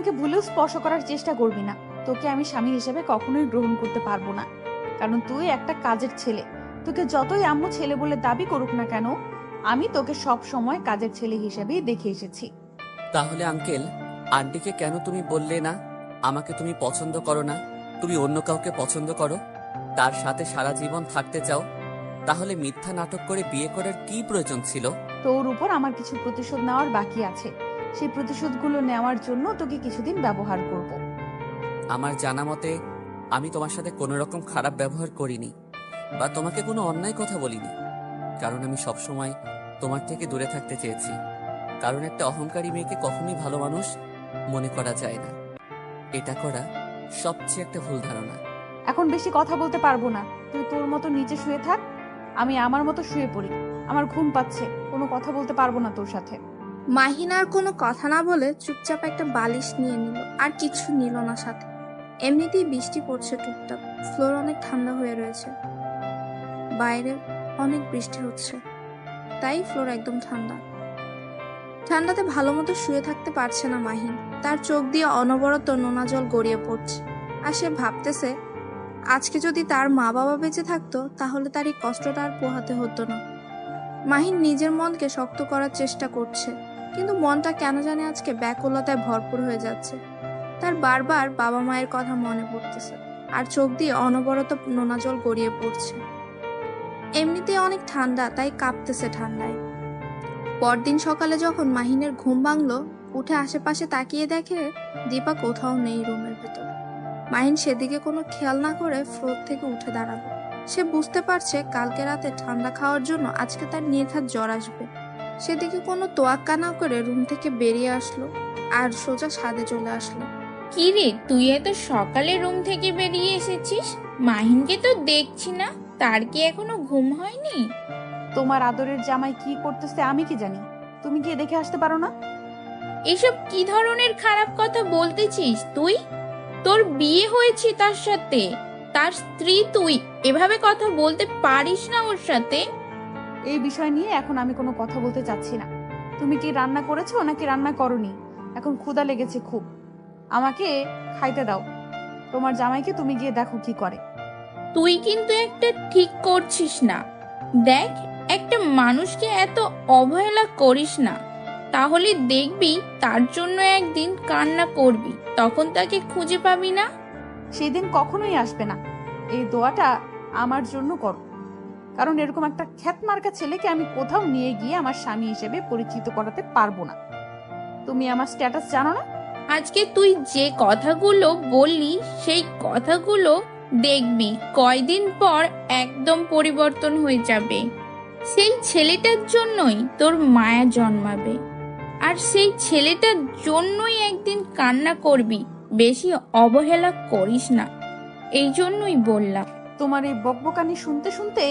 আমাকে ভুলেও স্পর্শ করার চেষ্টা করবি না। তোকে আমি স্বামী হিসেবে কখনোই গ্রহণ করতে পারবো না, কারণ তুই একটা কাজের ছেলে। তোকে যতই আম্মু ছেলে বলে দাবি করুক না কেন, আমি তোকে সব সময় কাজের ছেলে হিসেবেই দেখে এসেছি। তাহলে আঙ্কেল, আন্টিকে কেন তুমি বললে না আমাকে তুমি পছন্দ করো না, তুমি অন্য কাউকে পছন্দ করো, তার সাথে সারা জীবন থাকতে চাও? তাহলে মিথ্যা নাটক করে বিয়ে করার কি প্রয়োজন ছিল? তোর উপর আমার কিছু প্রতিশোধ নেওয়ার বাকি আছে। সেই প্রতিশোধগুলো নেওয়ার জন্য তোকে কিছুদিন ব্যবহার করব। আমার জানা মতে আমি তোমার সাথে কোনো রকম খারাপ ব্যবহার করিনি বা তোমাকে কোনো অন্যায় কথা বলিনি, কারণ আমি সবসময় তোমার থেকে দূরে থাকতে চেয়েছি। কারণ একটা অহংকারী মেয়েকে কখনোই ভালো মানুষ মনে করা যায় না। এটা করা সবচেয়ে একটা ভুল ধারণা। এখন বেশি কথা বলতে পারবো না। তুই তোর মতো নিচে শুয়ে থাক, আমি আমার মতো শুয়ে পড়ি। আমার ঘুম পাচ্ছে, কোনো কথা বলতে পারবো না তোর সাথে। মাহিন আর কোনো কথা না বলে চুপচাপ একটা বালিশ নিয়ে নিল, আর কিছু নিল না সাথে। এমনিতেই বৃষ্টি পড়ছে টুকটাক, ফ্লোর অনেক ঠান্ডা হয়ে রয়েছে, বাইরে অনেক বৃষ্টি হচ্ছে, তাই ফ্লোর একদম ঠান্ডা। ঠান্ডাতে ভালো মতো শুয়ে থাকতে পারছে না মাহিন। তার চোখ দিয়ে অনবরত নোনা জল গড়িয়ে পড়ছে, আর সে ভাবতেছে আজকে যদি তার মা বাবা বেঁচে থাকতো তাহলে তার এই কষ্টটা আর পোহাতে হতো না। মাহিন নিজের মনকে শক্ত করার চেষ্টা করছে, কিন্তু মনটা কেন জানে আজকে ব্যাকুলতায় ভরপুর হয়ে যাচ্ছে। তার বারবার বাবা মায়ের কথা মনে পড়তেছে, আর চোখ দিয়ে অনবরত নোনা জল গড়িয়ে পড়ছে। এমনিতে অনেক ঠান্ডা, তাই কাঁপতেছে ঠান্ডায়। পরদিন সকালে যখন মাহিনের ঘুম ভাঙলো, উঠে আশেপাশে তাকিয়ে দেখে দীপা কোথাও নেই রুমের ভেতর। মাহিন সেদিকে কোনো খেয়াল না করে ফ্লোর থেকে উঠে দাঁড়ালো। সে বুঝতে পারছে কালকে রাতে ঠান্ডা খাওয়ার জন্য আজকে তার নির্ঘাত জ্বর আসবে। সেদিকে কোনো তোয়াক্কা না করে রুম থেকে বেরিয়ে আসলো আর সোজা ছাদে চলে আসলো। কি রে, তুই এত সকালে রুম থেকে বেরিয়ে এসেছিস? মাহিনকে তো দেখছি না, তার কি এখনো ঘুম হয়নি? তোমার আদরের জামাই কি করতেছে আমি কি জানি, তুমি গিয়ে দেখে আসতে পারো না? এসব কি ধরনের খারাপ কথা বলতেছিস তুই? তোর বিয়ে হয়েছে তার সাথে, তার স্ত্রী তুই, এভাবে কথা বলতে পারিস না ওর সাথে। এই বিষয় নিয়ে এখন আমি কোনো কথা বলতে চাচ্ছি না। তুমি কি রান্না করেছো নাকি রান্না করনি? এখন ক্ষুধা লেগেছে খুব, আমাকে খাইতে দাও। তোমার জামাইকে তুমি গিয়ে দেখো কি করে। তুই কিন্তু একটা ঠিক করছিস না। দেখ, একটা মানুষকে এত অবহেলা করিস না, তাহলে দেখবি তার জন্য একদিন কান্না করবি, তখন তাকে খুঁজে পাবি না। সেই দিন কখনোই আসবে না। এই দোয়াটা আমার জন্য করো, কারণ এরকম একটা খ্যাতমার্কা ছেলেকে আমি কোথাও নিয়ে গিয়ে আমার স্বামী হিসেবে পরিচিত করাতে পারবো না। তুমি আমার স্ট্যাটাস জানো না? আজকে তুই যে কথাগুলো বললি, সেই কথাগুলো দেখবি কয়দিন পর একদম পরিবর্তন হয়ে যাবে। সেই ছেলেটার জন্যই তোর মায়া জন্মাবে, আর সেই ছেলেটার জন্যই একদিন কান্না করবি। বেশি অবহেলা করিস না, এই জন্যই বললাম। তোমার এই বকবকানি শুনতে শুনতে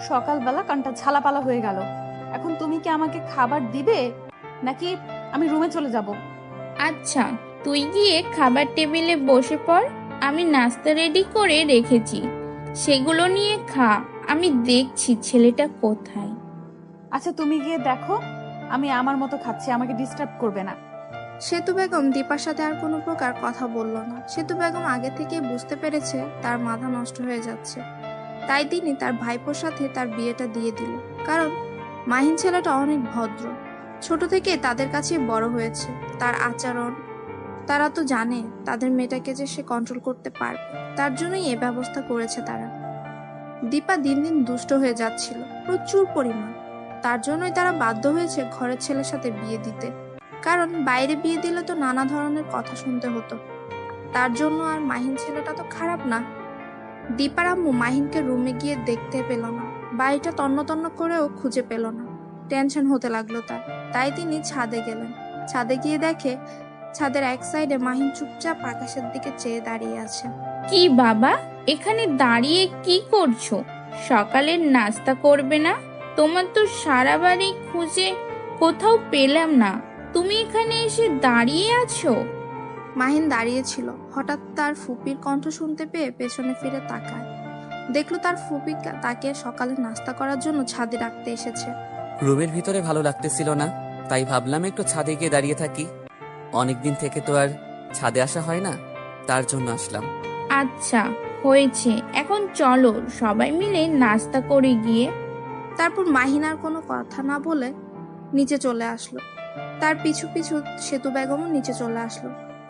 সকালবেলা কানটা ঝালাপালা হয়ে গেল। এখন তুমি কি আমাকে খাবার দিবে নাকি আমি রুমে চলে যাব? আচ্ছা, তুই গিয়ে খাবার টেবিলে বসে পড়, আমি নাস্তা রেডি করে রেখেছি, সেগুলো নিয়ে খা। আমি দেখছি ছেলেটা কোথায়। আচ্ছা তুমি গিয়ে দেখো, আমি আমার মতো খাচ্ছি, আমাকে ডিস্টার্ব করবে না। সেতু বেগম দীপার সাথে আর কোনো প্রকার কথা বলল না। সেতু বেগম আগে থেকেই বুঝতে পেরেছে তার মাথা নষ্ট হয়ে যাচ্ছে, তাই তিনি তার ভাইপোর সাথে তার বিয়েটা দিয়ে দিল। কারণ মাহিন ছেলেটা অনেক ভদ্র, ছোট থেকে তাদের কাছে বড় হয়েছে। তার আচরণ তারা তো জানে, তাদের মেয়েটাকে যে সে কন্ট্রোল করতে পারবে, তার জন্যই এ ব্যবস্থা করেছে তারা। দীপা দিন দিন দুষ্ট হয়ে যাচ্ছিল প্রচুর পরিমাণ, তার জন্যই তারা বাধ্য হয়েছে ঘরের ছেলের সাথে বিয়ে দিতে। কারণ বাইরে বিয়ে দিলে তো নানা ধরনের কথা শুনতে হতো, তার জন্য। আর মাহিন ছেলেটা তো খারাপ না। দীপার আম্মু মাহিনকে রুমে গিয়ে দেখতে পেল না, বাড়িটা তন্ন তন্ন করেও খুঁজে পেল না। টেনশন হতে লাগলো তার, তাই তিনি ছাদে গেলেন। ছাদে গিয়ে দেখে ছাদের এক সাইডে মাহিন চুপচাপ আকাশের দিকে চেয়ে দাঁড়িয়ে আছে। কি বাবা, এখানে দাঁড়িয়ে কি করছো? সকালের নাস্তা করবে না? তোমার তো সারা বাড়ি খুঁজে কোথাও পেলাম না, তুমি এখানে এসে দাঁড়িয়ে আছো। মাহিন দাঁড়িয়েছিল, হঠাৎ তার ফুপির কণ্ঠ শুনতে পেয়ে পেছনে ফিরে তাকায়। দেখলো তার ফুপি তাকে সকালে নাস্তা করার জন্য ছাদে ডাকতে এসেছে। রুমের ভিতরে ভালো লাগতেছিল না, তাই ভাবলাম একটু ছাদে গিয়ে দাঁড়িয়ে থাকি। অনেকদিন থেকে তো আর ছাদে আসা হয় না, তার জন্য আসলাম। আচ্ছা, হয়েছে, এখন চলো সবাই মিলে নাস্তা করে গিয়ে। তারপর মাহিন আর কোনো কথা না বলে নিচে চলে আসলো। তার পিছু পিছু সেতু বেগমও নিচে চলে আসলো।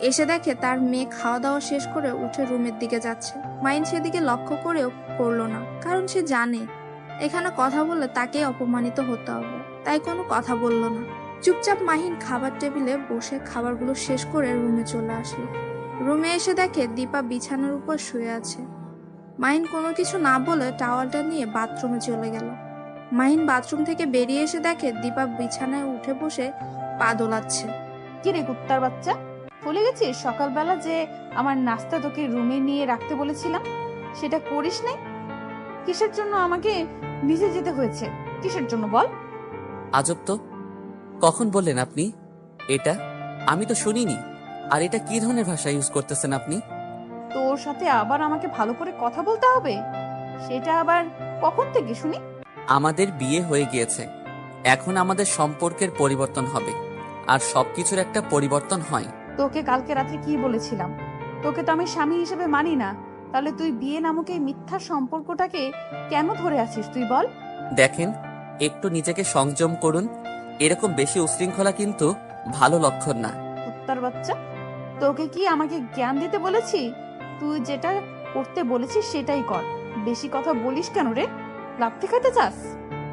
এসে দেখে তার মেয়ে খাওয়া দাওয়া শেষ করে উঠে রুমের দিকে যাচ্ছে। মাহিন সেদিকে লক্ষ্য করেও করলো না, কারণ সে জানে এখানে কথা বললে তাকেই অপমানিত হতে হবে, তাই কোনো কথা বলল না। চুপচাপ মাহিন খাবার টেবিলে বসে খাবারগুলো শেষ করে রুমে চলে আসলো। রুমে এসে দেখে দীপা বিছানার উপর শুয়ে আছে। মাহিন কোনো কিছু না বলে টাওয়ালটা নিয়ে বাথরুমে চলে গেল। মাহিন বাথরুম থেকে বেরিয়ে এসে দেখে দীপা বিছানায় উঠে বসে পা দোলাচ্ছে। কি রে কুত্তার বাচ্চা, ভুলে গেছিস সকালবেলা যে আমার নাস্তা তোকে রুমে নিয়ে রাখতে বলেছিলাম? সেটা করিস নাই? কিসের জন্য আমাকে নিচে যেতে হয়েছে? কিসের জন্য বল? আজব তো, কখন বললেন আপনি এটা? আমি তো শুনিনি। আর এটা কি ধরনের ভাষা ইউজ করতেছেন আপনি? তোর সাথে আবার আমাকে ভালো করে কথা বলতে হবে? সেটা আবার কখন থেকে শুনি? আমাদের বিয়ে হয়ে গিয়েছে, এখন আমাদের সম্পর্কের পরিবর্তন হবে, আর সবকিছুর একটা পরিবর্তন হয়। তোকে কালকে রাত্রে কি বলেছিলাম? তোকে তো আমি স্বামী হিসেবে মানি না, তাহলে তুই বিয়ে নামক এই মিথ্যা সম্পর্কটাকে কেন ধরে আছিস তুই বল? দেখেন, একটু নিজেকে সংযম করুন। এরকম বেশি উশৃঙ্খলা কিন্তু ভালো লক্ষণ না। কুত্তার বাচ্চা, তোকে কি আমাকে জ্ঞান দিতে বলেছি? তুই যেটা করতে বলেছিস সেটাই কর। বেশি কথা বলিস কেন রে? লাফতে খাইতে চাস?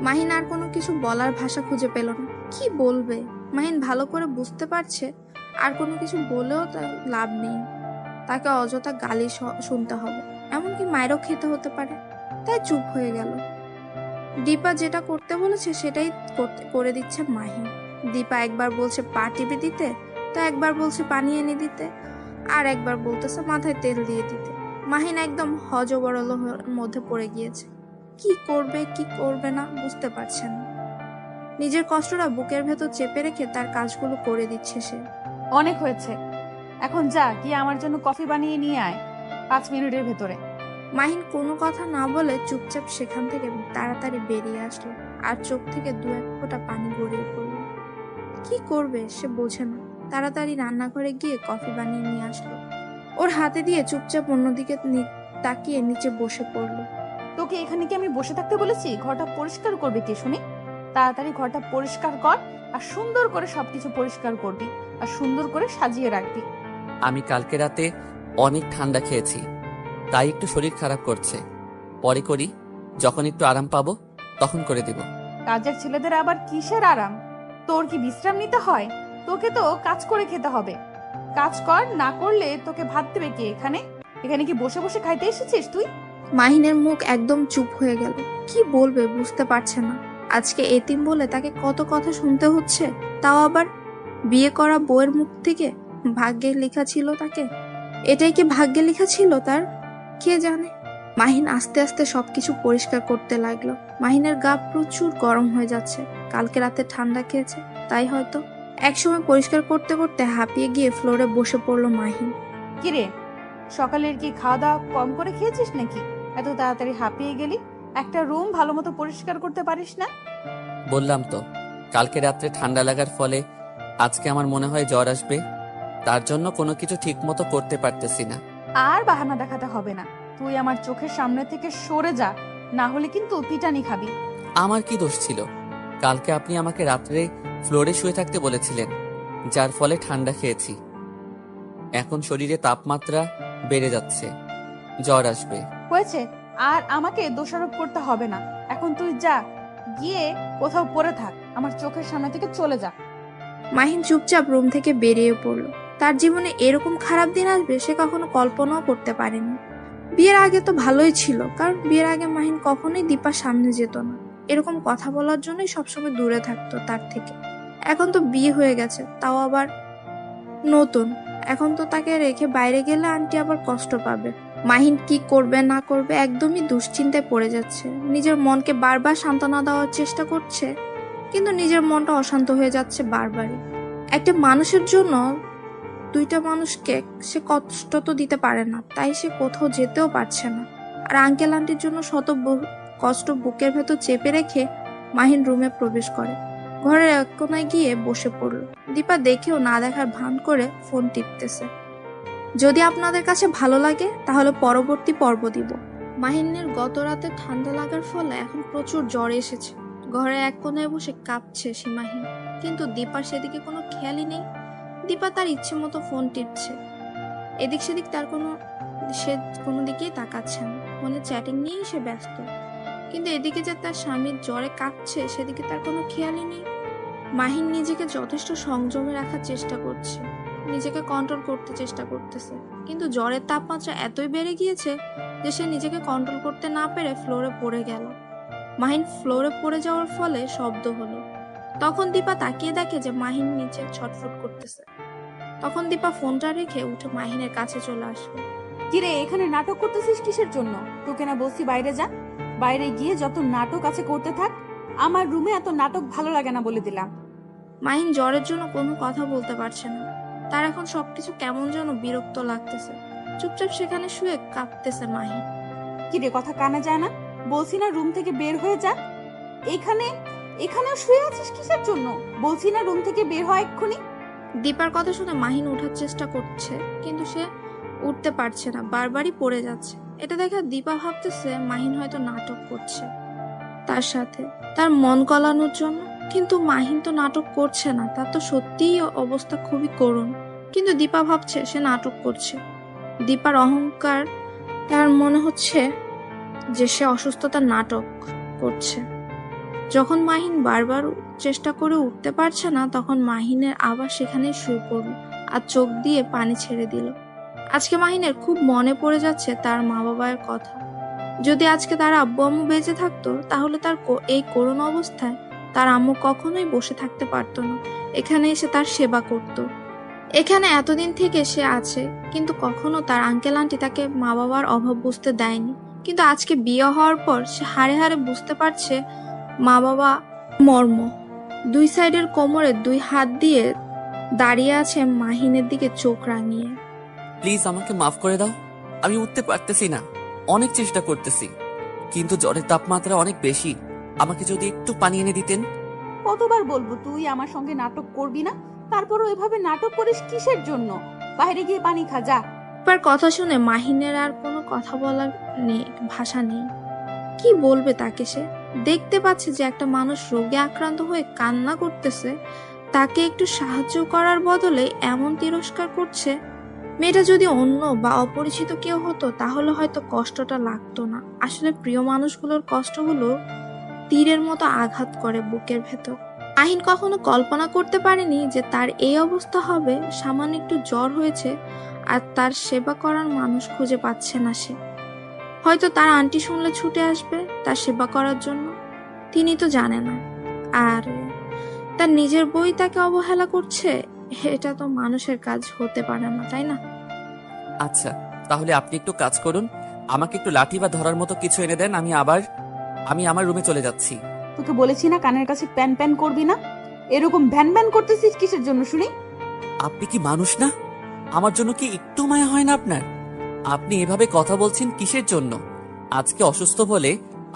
মাহিন আর কোনো কিছু বলার ভাষা খুঁজে পেল না। কি বলবে? মাহিন ভালো করে বুঝতে পারছে আর কোনো কিছু বলেও তার লাভ নেই, তাকে অযথা গালি শুনতে হবে, এমনকি মায়েরও খেতে হতে পারে। তাই চুপ হয়ে গেল। দীপা যেটা করতে বলেছে সেটাই করে দিচ্ছে মাহিন। দীপা একবার বলছে পা টিপে দিতে, তো একবার বলছে পানি এনে দিতে, আর একবার বলতেছে মাথায় তেল দিয়ে দিতে। মাহিন একদম হজবরল মধ্যে পড়ে গিয়েছে। কি করবে কি করবে না বুঝতে পারছে না। নিজের কষ্টটা বুকের ভেতর চেপে রেখে তার কাজগুলো করে দিচ্ছে সে। অনেক হয়েছে, এখন যা গিয়ে আমার জন্য কফি বানিয়ে নিয়ে আয় 5 মিনিটের ভেতরে। মাহিন কোনো কথা না বলে চুপচাপ সেখান থেকে তাড়াতাড়ি বেরিয়ে আসলো, আর চোখ থেকে 2-1 ফোঁটা পানি গড়িয়ে পড়লো। কি করবে সে বোঝে না। তাড়াতাড়ি রান্নাঘরে গিয়ে কফি বানিয়ে নিয়ে আসলো। ওর হাতে দিয়ে চুপচাপ অন্যদিকে তাকিয়ে নিচে বসে পড়লো। তোকে এখানে কি আমি বসে থাকতে বলেছি? ঘরটা পরিষ্কার করবে কে শুনি? তাড়াতাড়ি ঘরটা পরিষ্কার কর, আর সুন্দর করে সবকিছু পরিষ্কার করবি, আর সুন্দর করে সাজিয়ে রাখবি। আমি কালকে রাতে অনেক ঠান্ডা খেয়েছি, তাই একটু শরীর খারাপ করছে। পরে করি, যখন একটু আরাম পাবো তখন করে দিব। কাজের ছেলেদের আবার কিসের আরাম? তোর কি বিশ্রাম নিতে হয়? তোকে তো কাজ করে খেতে হবে। কাজ কর, না করলে তোকে ভাত দেবে কে? এখানে এখানে কি বসে বসে খাইতে এসেছিস তুই? মাহিনের মুখ একদম চুপ হয়ে গেল। কি বলবে বুঝতে পারছে না। আজকে এতিম বলে তাকে কত কথা শুনতে হচ্ছে, তাও আবার বিয়ে করা বউয়ের মুখ থেকে। ভাগ্যে লেখা ছিল তাকে? এটাই কি ভাগ্যে লেখা ছিল তার? কে জানে। মাহিন আস্তে আস্তে সবকিছু পরিষ্কার করতে লাগলো। মাহিনের গা প্রচুর গরম হয়ে যাচ্ছে, কালকে রাতে ঠান্ডা খেয়েছে তাই হয়তো। একসময় পরিষ্কার করতে করতে হাঁপিয়ে গিয়ে ফ্লোরে বসে পড়লো মাহিন। কিরে, সকালের কি খাওয়া দাওয়া কম করে খেয়েছিস নাকি এত তাড়াতাড়ি হাঁপিয়ে গেলি? একটা রুম ভালো মতো পরিষ্কার করতে পারিস না? বললাম তো, কালকে রাত্রে ঠান্ডা লাগার ফলে আজকে আমার মনে হয় জ্বর আসবে, তার জন্য কোনো কিছু ঠিক মতো করতে পারতেছি না। আর বাহানা দেখাতে হবে না, তুই আমার চোখের সামনে থেকে সরে যা, না হলে কিন্তু পিটানি খাবি। আমার কি দোষ ছিল? কালকে আপনি আমাকে রাত্রে ফ্লোরে শুয়ে থাকতে বলেছিলেন, যার ফলে ঠান্ডা খেয়েছি। এখন শরীরে তাপমাত্রা বেড়ে যাচ্ছে, জ্বর আসবে। হয়েছে, আর আমাকে দোষারোপ করতে হবে না। এখন তুই যা, গিয়ে কোথাও পড়ে থাক, আমার চোখের সামনে থেকে চলে যা। মাহিন চুপচাপ রুম থেকে বেরিয়ে পড়ল। তার জীবনে এরকম খারাপ দিন আসবে সে কখনো কল্পনাও করতে পারেনি। বিয়ের আগে তো ভালোই ছিল, কারণ বিয়ের আগে মাহিন কখনোই দীপার সামনে যেত না, এরকম কথা বলার জন্যই সবসময় দূরে থাকতো তার থেকে। এখন তো বিয়ে হয়ে গেছে, তাও আবার নতুন। এখন তো তাকে রেখে বাইরে গেলে আন্টি আবার কষ্ট পাবে। মাহিন কি করবে না করবে একদমই দুশ্চিন্তায় পড়ে যাচ্ছে। নিজের মনকে বারবার সান্ত্বনা দেওয়ার চেষ্টা করছে, কিন্তু নিজের মনটা অশান্ত হয়ে যাচ্ছে বারবারই। একটা মানুষের জন্য 2টা মানুষকে সে কষ্ট তো দিতে পারে না, তাই সে কোথাও যেতেও পারছে না। আর আঙ্কেল আন্টির জন্য শত কষ্ট বুকের ভেতর চেপে রেখে মাহিন রুমে প্রবেশ করে। ঘরের এক কোনায় গিয়ে বসে পড়ল। দীপা দেখেও না দেখার ভান করে ফোন টিপতেছে। যদি আপনাদের কাছে ভালো লাগে তাহলে পরবর্তী পর্ব দিব। মাহিনের গত রাতে ঠান্ডা লাগার ফলে এখন প্রচুর জ্বর এসেছে। ঘরে এক কোনায় বসে কাঁপছে সে মাহিন, কিন্তু দীপার সেদিকে কোনো খেয়ালই নেই। দীপা তার ইচ্ছে মতো ফোন টিপছে, এদিক সেদিক সে কোনো দিকেই তাকাচ্ছে না, ফোনে চ্যাটিং নিয়েই সে ব্যস্ত। কিন্তু এদিকে যে তার স্বামীর জ্বরে কাঁপছে সেদিকে তার কোনো খেয়ালই নেই। মাহিন নিজেকে যথেষ্ট সংযমে রাখার চেষ্টা করছে, নিজেকে কন্ট্রোল করতে চেষ্টা করতেছে, কিন্তু জ্বরের তাপমাত্রা এতই বেড়ে গিয়েছে যে সে নিজেকে কন্ট্রোল করতে না পেরে ফ্লোরে পড়ে গেল। মাহিন ফ্লোরে পড়ে যাওয়ার ফলে শব্দ হলো। তখন দীপা তাকিয়ে দেখে যে মাহিন নিচে ছটফট করতেছে। তখন দীপা ফোনটা রেখে উঠে মাহিনের কাছে চলে আসলো। কিরে, এখানে নাটক করতেছিস কিসের জন্য? তোকে না বলছি বাইরে যা, বাইরে গিয়ে যত নাটক আছে করতে থাক। আমার রুমে এত নাটক ভালো লাগে না বলে দিলাম। মাহিন জ্বরের জন্য কোনো কথা বলতে পারছে না, তার এখন সবকিছু কেমন যেন বিরক্ত লাগতেছে। চুপচাপ সেখানে শুয়ে কাঁপতেছে মাহিন। কিরে, কথা কানে যায় না? বলছি না রুম থেকে বের হয়ে যা। এখানে এখানে শুয়ে আছিস কিসের জন্য? বলছি না রুম থেকে বের হয় এক্ষুনি। দীপার কথা শুনে মাহিন ওঠার চেষ্টা করছে, কিন্তু সে উঠতে পারছে না, বারবারই পড়ে যাচ্ছে। এটা দেখে দীপা ভাবতেছে মাহিন হয়তো নাটক করছে তার সাথে, তার মন গলানোর জন্য। কিন্তু মাহিন তো নাটক করছে না, তার তো সত্যিই অবস্থা খুবই করুণ। কিন্তু দীপা ভাবছে সে নাটক করছে। দীপার অহংকার, তার মনে হচ্ছে যে সে অসুস্থতার নাটক করছে। যখন মাহিন বারবার চেষ্টা করে উঠতে পারছে না, তখন মাহিনের আবার সেখানে শুয়ে পড়ল আর চোখ দিয়ে পানি ছেড়ে দিল। আজকে মাহিনের খুব মনে পড়ে যাচ্ছে তার মা বাবার কথা। যদি আজকে তার আব্বু আম্মু বেঁচে থাকতো তাহলে তার এই করুণ অবস্থায় তার আম্মু কখনোই বসে থাকতে পারতো না, এখানে এসে তার সেবা করত। এখানে এতদিন থেকে সে আছে, কিন্তু কখনো তার আঙ্কেল আন্টি তাকে মা বাবার অভাব বুঝতে দেয়নি। কিন্তু আজকে বিয়ে হওয়ার পর সে হাড়ে হাড়ে বুঝতে পারছে মা বাবা মর্ম। দুই সাইডের কোমরে দুই হাত দিয়ে দাঁড়িয়ে আছে মাহিনের দিকে চোখ রাঙিয়ে। প্লিজ আমাকে মাফ করে দাও, আমি উঠতে পারতেছি না, অনেক চেষ্টা করতেছি, কিন্তু জ্বরের তাপমাত্রা অনেক বেশি, আমাকে যদি একটু পানি এনে দিতেন। কতবার বলবো তুই আমার সঙ্গে নাটক করবি না? তারপরও এভাবে নাটক করিস কিসের জন্য? বাইরে গিয়ে পানি খা যা। এবার কথা শুনে মাহিনের আর কোনো কথা বলার নেই, ভাষা নেই। কি বলবে তাকে? সে দেখতে পাচ্ছে যে একটা মানুষ রোগে আক্রান্ত হয়ে কান্না করতেছে, তাকে একটু সাহায্য করার বদলে এমন তিরস্কার করছে। মেয়েটা যদি অন্য বা অপরিচিত কেউ হতো তাহলে হয়তো কষ্টটা লাগতো না। আসলে প্রিয় মানুষগুলোর কষ্টগুলো তীরের মতো আঘাত করে বুকের ভেতর। আহিন কখনো কল্পনা করতে পারেনি যে তার এই অবস্থা হবে। সামান্য একটু জ্বর হয়েছে আর তার সেবা করার মানুষ খুঁজে পাচ্ছে না সে। হয়তো তার আন্টি শুনলে ছুটে আসবে তার সেবা করার জন্য, তিনি তো জানে না। আর তার নিজের বই তাকে অবহেলা করছে, এটা তো মানুষের কাজ হতে পারে না, তাই না? আচ্ছা, তাহলে আপনি একটু কাজ করুন, আমাকে একটু লাঠি বা ধরার মতো কিছু এনে দেন, আমি আমার রুমে চলে যাচ্ছি। তোকে বলেছি না কানের কাছে প্যান প্যান করবি না? এরকম ভ্যান ভ্যান করতেছিস কিসের জন্য শুনি? আপনি কি মানুষ না? আমার জন্য কি একটু মায়া হয় না আপনার? আপনি এভাবে কথা বলছেন কিসের জন্য? আজকে অসুস্থ বলে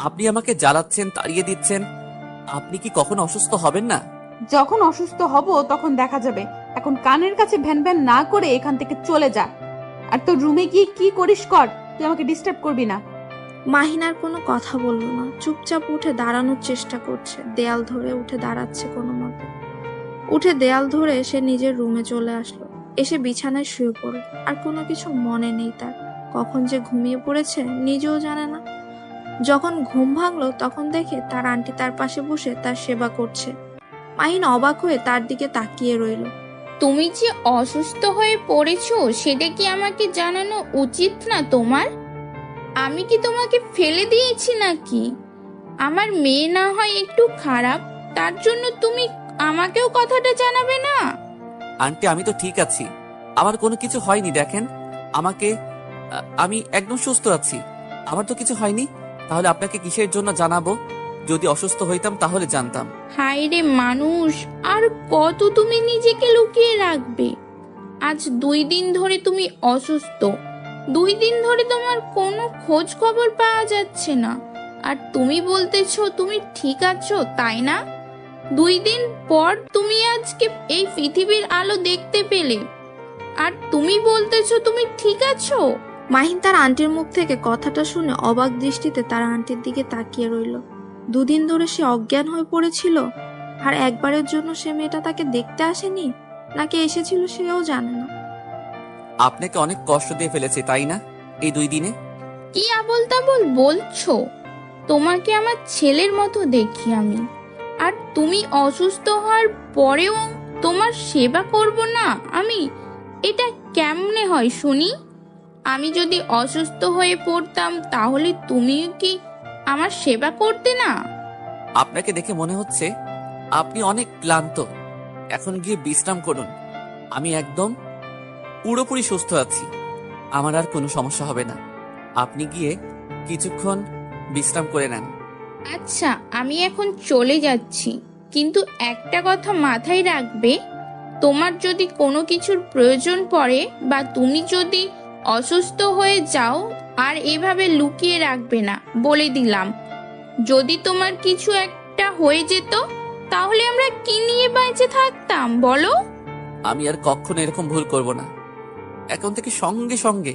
আপনি আমাকে জ্বালাচ্ছেন, তাড়িয়ে দিচ্ছেন। আপনি কি কখনো অসুস্থ হবেন না? যখন অসুস্থ হব তখন দেখা যাবে। এখন কানের কাছে ভ্যান ভ্যান না করে এখান থেকে চলে যা। আর তোর রুমে গিয়ে কি করিস কর, তুই আমাকে ডিস্টার্ব করবি না। মাহিন আর কোনো কথা বলল না, চুপচাপ উঠে দাঁড়ানোর চেষ্টা করছে। দেয়াল ধরে উঠে দাঁড়াচ্ছে কোনো মতে। উঠে দেয়াল ধরে সে নিজের রুমে চলে আসলো, এসে বিছানায় শুয়ে পড়ল। আর কোনো কিছু মনে নেই তার, কখন যে ঘুমিয়ে পড়েছে নিজেও জানে না। যখন ঘুম ভাঙলো তখন দেখে তার আন্টি তার পাশে বসে তার সেবা করছে। মাহিন অবাক হয়ে তার দিকে তাকিয়ে রইল। তুমি যে অসুস্থ হয়ে পড়েছো সেটা কি আমাকে জানানো উচিত না তোমার? আমি কি তোমাকে ফেলে দিয়েছি নাকি? আমার মেয়ে না হয় একটু খারাপ, তার জন্য তুমি আমাকেও কথাটা জানাবে না? আন্টি, আমি তো ঠিক আছি, আমার কোনো কিছু হয়নি। দেখেন আমাকে, আমি একদম সুস্থ আছি, আমার তো কিছু হয়নি। তাহলে আপনাকে কিসের জন্য জানাবো? যদি অসুস্থ হইতাম তাহলে জানতাম। হায় রে মানুষ, আর কত তুমি নিজেকে লুকিয়ে রাখবে? আজ 2 দিন ধরে তুমি অসুস্থ, 2 দিন ধরে তোমার কোনো খোঁজ খবর পাওয়া যাচ্ছে না, আর তুমি বলতেছো তুমি ঠিক আছো, তাই না? 2 দিন পর তুমি আজকে এই পৃথিবীর আলো দেখতে পেলে, আর তুমি বলতেছো তুমি ঠিক আছো? মাহিন তার আন্টির মুখ থেকে কথাটা শুনে অবাক দৃষ্টিতে তার আন্টির দিকে তাকিয়ে রইল। দুদিন ধরে সে অজ্ঞান হয়ে পড়েছিল, আর একবারের জন্য সে মেয়েটা তাকে দেখতে আসেনি, নাকি এসেছিল সেও জানে না। আপনাকে অনেক কষ্ট দিয়ে ফেলেছি তাই না এই 2 দিনে? কি আবোল তাবোল বলছো? তোমাকে আমার ছেলের মতো দেখি আমি, আর তুমি অসুস্থ হওয়ার পরেও তোমার সেবা করব না আমি? এটা কেমনে হয় শুনি? আমি যদি অসুস্থ হয়ে পড়তাম তাহলে তুমিও কি আমার সেবা করতে না? আপনাকে দেখে মনে হচ্ছে আপনি অনেক ক্লান্ত। এখন গিয়ে বিশ্রাম করুন। আমি একদম পুরোপুরি সুস্থ আছি। আমার আর কোনো সমস্যা হবে না। আপনি গিয়ে কিছুক্ষণ বিশ্রাম করে নেন। আচ্ছা, আমি এখন চলে যাচ্ছি, কিন্তু একটা কথা মাথায় রাখবে, তোমার যদি কোনো কিছুর প্রয়োজন পড়ে বা তুমি যদি অসুস্থ হয়ে যাও, আর এভাবে লুকিয়ে রাখবে না, বলে দিলাম। যদি তোমার কিছু একটা হয়ে যেত তাহলে আমরা কি নিয়ে বেঁচে থাকতাম বলো? আমি আর কখনো এরকম ভুল করব না। এখন থেকে সঙ্গে সঙ্গে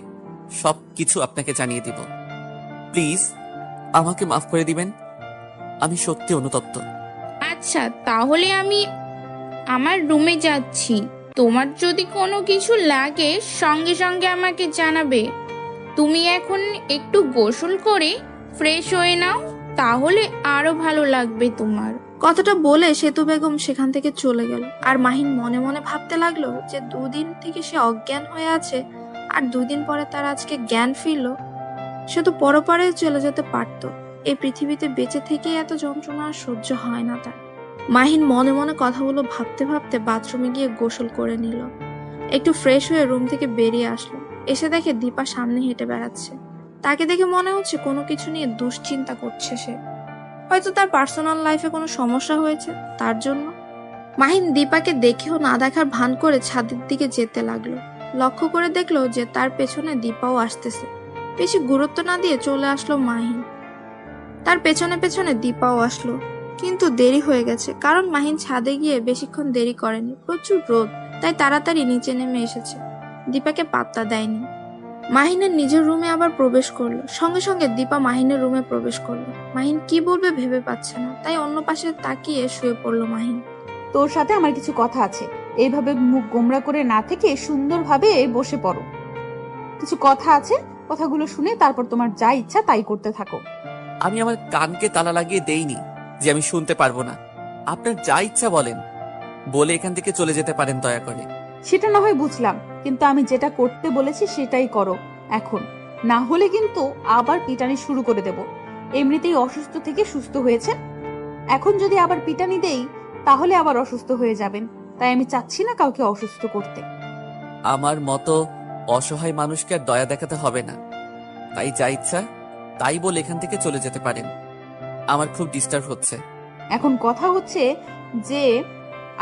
সবকিছু আপনাকে জানিয়ে দিব। প্লিজ আমাকে মাফ করে দিবেন। আমি সত্যি অনুতপ্ত। আচ্ছা, তাহলে আমি আমার রুমে যাচ্ছি। তোমার যদি কোনো কিছু লাগে সঙ্গে সঙ্গে আমাকে জানাবে। তুমি এখন একটু গোসল করে ফ্রেশ হয়ে নাও, তাহলে আরো ভালো লাগবে তোমার। কথাটা বলে সেতু বেগম সেখান থেকে চলে গেল। আর মাহিন মনে মনে ভাবতে লাগলো যে 2 দিন থেকে সে অজ্ঞান হয়ে আছে, আর 2 দিন পরে তার আজকে জ্ঞান ফিরলো। সে তো পরপারে চলে যেতে পারতো। এই পৃথিবীতে বেঁচে থেকেই এত যন্ত্রণা আর সহ্য হয় না তার। মাহিন মনে মনে কথাগুলো ভাবতে ভাবতে বাথরুমে গিয়ে গোসল করে নিল। একটু ফ্রেশ হয়ে রুম থেকে বেরিয়ে আসলো। এসে দেখে দীপা সামনে হেঁটে বেড়াচ্ছে। তাকে দেখে মনে হচ্ছে কোনো কিছু নিয়ে দুশ্চিন্তা করছে সে। হয়তো তার পার্সোনাল লাইফে কোনো সমস্যা হয়েছে তার জন্য। মাহিন দীপাকে দেখেও না দেখার ভান করে ছাদের দিকে যেতে লাগলো। লক্ষ্য করে দেখলো যে তার পেছনে দীপাও আসতেছে। বেশি গুরুত্ব না দিয়ে চলে আসলো মাহিন। তার পেছনে পেছনে দীপাও আসলো, কিন্তু দেরি হয়ে গেছে, কারণ মাহিন ছাদে গিয়ে বেশিক্ষণ দেরি করেনি। প্রচুর রোদ, তাই তাড়াতাড়ি নিচে নেমে এসেছে। দীপাকে পাত্তা দেয়নি। মাহিনের নিজের রুমে আবার প্রবেশ করলো। সঙ্গে সঙ্গে দীপা মাহিনের রুমে প্রবেশ করলো। মাহিন কি বলবে ভেবে পাচ্ছে না, তাই অন্য পাশে তাকিয়ে শুয়ে পড়লো মাহিন। তোর সাথে আমার কিছু কথা আছে। এইভাবে মুখ গোমরা করে না থেকে সুন্দরভাবে বসে পড়ো। কিছু কথা আছে, কথাগুলো শুনে তারপর তোমার যা ইচ্ছা তাই করতে থাকো। আমি আমার কানকে তালা লাগিয়ে দেইনি যে আমি শুনতে পারবো না। আপনার যা ইচ্ছা বলেন, বলে এখান থেকে চলে যেতে পারেন দয়া করে। সেটা না হয় বুঝলাম, কিন্তু আমি যেটা করতে বলেছি সেটাই করো এখন। না হলে কিন্তু আবার পিটানি শুরু করে দেব। এমনিতেই অসুস্থ থেকে সুস্থ হয়েছে, এখন যদি আবার পিটানি দেই তাহলে আবার অসুস্থ হয়ে যাবেন। তাই আমি চাচ্ছি না কাউকে অসুস্থ করতে। আমার মতো অসহায় মানুষকে আর দয়া দেখাতে হবে না। তাই যা ইচ্ছা তাই বলে এখান থেকে চলে যেতে পারেন। আমার খুব ডিস্টার্ব হচ্ছে। এখন কথা হচ্ছে যে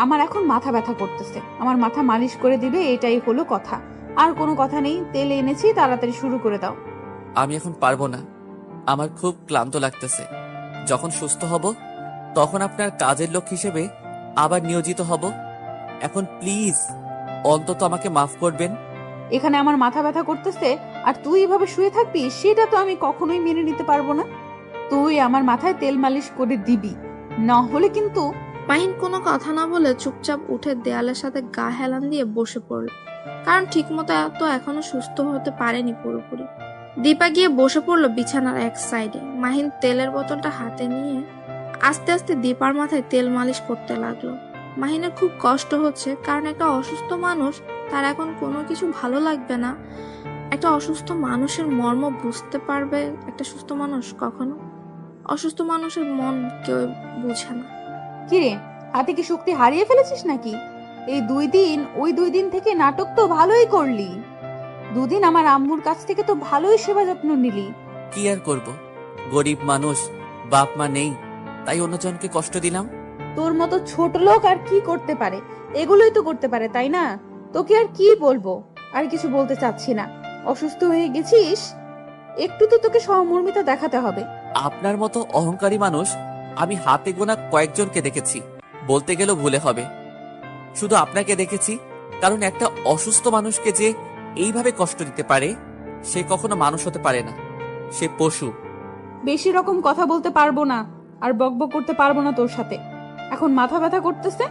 আমার এখন মাথা ব্যথা করতেছে, আমার মাথা মালিশ করে দিবে, এটাই হলো কথা। আর কোনো কথা নেই, তেল এনেছি, তাড়াতাড়ি শুরু করে দাও। আমি এখন পারবো না। আমার খুব ক্লান্ত লাগতেছে। যখন সুস্থ হব তখন আপনার কাজের লোক হিসেবে আবার নিয়োজিত হব। এখন প্লিজ অন্তত আমাকে মাফ করবেন। এখানে আমার মাথা ব্যথা করতেছে আর তুই এভাবে শুয়ে থাকবি, সেটা তো আমি কখনোই মেনে নিতে পারবো না। তুই আমার মাথায় তেল মালিশ করে দিবি, না হলে কিন্তু। মাহিন কোনো কথা না বলে চুপচাপ উঠে দেয়ালের সাথে গা হেলান দিয়ে বসে পড়ল, কারণ ঠিকমতো তো এখনো সুস্থ হতে পারেনি পুরোপুরি। দীপা গিয়ে বসে পড়লো বিছানার এক সাইডে। মাহিন তেলের বোতলটা হাতে নিয়ে আস্তে আস্তে দীপার মাথায় তেল মালিশ করতে লাগলো। মাহিনের খুব কষ্ট হচ্ছে, কারণ একটা অসুস্থ মানুষ, তার এখন কোনো কিছু ভালো লাগবে না। একটা অসুস্থ মানুষের মর্ম বুঝতে পারবে একটা সুস্থ মানুষ কখনো? অসুস্থ মানুষের মন কেউ বুঝে না। কিরে, হাতে কি শক্তি হারিয়ে ফেলেছিস নাকি? এই 2 দিন, ওই 2 দিন থেকে নাটক তো ভালোই করলি। 2 দিন আমার আম্মুর কাছ থেকে তো ভালোই সেবা যত্ন নিলি। কি আর করব, গরিব মানুষ, বাপ মা নেই, তাই অন্যজনকে কষ্ট দিলাম। তোর মতো ছোট লোক আর কি করতে পারে? এগুলোই তো করতে পারে, তাই না? তোকে আর কি বলবো, আর কিছু বলতে চাচ্ছি না। অসুস্থ হয়ে গেছিস, একটু তো তোকে সহমর্মিতা দেখাতে হবে। আপনার মতো অহংকারী মানুষ আমি হাতে গোনা কয়েকজনকে দেখেছি, বলতে গেলেও ভুলে হবে। শুধু আপনাকে দেখেছি, কারণ একটা অসুস্থ মানুষকে যে এইভাবে কষ্ট দিতে পারে সে কখনো মানুষ হতে পারে না, সে পশু। বেশি রকম কথা বলতে পারবো না আর বকবক করতে পারবো না তোর সাথে। এখন মাথা ব্যথা করতেছে,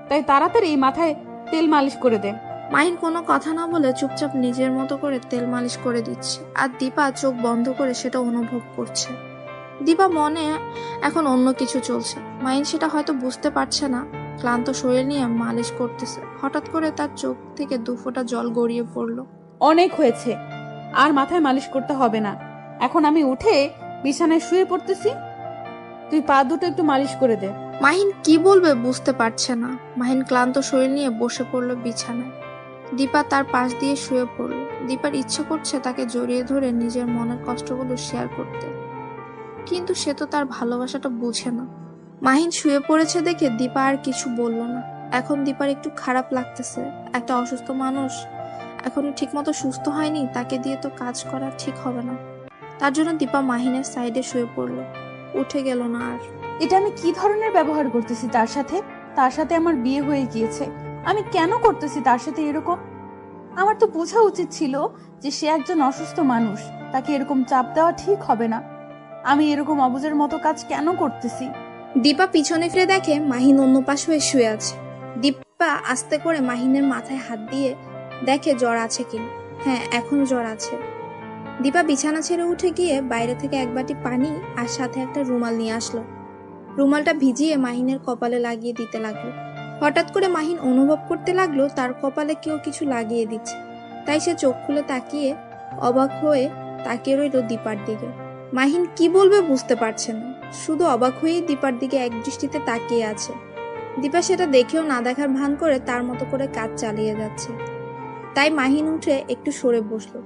তাই তাড়াতাড়ি মাথায় তেল মালিশ করে দে। মাহিন কোনো কথা না বলে চুপচাপ নিজের মতো করে তেল মালিশ করে দিচ্ছে, আর দীপা চোখ বন্ধ করে সেটা অনুভব করছে। দীপা মনে এখন অন্য কিছু চলছে, মাহিন সেটা হয়তো বুঝতে পারছে না। ক্লান্ত শরীর নিয়ে মালিশ করতেছে, হঠাৎ করে তার চোখ থেকে 2 ফোঁটা জল গড়িয়ে পড়লো। অনেক হয়েছে, আর মাথায় মালিশ করতে হবে না। এখন আমি উঠে বিছানায় শুয়ে পড়তেছি, তুই পা দুটো একটু মালিশ করে দে। মাহিন কি বলবে বুঝতে পারছে না। মাহিন ক্লান্ত শরীর নিয়ে বসে পড়লো বিছানায়। দীপা তার পাশ দিয়ে শুয়ে পড়ল। দীপার ইচ্ছে করছে তাকে জড়িয়ে ধরে নিজের মনের কষ্টগুলো শেয়ার করতে, কিন্তু সে তো তার ভালোবাসাটা বুঝে না। মাহিন শুয়ে পড়েছে দেখে দীপা আর কিছু বলল না। এখন দীপার একটু খারাপ লাগতেছে। একটা অসুস্থ মানুষ এখনো ঠিকমতো সুস্থ হয়নি, তাকে দিয়ে তো কাজ করা ঠিক হবে না। তার জন্য দীপা মাহিনের সাইডে শুয়ে পড়ল, উঠে গেল না আর। এটা আমি কি ধরনের ব্যবহার করতেছি তার সাথে? তার সাথে আমার বিয়ে হয়ে গিয়েছে, আমি কেন করতেছি তার সাথে এরকম? আমার তো বোঝা উচিত ছিল যে সে একজন অসুস্থ মানুষ, তাকে এরকম চাপ দেওয়া ঠিক হবে না। আমি এরকম অবুঝের মতো কাজ কেন করতেছি? দীপা পিছনে ফিরে দেখে মাহিন অন্য পাশ হয়ে শুয়ে আছে। দীপা আস্তে করে মাহিনের মাথায় হাত দিয়ে দেখে জ্বর আছে কিনা। হ্যাঁ, এখন জ্বর আছে। দীপা বিছানা ছেড়ে উঠে গিয়ে বাইরে থেকে 1 বাটি পানি আর সাথে একটা রুমাল নিয়ে আসলো। রুমালটা ভিজিয়ে মাহিনের কপালে লাগিয়ে দিতে লাগলো। হঠাৎ করে মাহিন অনুভব করতে লাগলো তার কপালে কেউ কিছু লাগিয়ে দিচ্ছে। তাই সে চোখ খুলে তাকিয়ে অবাক হয়ে তাকিয়ে রইল দীপার দিকে। মাহিন কি বলবে বুঝতে পারছে না, শুধু অবাক হয়েই দীপার দিকে এক দৃষ্টিতে তাকিয়ে আছে। দীপা সেটা দেখেও না দেখার ভান করে তার মতো করে কাজ চালিয়ে যাচ্ছে। তাই মাহিন উঠে একটু সরে বসলো।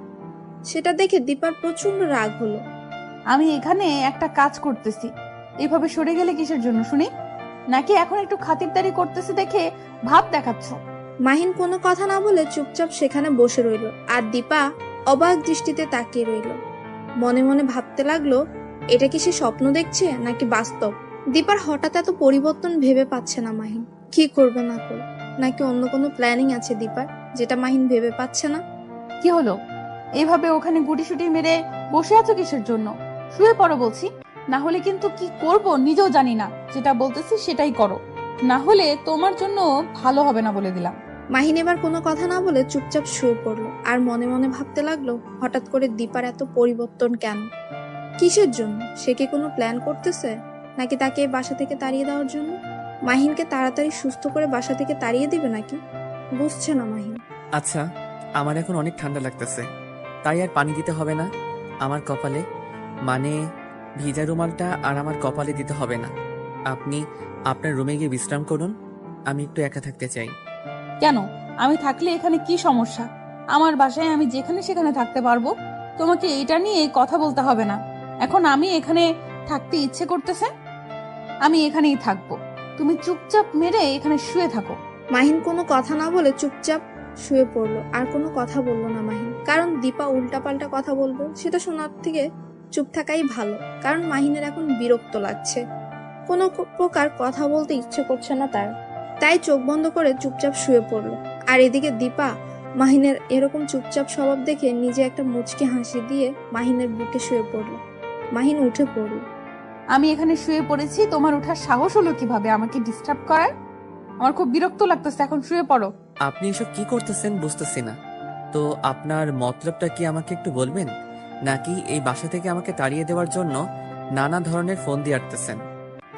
সেটা দেখে দীপার প্রচন্ড রাগ হলো। আমি এখানে একটা কাজ করতেছি, এইভাবে সরে গেলে কিসের জন্য শুনি? নাকি এখন একটু খাতিরদারি করতেছি দেখে ভাব দেখাচ্ছ? মাহিন কোনো কথা না বলে চুপচাপ সেখানে বসে রইল, আর দীপা অবাক দৃষ্টিতে তাকিয়ে রইল। মনে মনে ভাবতে লাগলো, এটা কি সে স্বপ্ন দেখছে নাকি বাস্তব? দীপার হঠাৎ এত পরিবর্তন ভেবে পাচ্ছে না মাহিন। কি করবে না করবে, নাকি অন্য কোনো প্ল্যানিং আছে দীপার, যেটা মাহিন ভেবে পাচ্ছে না? কি হলো? এইভাবে ওখানে গুটিসুটি মেরে বসে আছো কিসের জন্য? শুয়ে পড়ো বলছি, না হলে কিন্তু কি করব নিজেও জানি না। যেটা বলতেছি সেটাই করো, না হলে তোমার জন্য ভালো হবে না বলে দিলাম। মাহিন এবার কোনো কথা না বলে চুপচাপ শুয়ে পড়লো, আর মনে মনে ভাবতে লাগলো হঠাৎ করে দীপার এত পরিবর্তন কেন, কিসের জন্য? সে কি কোনো প্ল্যান করতেছে, নাকি তাকে বাসা থেকে তাড়িয়ে দেওয়ার জন্য? মাহিনকে তাড়াতাড়ি সুস্থ করে বাসা থেকে তাড়িয়ে দিবে নাকি? বুঝছে না মাহিন। আচ্ছা, আমার এখন অনেক ঠান্ডা লাগতেছে, তাই আর পানি দিতে হবে না আমার কপালে, মানে ভিজা রুমালটা আর আমার কপালে দিতে হবে না। আপনি আপনার রুমে গিয়ে বিশ্রাম করুন, আমি একটু একা থাকতে চাই। কেন? আমি থাকলে এখানে কি সমস্যা? আমার বাসায় আমি যেখানে সেখানে থাকতে পারবো, তোমাকে এটা নিয়ে কথা বলতে হবে না। এখন আমি এখানে থাকতে ইচ্ছে করতেছে, আমি এখানেই থাকবো। তুমি চুপচাপ মেরে এখানে শুয়ে থাকো। মাহিন কোনো কথা না বলে চুপচাপ শুয়ে পড়লো, আর কোনো কথা বললো না মাহিন। কারণ দীপা উল্টাপাল্টা কথা বলবে, সেটা শোনার থেকে চুপ থাকাই ভালো। কারণ মাহিনের এখন বিরক্ত লাগছে, কোনো প্রকার কথা বলতে ইচ্ছে করছে না তার। তাই চোখ বন্ধ করে চুপচাপ শুয়ে পড়লো। আর এদিকে দীপা মাহিনের এরকম চুপচাপ স্বভাব দেখে নিজে একটা মুচকি হাসি দিয়ে মাহিনের বুকে শুয়ে পড়লো। মাহিন উঠে পড়লো। আমি এখানে শুয়ে পড়েছি, তোমার ওঠার সাহস হলো কিভাবে আমাকে ডিস্টার্ব করার? আমার খুব বিরক্ত লাগতেছে, এখন শুয়ে পড়ো। আপনি এসব কি করতেছেন বুঝতেছি না তো। আপনার মতলবটা কি আমাকে একটু বলবেন, নাকি এই বাসা থেকে আমাকে তাড়িয়ে দেওয়ার জন্য নানা ধরনের ফোন দিয়ে আসতেছেন?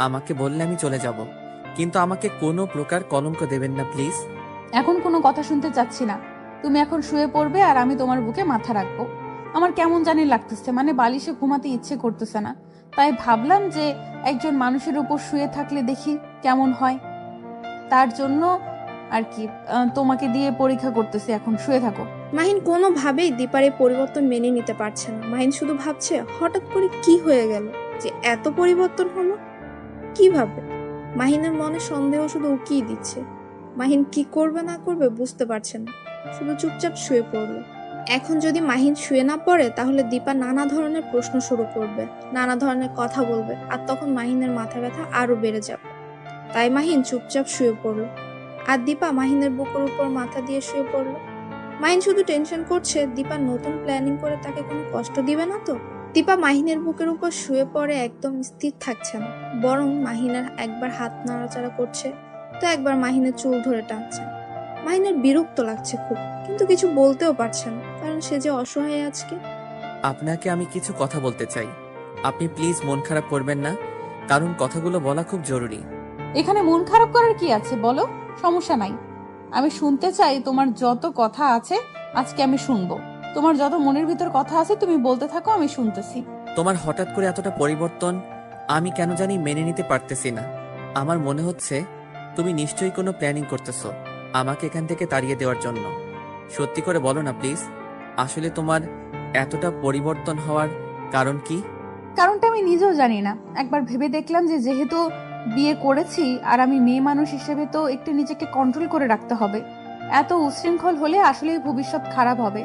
আমাকে বললে আমি চলে যাব, কিন্তু আমাকে কোনো প্রকার কলঙ্ক দেবেন না প্লিজ। এখন কোনো কথা শুনতে চাচ্ছি না, তুমি এখন শুয়ে পড়বে আর আমি তোমার বুকে মাথা রাখবো। আমার কেমন জানি লাগতেছে, মানে বালিশে ঘুমাতে ইচ্ছে করতেছে না। তাই ভাবলাম যে একজন মানুষের উপর শুয়ে থাকলে দেখি কেমন হয়, তার জন্য আর কি তোমাকে দিয়ে পরীক্ষা করতেছি। এখন শুয়ে থাকো। মাহিন কোনোভাবেই দীপার এই পরিবর্তন মেনে নিতে পারছে না। মাহিন শুধু ভাবছে হঠাৎ করে কি হয়ে গেল যে এত পরিবর্তন হলো, কিভাবে? মাহিনের মনে সন্দেহ শুধু উকিয়ে দিচ্ছে। মাহিন কি করবে না করবে বুঝতে পারছে না, শুধু চুপচাপ শুয়ে পড়লো। এখন যদি মাহিন শুয়ে না পড়ে তাহলে দীপা নানা ধরনের প্রশ্ন শুরু করবে, নানা ধরনের কথা বলবে, আর তখন মাহিনের মাথা ব্যথা আরো বেড়ে যাবে। তাই মাহিন চুপচাপ শুয়ে পড়লো। আর দীপা মাহিনের বুকের উপর মাথা দিয়ে শুয়ে পড়ল। মাহিন শুধু টেনশন করছে দীপা নতুন প্ল্যানিং করে তাকে কোনো কষ্ট দিবে না তো। দীপা মাহিনের বুকের উপর শুয়ে পড়ে একদম স্থির থাকছে না, বরং মাহিনের একবার হাত নাড়াচাড়া করছে তো একবার মাহিনের চুল ধরে টানছে। মাহিনের বিরক্ত লাগছে খুব, কিন্তু কিছু বলতেও পারছে না, কারণ সে যে অসহায় আজকে। আপনাকে আমি কিছু কথা বলতে চাই। আপনি প্লিজ মন খারাপ করবেন না, কারণ কথাগুলো বলা খুব জরুরি। এখানে মন খারাপ করার কি আছে বলো, সমস্যা নাই। আমি শুনতে চাই তোমার যত কথা আছে, আজকে আমি শুনবো। তোমার যত মনের ভিতর কথা আছে তুমি বলতে থাকো, আমি শুনতেছি। তোমার হঠাৎ করে এতটা পরিবর্তন আমি কেন জানি মেনে নিতে পারতেছি না। আমার মনে হচ্ছে তুমি নিশ্চয়ই কোনো প্ল্যানিং করতেছো আমাকে এখান থেকে তাড়িয়ে দেওয়ার জন্য। সত্যি করে বলো না প্লিজ, আসলে তোমার এতটা পরিবর্তন হওয়ার কারণ কি? কারণটা আমি নিজেও জানি না। একবার ভেবে দেখলাম যে যেহেতু বিয়ে করেছি আর আমি মেয়ে মানুষ হিসেবে তো একটু নিজেকে কন্ট্রোল করে রাখতে হবে। এত উচ্ছৃঙ্খল হলে আসলেই ভবিষ্যৎ খারাপ হবে।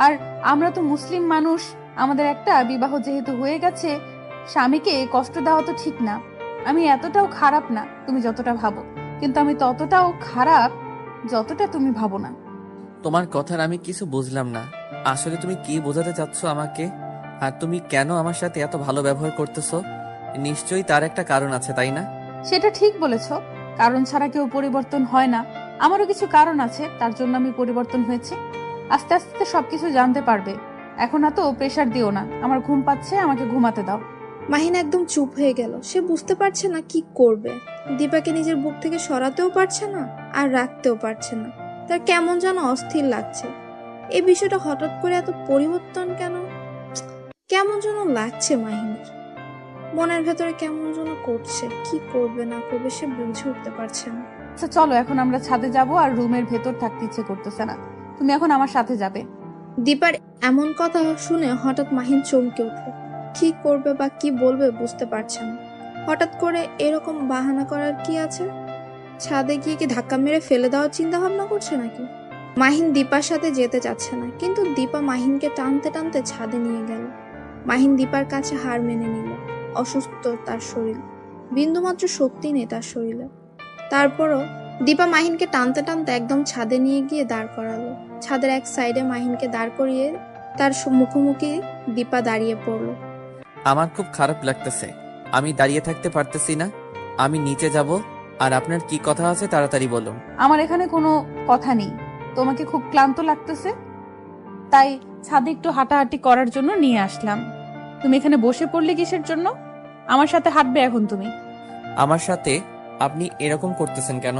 আর আমরা তো মুসলিম মানুষ, আমাদের একটা বিবাহ যেহেতু হয়ে গেছে, স্বামীকে কষ্ট দেওয়া তো ঠিক না। আমি এতটাও খারাপ না তুমি যতটা ভাবো, কিন্তু আমি ততটাও খারাপ যতটা তুমি ভাবো না। তোমার কথার আমি কিছু বুঝলাম না। আসলে তুমি কি বোঝাতে চাচ্ছ আমাকে? আর তুমি কেন আমার সাথে এত ভালো ব্যবহার করতেছো? নিশ্চয়ই তার একটা কারণ আছে, তাই না? সেটা ঠিক বলেছো, কারণ ছাড়া কেউ পরিবর্তন হয় না। আমারও কিছু কারণ আছে, তার জন্য আমি পরিবর্তন হয়েছি। আস্তে আস্তে সবকিছু জানতে পারবে। এখন এত প্রেসার দিও না, আমার ঘুম পাচ্ছে, আমাকে ঘুমাতে দাও। মাহিন একদম চুপ হয়ে গেল। সে বুঝতে পারছে না কি করবে। দীপাকে নিজের বুক থেকে সরাতেও পারছে না আর রাখতেও পারছে না। তার কেমন যেন অস্থির লাগছে। এই বিষয়টা হঠাৎ করে এত পরিবর্তন কেন, কেমন যেন লাগছে মাহিনের। মনের ভেতরে কেমন যেন করছে, কি করবে না করবে সে বুঝে উঠতে পারছে না। আচ্ছা চলো, এখন আমরা ছাদে যাব, আর রুমের ভেতর থাকতে ইচ্ছে করতেছে না। তুমি এখন আমার সাথে যাবে। দীপার এমন কথা শুনে হঠাৎ মাহিন চমকে উঠল। কি করবে বা কি বলবে বুঝতে পারছে না। হঠাৎ করে এরকম বাহানা করার কি আছে? ছাদে গিয়ে কি ধাক্কা মেরে ফেলে দেওয়ার চিন্তা ভাবনা করছে নাকি? মাহিন দীপার সাথে যেতে চাচ্ছে না, কিন্তু দীপা মাহিনকে টানতে টানতে ছাদে নিয়ে গেল। মাহিন দীপার কাছে হার মেনে নিল। অসুস্থ তার শরীর, বিন্দুমাত্র শক্তি নেই তার শরীরে। তারপরও দীপা মাহিনকে টানতে টানতে একদম ছাদে নিয়ে গিয়ে দাঁড় করালো। ছাদের এক সাইডে মাহিনকে দাঁড় করিয়ে তার মুখোমুখি দীপা দাঁড়িয়ে পড়লো। আমার খুব খারাপ লাগতেছে, আমি দাঁড়িয়ে থাকতে পারতেছি না। আমি নিচে যাব। আর আপনার কি কথা আছে তাড়াতাড়ি বলুন। আমার এখানে কোনো কথা নেই। তোমাকে খুব ক্লান্ত লাগতেছে, তাই ছাদে একটু হাঁটাহাঁটি করার জন্য নিয়ে আসলাম। তুমি এখানে বসে পড়লে কিসের জন্য? আমার সাথে হাঁটবে এখন তুমি। আমার সাথে আপনি এরকম করতেছেন কেন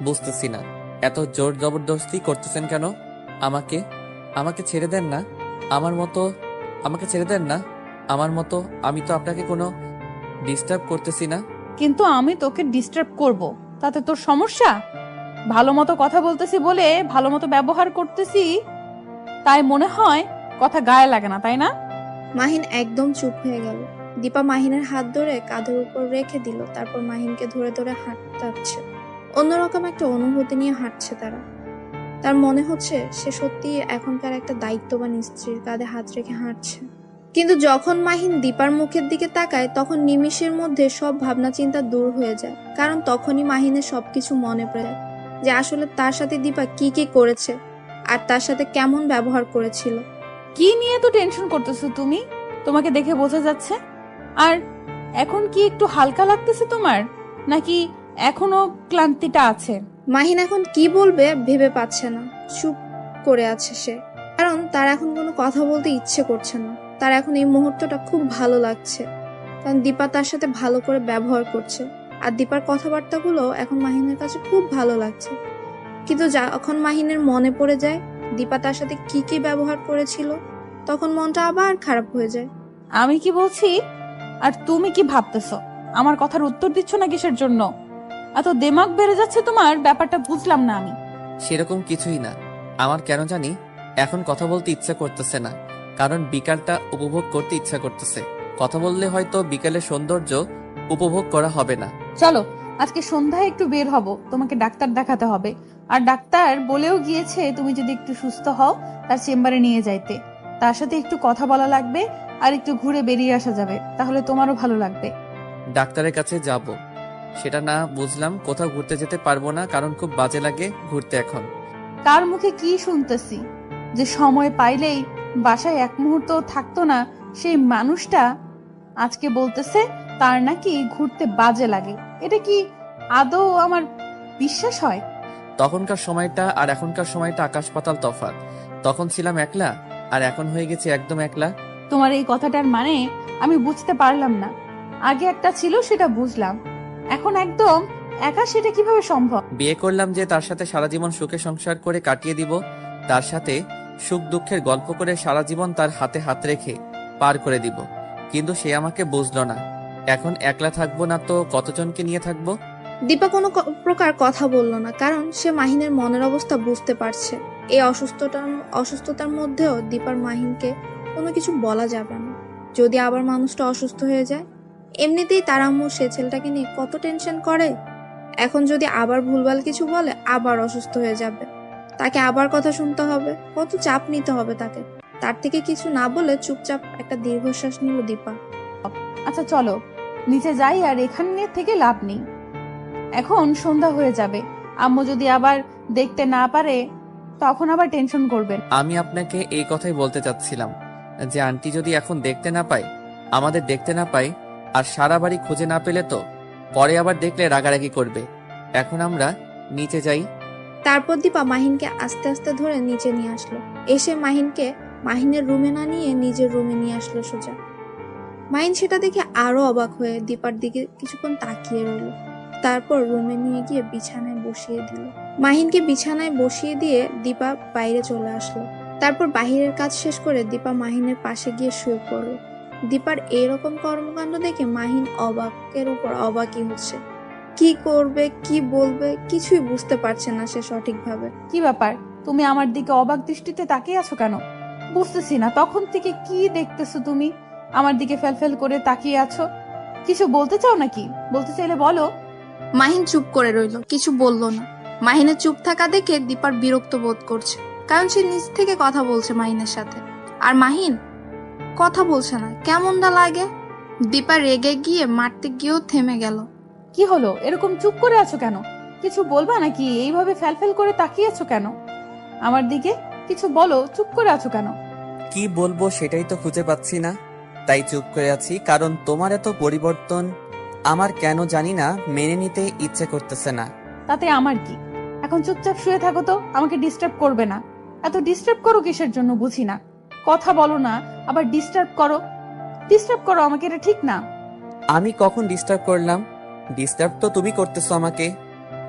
বুঝতেছি না। এত জোর জবরদস্তি করতেছেন কেন? আমাকে আমাকে ছেড়ে দেন না। আমাকে ছেড়ে দেন না। আমার মতো আমি তো আপনাকে কোনো ডিস্টার্ব করতেছি না। কিন্তু আমি তোকে ডিস্টার্ব করব, তাতে তোর সমস্যা? ভালো মতো কথা বলতেছি বলে, ভালো মতো ব্যবহার করতেছি, তাই মনে হয় কথা গায়ে লাগে না, তাই না? মাহিন একদম চুপ হয়ে গেল। দীপা মাহিনের হাত ধরে কাঁধের উপর রেখে দিল, তারপর মাহিনকে ধরে ধরে হাঁটাচ্ছে। অন্যরকম একটা অনুভূতি নিয়ে হাঁটছে তারা। তার মনে হচ্ছে সে সত্যি এখনকার একটা দায়িত্ববান স্ত্রীর কাঁধে হাত রেখে হাঁটছে। কিন্তু যখন মাহিন দীপার মুখের দিকে তাকায়, তখন নিমিষের মধ্যে সব ভাবনা চিন্তা দূর হয়ে যায়। কারণ তখনই মাহিনের সবকিছু মনে পড়ে যে আসলে তার সাথে দীপা কি কি করেছে আর তার সাথে কেমন ব্যবহার করেছিল। কি নিয়ে তো টেনশন করতেছো তুমি? তোমাকে দেখে বোঝা যাচ্ছে। আর এখন কি একটু হালকা লাগতেছে তোমার, নাকি এখনো ক্লান্তিটা আছে? মাহিন এখন কি বলবে ভেবে পাচ্ছে না। চুপ করে আছে সে, কারণ তার এখন কোনো কথা বলতে ইচ্ছে করছে না। তার এখন এই মুহূর্তটা খুব ভালো লাগছে, কারণ দীপা তার সাথে ভালো করে ব্যবহার করছে। আর দীপার কথাবার্তাগুলো এখন মাহিনের কাছে খুব ভালো লাগছে। কিন্তু যখন মাহিনের মনে পড়ে যায় দীপা তার সাথে কি কি ব্যবহার করেছিল, তখন মনটা আবার খারাপ হয়ে যায়। আমি কি বলছি আর তুমি কি ভাবতেছো? আমার কথার উত্তর দিচ্ছ না কিসের জন্য? এত দেমাগ বেড়ে যাচ্ছে তোমার, ব্যাপারটা বুঝলাম না আমি। সেরকম কিছুই না। আমার কেন জানি এখন কথা বলতে ইচ্ছা করতেছে না, কারণ বিকালটা উপভোগ করতে ইচ্ছা করতেছে। কথা বললে হয়তো বিকালের সৌন্দর্য উপভোগ করা হবে না। চলো আজকে সন্ধ্যায় একটু বের হব, তোমাকে ডাক্তার দেখাতে হবে। আর ডাক্তার বলেও গিয়েছে তুমি যদি একটু সুস্থ হও তার চেম্বারে নিয়ে যাইতে। তার সাথে একটু কথা বলা লাগবে, আর একটু ঘুরে বেরিয়ে আসা যাবে, তাহলে তোমারও ভালো লাগবে। ডাক্তারের কাছে যাব, সেটা না বুঝলাম কোথাও ঘুরতে যেতে পারবো না, কারণ খুব বাজে লাগে ঘুরতে এখন। কার মুখে কি শুনতেছি যে সময় পাইলেই বাসায় এক মুহূর্ত থাকতো না সেই মানুষটা আজকে বলতেছে তার নাকি ঘুরতে বাজে লাগে। এটা কি আদৌ আমার বিশ্বাস হয়? তখনকার সময়টা আর এখনকার সময়টা আকাশ পাতাল তফাৎ। তখন ছিলাম একলা, আর এখন হয়ে গেছে একদম একলা। তোমার এই কথাটার মানে আমি বুঝতে পারলাম না। আগে একটা ছিল সেটা বুঝলাম, এখন একদম একা, সেটা কিভাবে সম্ভব? বিয়ে করলাম যে তার সাথে সারা জীবন সুখে সংসার করে কাটিয়ে দিব, তার সাথে সুখ দুঃখের গল্প করে সারা জীবন তার হাতে হাত রেখে পার করে দিব, কিন্তু সে আমাকে বুঝলো না। এখন একলা থাকবো না তো কতজনকে নিয়ে থাকবো? দীপা কোনো প্রকার কথা বলল না, কারণ সে মাহিনের মনের অবস্থা বুঝতে পারছে। এই অসুস্থতার মধ্যেও দীপার মাহিনকে কোনো কিছু বলা যাবে না। যদি আবার মানুষটা অসুস্থ হয়ে যায়, এমনিতেই তার আম্মু সে ছেলেটাকে নিয়ে কত টেনশন করে। এখন যদি আবার ভুলভাল কিছু বলে আবার অসুস্থ হয়ে যাবে, তাকে আবার কথা শুনতে হবে, কত চাপ নিতে হবে তাকে। তার থেকে কিছু না বলে চুপচাপ একটা দীর্ঘশ্বাস নিল দীপা। আচ্ছা চলো নিচে যাই, আর এখানে থেকে লাভ নেই, এখন সন্ধ্যা হয়ে যাবে। আম্মু যদি আবার দেখতে না পারে তখন আবার টেনশন করবেন। আমি আপনাকে এই কথাই বলতে চাচ্ছিলাম যে আন্টি যদি এখন দেখতে না পায়, আমাদের দেখতে না পায়, আর সারা বাড়ি খুঁজে না পেলে তো পরে আবার দেখলে রাগারাগি করবে। এখন আমরা নিচে যাই। তারপর দীপা মাহিনকে আস্তে আস্তে ধরে নিচে নিয়ে আসলো। এসে মাহিনকে মাহিনের রুমে না নিয়ে নিজের রুমে নিয়ে আসলো সোজা। মাহিন সেটা দেখে আরো অবাক হয়ে দীপার দিকে কিছুক্ষণ তাকিয়ে রইল। তারপর রুমে নিয়ে গিয়ে বিছানায় বসিয়ে দিল। মাহিনকে বিছানায় বসিয়ে দিয়ে দীপা বাইরে চলে আসলো। তারপর বাহিরের কাজ শেষ করে দীপা মাহিনের পাশে গিয়ে শুয়ে পড়ল। দীপার এরকম কর্মকাণ্ড দেখে মাহিন অবাকের উপর অবাকই হচ্ছে। কি করবে কি বলবে কিছুই বুঝতে পারছে না সে সঠিকভাবে। কি ব্যাপার, তুমি আমার দিকে অবাক দৃষ্টিতে তাকিয়ে আছো কেন? বুঝতেছি না, তখন থেকে কি দেখতেছো তুমি? আমার দিকে ফেলফেল করে তাকিয়ে আছো, কিছু বলতে চাও নাকি? বলতে চাইলে বলো। মাহিন চুপ করে রইল, কিছু বলল না। মাহিনের চুপ থাকা দেখে দীপার বিরক্ত বোধ করছে, কারণ সে নিজ থেকে কথা বলছে মাহিনের সাথে, আর মাহিন কথা বলছে না। কেমনটা লাগে। দীপা রেগে গিয়ে মারতে গিয়েও থেমে গেল। কি হলো, এরকম চুপ করে আছো কেন? কিছু বলবা নাকি? এইভাবে ফেলফেল করে তাকিয়ে আছো কেন আমার দিকে? কিছু বলো, চুপ করে আছো কেন? কি বলবো সেটাই তো খুঁজে পাচ্ছি না, তাই চুপ করে আছি। কারণ তোমার এত পরিবর্তন আমার কেন জানি না মেনে নিতে ইচ্ছে করতেছে না। তাতে আমার কি? এখন চুপচাপ শুয়ে থাকো তো, আমাকে ডিস্টার্ব করবে না। এত ডিস্টার্ব করো কিসের জন্য বুঝি না। কথা বলো না, আবার ডিস্টার্ব করো। ডিস্টার্ব করো আমাকে, এটা ঠিক না। আমি কখন ডিস্টার্ব করলাম? ডিস্টার্ব তো তুমি করতেছো আমাকে।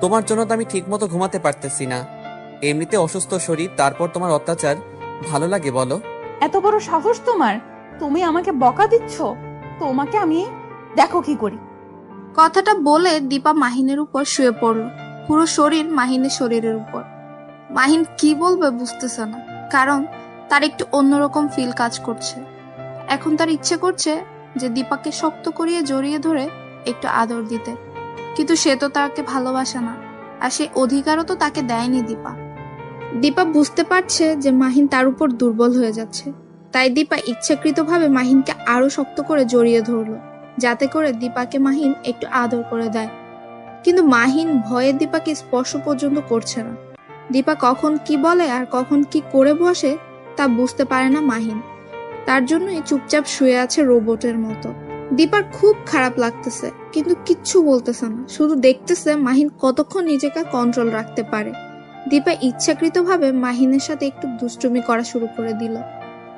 তোমার জন্য তো আমি ঠিক মতো ঘুমাতে পারতেছি না। এমনিতে অসুস্থ শরীর, তারপর তোমার অত্যাচার ভালো লাগে বলো? এত বড় সাহস তোমার, তুমি আমাকে বকা দিচ্ছ? তোমাকে আমি দেখো কি করি। কথাটা বলে দীপা মাহিনের উপর শুয়ে পড়ল, পুরো শরীর মাহিনের শরীরের উপর। মাহিন কি বলবে বুঝতেছে না, কারণ তার একটু অন্যরকম ফিল কাজ করছে। এখন তার ইচ্ছে করছে যে দীপাকে শক্ত করিয়ে জড়িয়ে ধরে একটু আদর দিতে, কিন্তু সে তো তাকে ভালোবাসে না, আর সে অধিকারও তো তাকে দেয়নি দীপা। দীপা বুঝতে পারছে যে মাহিন তার উপর দুর্বল হয়ে যাচ্ছে, তাই দীপা ইচ্ছাকৃতভাবে মাহিনকে আরো শক্ত করে জড়িয়ে ধরলো, যাতে করে দীপাকে মাহিন একটু আদর করে দেয়। কিন্তু মাহিন ভয়ে দীপাকে স্পর্শ পর্যন্ত করছে না। দীপা কখন কি বলে আর কখন কি করে বসে তা বুঝতে পারে না মাহিন, তার জন্যই চুপচাপ শুয়ে আছে রোবটের মতো। দীপার খুব খারাপ লাগতেছে, কিন্তু কিচ্ছু বলতেছে না, শুধু দেখতেছে মাহিন কতক্ষণ নিজেকে কন্ট্রোল রাখতে পারে। দীপা ইচ্ছাকৃতভাবে মাহিনের সাথে একটু দুষ্টুমি করা শুরু করে দিল।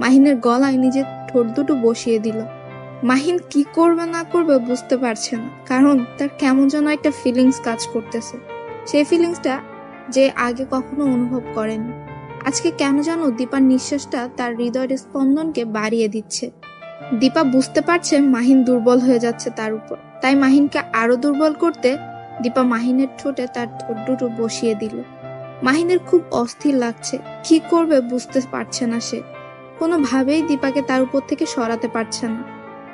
মাহিনের গলায় নিজের ঠোঁট দুটো বসিয়ে দিল। মাহিন কি করবে না করবে বুঝতে পারছে না, কারণ তার কেমন যেন একটা ফিলিংস কাজ করতেছে, সেই ফিলিংসটা যে আগে কখনো অনুভব করেনি। আজকে কেন যেন দীপার নিঃশ্বাসটা তার হৃদয়ের স্পন্দনকে বাড়িয়ে দিচ্ছে। দীপা বুঝতে পারছে মাহিন দুর্বল হয়ে যাচ্ছে তার উপর, তাই মাহিনকে আরো দুর্বল করতে দীপা মাহিনের ঠোঁটে তার ঠোঁট দুটো বসিয়ে দিল। মাহিনের খুব অস্থির লাগছে, কি করবে বুঝতে পারছে না সে। কোনোভাবেই দীপাকে তার উপর থেকে সরাতে পারছে না।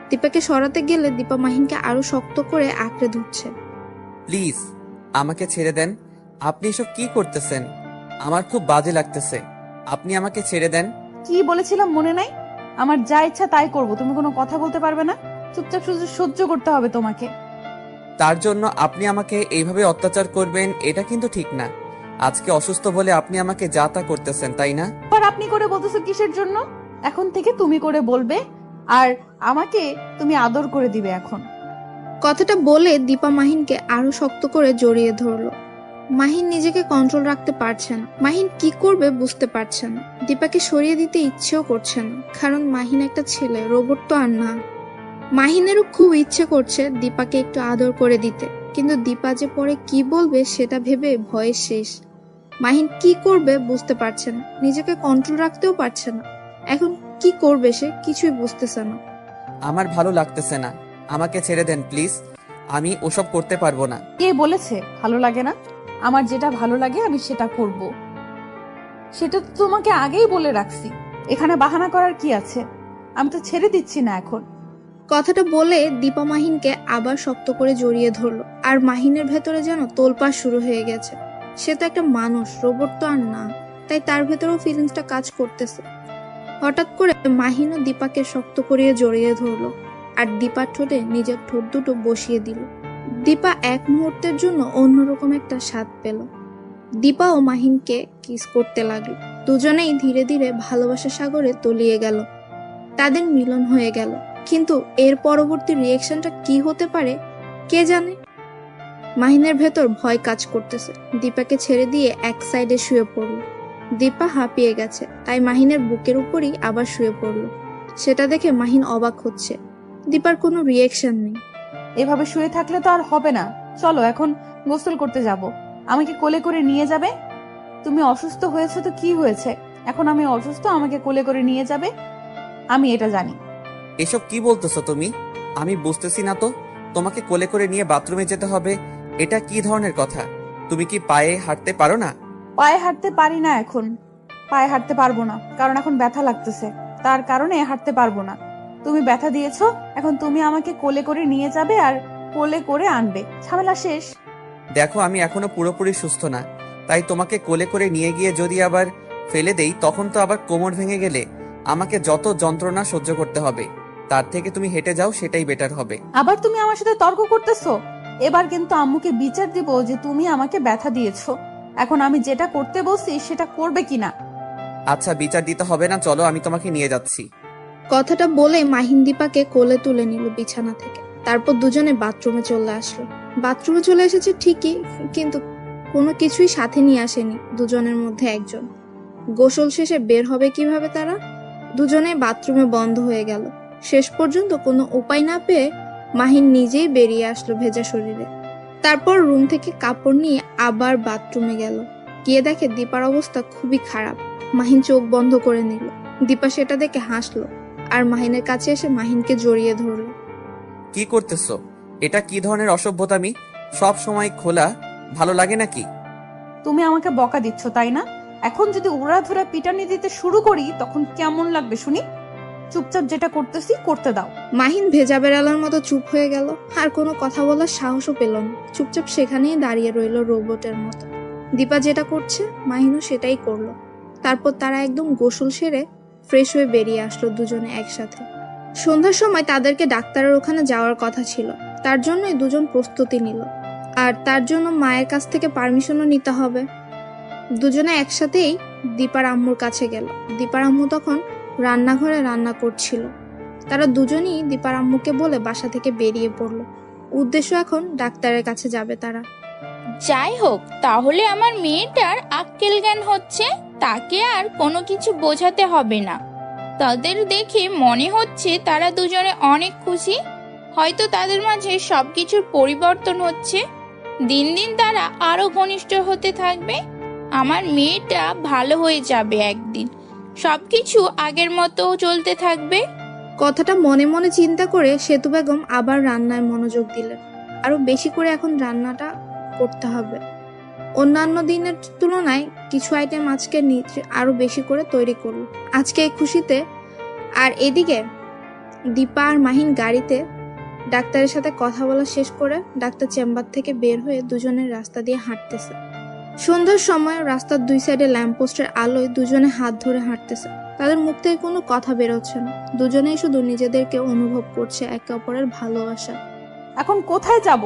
দীপাকে সরাতে গেলে দীপা মাহিনকে আরো শক্ত করে আঁকড়ে ধরছে। প্লিজ আমাকে ছেড়ে দেন। আপনি এসব কি করতেছেন? আমার খুব বাজে লাগতেছে। আপনি আমাকে ছেড়ে দেন। কি বলেছিলাম মনে নাই? আমার যা ইচ্ছা তাই করব, তুমি কোনো কথা বলতে পারবে না। চুপচাপ শুধু সহ্য করতে হবে তোমাকে। তার জন্য আপনি আমাকে এইভাবে অত্যাচার করবেন, এটা কিন্তু ঠিক না। আজকে অসুস্থ বলে আপনি আমাকে যা তা করতেছেন, তাই না? আর আপনি করে বলতেছো কিসের জন্য? এখন থেকে তুমি করে বলবে, আর আমাকে তুমি আদর করে দিবে এখন। কথাটা বলে দীপা মাহিনকে আরো শক্ত করে জড়িয়ে ধরলো। মাহিন নিজেকে কন্ট্রোল রাখতে পারছে না। মাহিন কি করবে বুঝতে পারছে না। দীপাকে সরিয়ে দিতে ইচ্ছেও করছে না, কারণ মাহিন একটা ছেলে, রোবট তো আর না। মাহিনেরও খুব ইচ্ছে করছে দীপাকে একটু আদর করে দিতে, কিন্তু দীপা যে পরে কি বলবে সেটা ভেবে ভয়ে শেষ। মাহিন কি করবে বুঝতে পারছে না, নিজেকে কন্ট্রোল রাখতেও পারছে না। এখন কি করবে সে কিছুই বুঝতেছে না। আমার ভালো লাগতেছে না, আমাকে ছেড়ে দেন প্লিজ। আমি ওসব করতে পারবো না। কে বলেছে ভালো লাগে না? আমার যেটা ভালো লাগে আমি সেটা করব। সেটা তো তোমাকে আগেই বলে রাখছি। এখানে বাহানা করার কি আছে? আমি তো ছেড়ে দিচ্ছি না এখন। কথাটা বলে দীপা মাহিনকে আবার শক্ত করে জড়িয়ে ধরলো, আর মাহিনের ভেতরে যেন তোলপাড় শুরু হয়ে গেছে। সে তো একটা মানুষ, রোবট তো আর না, তাই তার ভেতরেও ফিলিংসটা কাজ করতেছে। হঠাৎ করে মাহিনও দীপাকে শক্ত করিয়ে জড়িয়ে ধরলো, আর দীপার ঠোঁটে নিজের ঠোঁট দুটো বসিয়ে দিল। দীপা এক মুহূর্তের জন্য অন্যরকম একটা স্বাদ পেল। দীপা ও মাহিনকে কিস করতে লাগলো। দুজনেই ধীরে ধীরে ভালোবাসা সাগরে তলিয়ে গেল। তাদের মিলন হয়ে গেল, কিন্তু এর পরবর্তী রিয়েকশনটা কি হতে পারে কে জানে। মাহিনের ভেতর ভয় কাজ করতেছে। দীপাকে ছেড়ে দিয়ে এক সাইডে শুয়ে পড়ল। দীপা হাঁপিয়ে গেছে, তাই মাহিনের বুকের উপরই আবার শুয়ে পড়ল। সেটা দেখে মাহিন অবাক হচ্ছে। দীপার কোনো রিয়েকশন নেই। এভাবে শুয়ে থাকলে তো আর হবে না। চলো এখন গোসল করতে যাব। আমাকে কোলে করে নিয়ে যাবে। তুমি অসুস্থ হয়েছে তো কি হয়েছে? এখন আমি অসুস্থ, আমাকে কোলে করে নিয়ে যাবে। আমি এটা জানি। এসব কি বলতেছো তুমি? আমি বুঝতেছি না তো। তোমাকে কোলে করে নিয়ে বাথরুমে যেতে হবে, এটা কি ধরনের কথা? তুমি কি পায়ে হাঁটতে পারো না? পায়ে হাঁটতে পারি না এখন। পায়ে হাঁটতে পারবো না, কারণ এখন ব্যথা লাগতেছে। তার কারণে হাঁটতে পারবো না। তুমি ব্যথা দিয়েছো, এখন তুমি আমাকে কোলে করে নিয়ে যাবে আর কোলে করে আনবে। ঝামেলা শেষ। দেখো, আমি এখনো পুরোপুরি সুস্থ না, তাই তোমাকে কোলে করে নিয়ে গিয়ে যদি আবার ফেলে দেই, তখন তো আবার কোমর ভেঙে গেলে আমাকে যত যন্ত্রণা সহ্য করতে হবে। তার থেকে তুমি হেঁটে যাও, সেটাই বেটার হবে। আবার তুমি আমার সাথে তর্ক করতেছো। এবার কিন্তু আম্মুকে বিচার দিব যে তুমি আমাকে ব্যথা দিয়েছো। এখন আমি যেটা করতে বলছি সেটা করবে কিনা। আচ্ছা, বিচার দিতে হবে না, চলো আমি তোমাকে নিয়ে যাচ্ছি। কথাটা বলে মাহিন দীপাকে কোলে তুলে নিল বিছানা থেকে। তারপর দুজনে বাথরুমে চলে আসলো। বাথরুমে চলে এসেছে ঠিকই, কিন্তু কোনো কিছুই সাথে নিয়ে আসেনি দুজনের মধ্যে একজন। গোসল শেষে বের হবে কিভাবে তারা? দুজনে বাথরুমে বন্ধ হয়ে গেল। শেষ পর্যন্ত কোনো উপায় না পেয়ে মাহিন নিজেই বেরিয়ে আসলো ভেজা শরীরে। তারপর রুম থেকে কাপড় নিয়ে আবার বাথরুমে গেল। গিয়ে দেখে দীপার অবস্থা খুবই খারাপ। মাহিন চোখ বন্ধ করে নিল। দীপা সেটা দেখে হাসলো, আর মাহিনের কাছে এসে মাহিনকে জড়িয়ে ধরলো। কি করতেছো? এটা কি ধরনের অসভ্যতামি? সব সময় খোলা ভালো লাগে নাকি? তুমি আমাকে বকা দিচ্ছ তাই না? এখন যদি উড়াধুরা পিটানি দিতে শুরু করি তখন কেমন লাগবে শুনি? চুপচাপ যেটা করতেছি করতে দাও। মাহিন ভেজা বেড়ালার মতো চুপ হয়ে গেল, আর কোনো কথা বলার সাহসও পেল না। চুপচাপ সেখানেই দাঁড়িয়ে রইল রোবটের মতো। দীপা যেটা করছে মাহিনও সেটাই করলো। তারপর তারা একদম গোসল সেরে ফ্রেশ হয়ে বেরিয়ে আসলো দুজনে একসাথে। সন্ধ্যার সময় তাদেরকে ডাক্তারের ওখানে যাওয়ার কথা ছিল, তার জন্যই দুজন প্রস্তুতি নিল। আর তার জন্য মায়ের কাছ থেকে পারমিশনও নিতে হবে। দুজনে একসাথেই দীপার আম্মুর কাছে গেল। দীপার আম্মু তখন রান্নাঘরে রান্না করছিল। তারা দুজনেই দীপার আম্মুকে বলে বাসা থেকে বেরিয়ে পড়লো। উদ্দেশ্য এখন ডাক্তারের কাছে যাবে তারা। যাই হোক, তাহলে আমার মেয়েটার আক্কেল জ্ঞান হচ্ছে, তাকে আর কোনো কিছু বোঝাতে হবে না। তাদের দেখে মনে হচ্ছে তারা দুজনে অনেক খুশি। হয়তো তাদের মাঝে সবকিছুর পরিবর্তন হচ্ছে। দিন দিন তারা আরো ঘনিষ্ঠ হতে থাকবে। আমার মেয়েটা ভালো হয়ে যাবে একদিন, সবকিছু আগের মতো চলতে থাকবে। কথাটা মনে মনে চিন্তা করে সেতু বেগম আবার রান্নায় মনোযোগ দিলেন। আরো বেশি করে এখন রান্নাটা করতে হবে। অন্যান্য দিনের তুলনায় কিছু আইটেম আজকে আরো বেশি করে তৈরি করলো আজকে এই খুশিতে। আর এদিকে দীপা আর মাহিন গাড়িতে ডাক্তারের সাথে কথা বলা শেষ করে ডাক্তার চেম্বার থেকে বের হয়ে দুজনের রাস্তা দিয়ে হাঁটতেছে। সন্ধ্যার সময় রাস্তার দুই সাইডে ল্যাম্পপোস্টের আলোয় দুজনে হাত ধরে হাঁটতেছে। তাদের মুখ থেকে কোনো কথা বেরোচ্ছে না। দুজনেই শুধু নিজেদেরকে অনুভব করছে একে অপরের ভালোবাসা। এখন কোথায় যাব?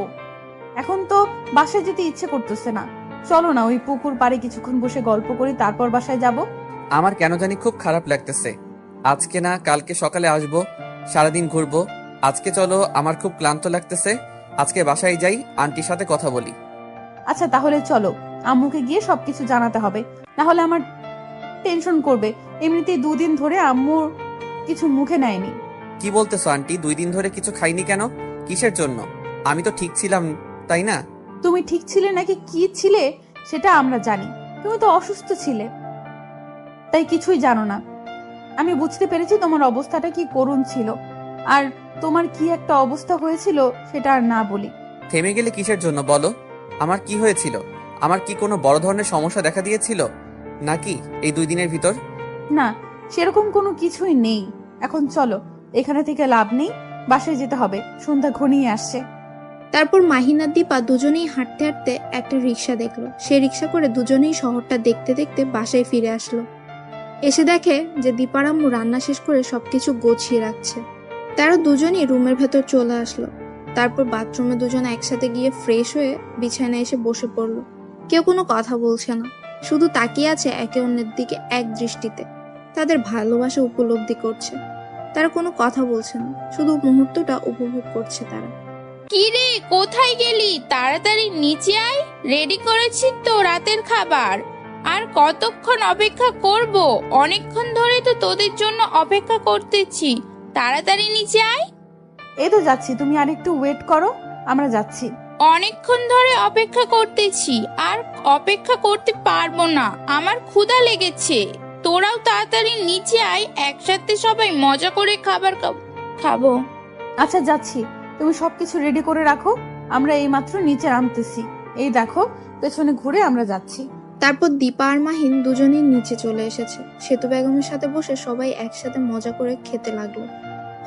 এখন তো বাসায় যেতে ইচ্ছে করতেছে না। চলো না ওই পুকুর পাড়ে কিছুক্ষণ বসে গল্প করি, তারপর বাসায় যাব। আমার কেন জানি খুব খারাপ লাগতেছে। আজকে না কালকে সকালে আসবো, সারাদিন ঘুরবো। আজকে চলো, আমার খুব ক্লান্ত লাগতেছে। আজকে বাসায় যাই, আন্টির সাথে কথা বলি। আচ্ছা তাহলে চলো, আম্মুকে গিয়ে সবকিছু জানাতে হবে, না হলে আমার টেনশন করবে। এমনিতেই 2 দিন ধরে আম্মুর কিছু মুখে নেয়নি। কি বলতেছো আন্টি? 2 দিন ধরে কিছু খাইনি কেন? কিসের জন্য? আমি তো ঠিক ছিলাম, তাই না? তুমি ঠিক ছিলে নাকি কি ছিলে সেটা আমরা জানি। তুমি তো অসুস্থ ছিলে, তাই কিছুই জানো না। আমি বুঝতে পেরেছি তোমার অবস্থাটা কি করুণ ছিল, আর তোমার কি একটা অবস্থা হয়েছিল সেটা আর না বলি। থেমে গেলে কিসের জন্য বলো? আমার কি হয়েছিল? আমার কি কোনো বড় ধরনের সমস্যা দেখা দিয়েছিল নাকি এই 2 দিনের ভিতর? না, সেরকম কোনো কিছুই নেই। এখন চলো, এখানে থেকে লাভ নেই, বাসায় যেতে হবে, সন্ধ্যা ঘনিয়ে আসছে। তারপর মাহিন আর দীপা দুজনেই হাঁটতে হাঁটতে একটা রিক্সা দেখলো। সে রিক্সা করে দুজনেই শহরটা দেখতে দেখতে বাসায় ফিরে আসলো। এসে দেখে যে দীপার আম্মু রান্না শেষ করে সবকিছু গুছিয়ে রাখছে। তারা দুজনেই রুমের ভেতর চলে আসলো। তারপর বাথরুমে দুজনে একসাথে গিয়ে ফ্রেশ হয়ে বিছানায় এসে বসে পড়লো। কেউ কোনো কথা বলছে না, শুধু তাকিয়ে আছে একে অন্যের দিকে এক দৃষ্টিতে। তাদের ভালোবাসা উপলব্ধি করছে। তারা কোনো কথা বলছে না, শুধু মুহূর্তটা উপভোগ করছে তারা। কি রে, কোথায় গেলি? তাড়াতাড়ি নিচে আয়, রেডি করেছি তো রাতের খাবার। আর কতক্ষণ অপেক্ষা করব? অনেকক্ষণ ধরে তো তোদের জন্য অপেক্ষা করতেছি। তাড়াতাড়ি নিচে আয়। এই তো যাচ্ছি, তুমি আর একটু ওয়েট করো, আমরা যাচ্ছি। অনেকক্ষণ ধরে অপেক্ষা করতেছি, আর অপেক্ষা করতে পারবো না, আমার ক্ষুধা লেগেছে। তোরাও তাড়াতাড়ি নিচে আয়, একসাথে সবাই মজা করে খাবার খাবো। আচ্ছা যাচ্ছি, তুমি সবকিছু রেডি করে রাখো, আমরা এইমাত্র নিচে নামতেছি। এই দেখো, পেছনে ঘুরে আমরা যাচ্ছি। তারপর দীপা আর মাহিন দুজনেই নিচে চলে এসেছে। সেতু বেগমের সাথে বসে সবাই একসাথে মজা করে খেতে লাগলো।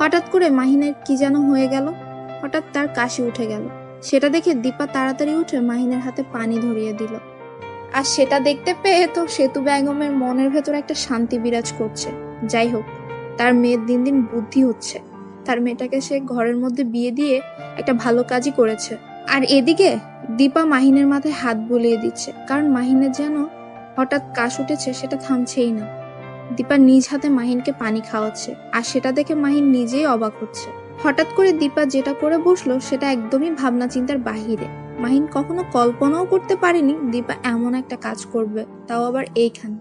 হঠাৎ করে মাহিনের কি যেন হয়ে গেল, হঠাৎ তার কাশি উঠে গেল। সেটা দেখে দীপা তাড়াতাড়ি উঠে মাহিনের হাতে পানি ধরিয়ে দিল। আর সেটা দেখতে পেয়ে তো সেতু বেগমের মনের ভেতর একটা শান্তি বিরাজ করছে। যাই হোক, তার মেয়ের দিন দিন বুদ্ধি হচ্ছে। তার মেয়েটাকে সে ঘরের মধ্যে বিয়ে দিয়ে একটা ভালো কাজই করেছে। আর এদিকে দীপা মাহিনের মাথায় হাত বুলিয়ে দিচ্ছে, কারণ মাহিনের যেন হঠাৎ কাশ উঠেছে, সেটা থামছেই না। দীপা নিজ হাতে মাহিনকে পানি খাওয়াচ্ছে, আর সেটা দেখে মাহিন নিজেই অবাক হচ্ছে। হঠাৎ করে দীপা যেটা করে বসলো সেটা একদমই ভাবনা চিন্তার বাহিরে। মাহিন কখনো কল্পনাও করতে পারেনি দীপা এমন একটা কাজ করবে, তাও আবার এইখানে।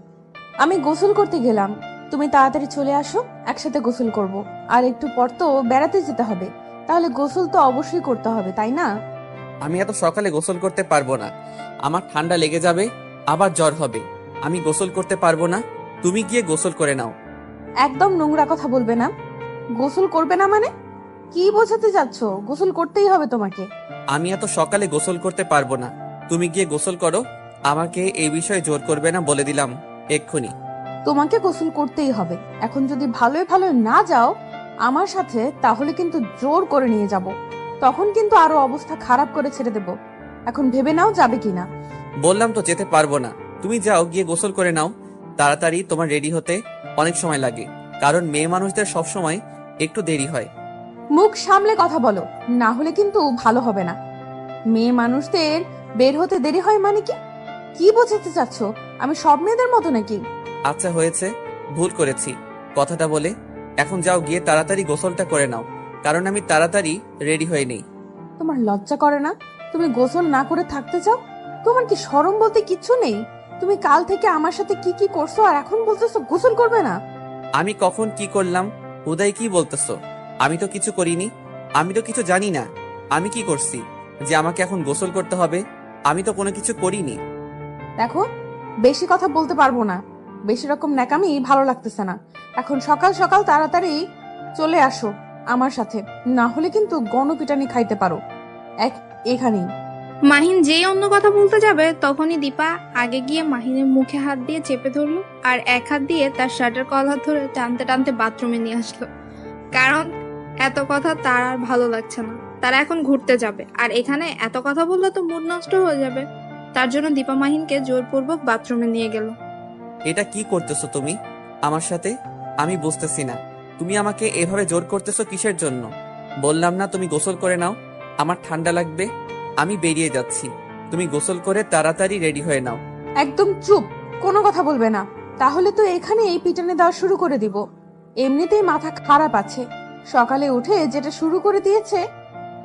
আমি গোসল করতে গেলাম, তুমি তাড়াতাড়ি চলে আসো, একসাথে গোসল করব। আর একটু পর তো বেড়াতে যেতে হবে, তাহলে গোসল তো অবশ্যই করতে হবে, তাই না? আমি এত সকালে গোসল করতে পারবো না, আমার ঠান্ডা লেগে যাবে, আবার জ্বর হবে। আমি গোসল করতে পারবো না, তুমি গিয়ে গোসল করে নাও। একদম নোংরা কথা বলবে না। গোসল করবে না মানে কি বোঝাতে যাচ্ছ? গোসল করতেই হবে তোমাকে। আমি এত সকালে গোসল করতে পারবো না, তুমি গিয়ে গোসল করো। আমাকে এই বিষয়ে জোর করবে না, বলে দিলাম এক্ষুনি। তোমাকে গোসল করতেই হবে। এখন যদি ভালোই ভালো না যাও আমার সাথে, তাহলে কিন্তু জোর করে নিয়ে যাব, তখন কিন্তু আরো অবস্থা খারাপ করে ছেড়ে দেব। এখন ভেবে নাও যাবে কিনা। বললাম তো যেতে পারবো না, তুমি যাও, গিয়ে গোসল করে নাও তাড়াতাড়ি। তোমার রেডি হতে অনেক সময় লাগে, কারণ মেয়ে মানুষদের সব সময় একটু দেরি হয়। মুখ সামলে কথা বলো, না হলে কিন্তু ভালো হবে না। মেয়ে মানুষদের বের হতে দেরি হয় মানে কি? কি বোঝাতে চাচ্ছ? আমি সব মেয়েদের মতো নাকি? আচ্ছা হয়েছে, ভুল করেছি কথাটা বলে। এখন যাও, গিয়ে তাড়াতাড়ি গোসলটা করে নাও, কারণ আমি তাড়াতাড়ি রেডি হয়ে নেই। তোমার লজ্জা করে না? তুমি গোসল না করে থাকতে চাও? তোমার কি শরম বলতে কিচ্ছু নেই? তুমি কাল থেকে আমার সাথে কি কি করছো, আর এখন বলতেছো গোসল করবে না? আমি কখন কি করলাম? উদয় কি বলতেছো? আমি তো কিছু করিনি, আমি তো কিছু জানি না। আমি কি করছি যে আমাকে এখন গোসল করতে হবে? আমি তো কোনো কিছু করিনি। দেখো, বেশি কথা বলতে পারবো না, বেশি রকম ন্যাকামি ভালো লাগতেছে না। এখন সকাল সকাল তাড়াতাড়ি চলে আসো আমার সাথে, না হলে কিন্তু গণপিটানি খাইতে পারো এখানেই। মাহিন যেই অন্য কথা বলতে যাবে তখনই দীপা আগে গিয়ে মাহিনের মুখে হাত দিয়ে চেপে ধরলো, আর এক হাত দিয়ে তার শার্টের কলার ধরে টানতে টানতে বাথরুমে নিয়ে আসলো। কারণ এত কথা তার আর ভালো লাগছে না, তারা এখন ঘুরতে যাবে, আর এখানে এত কথা বললে তো মুড নষ্ট হয়ে যাবে। তার জন্য দীপা মাহিনকে জোরপূর্বক বাথরুমে নিয়ে গেল। এটা কি করতেছো তুমি আমার সাথে? আমি বুঝতেছি না, তুমি আমাকে এভাবে জোর করতেছো কিসের জন্য? বললাম না তুমি গোসল করে নাও, আমার ঠান্ডা লাগবে। আমি বেরিয়ে যাচ্ছি, তুমি গোসল করে তাড়াতাড়ি রেডি হয়ে নাও। একদম চুপ, কোনো কথা বলবে না। তাহলে তো এখানে এই পিটানে দেওয়া শুরু করে দিব। এমনিতেই মাথা খারাপ আছে, সকালে উঠে যেটা শুরু করে দিয়েছে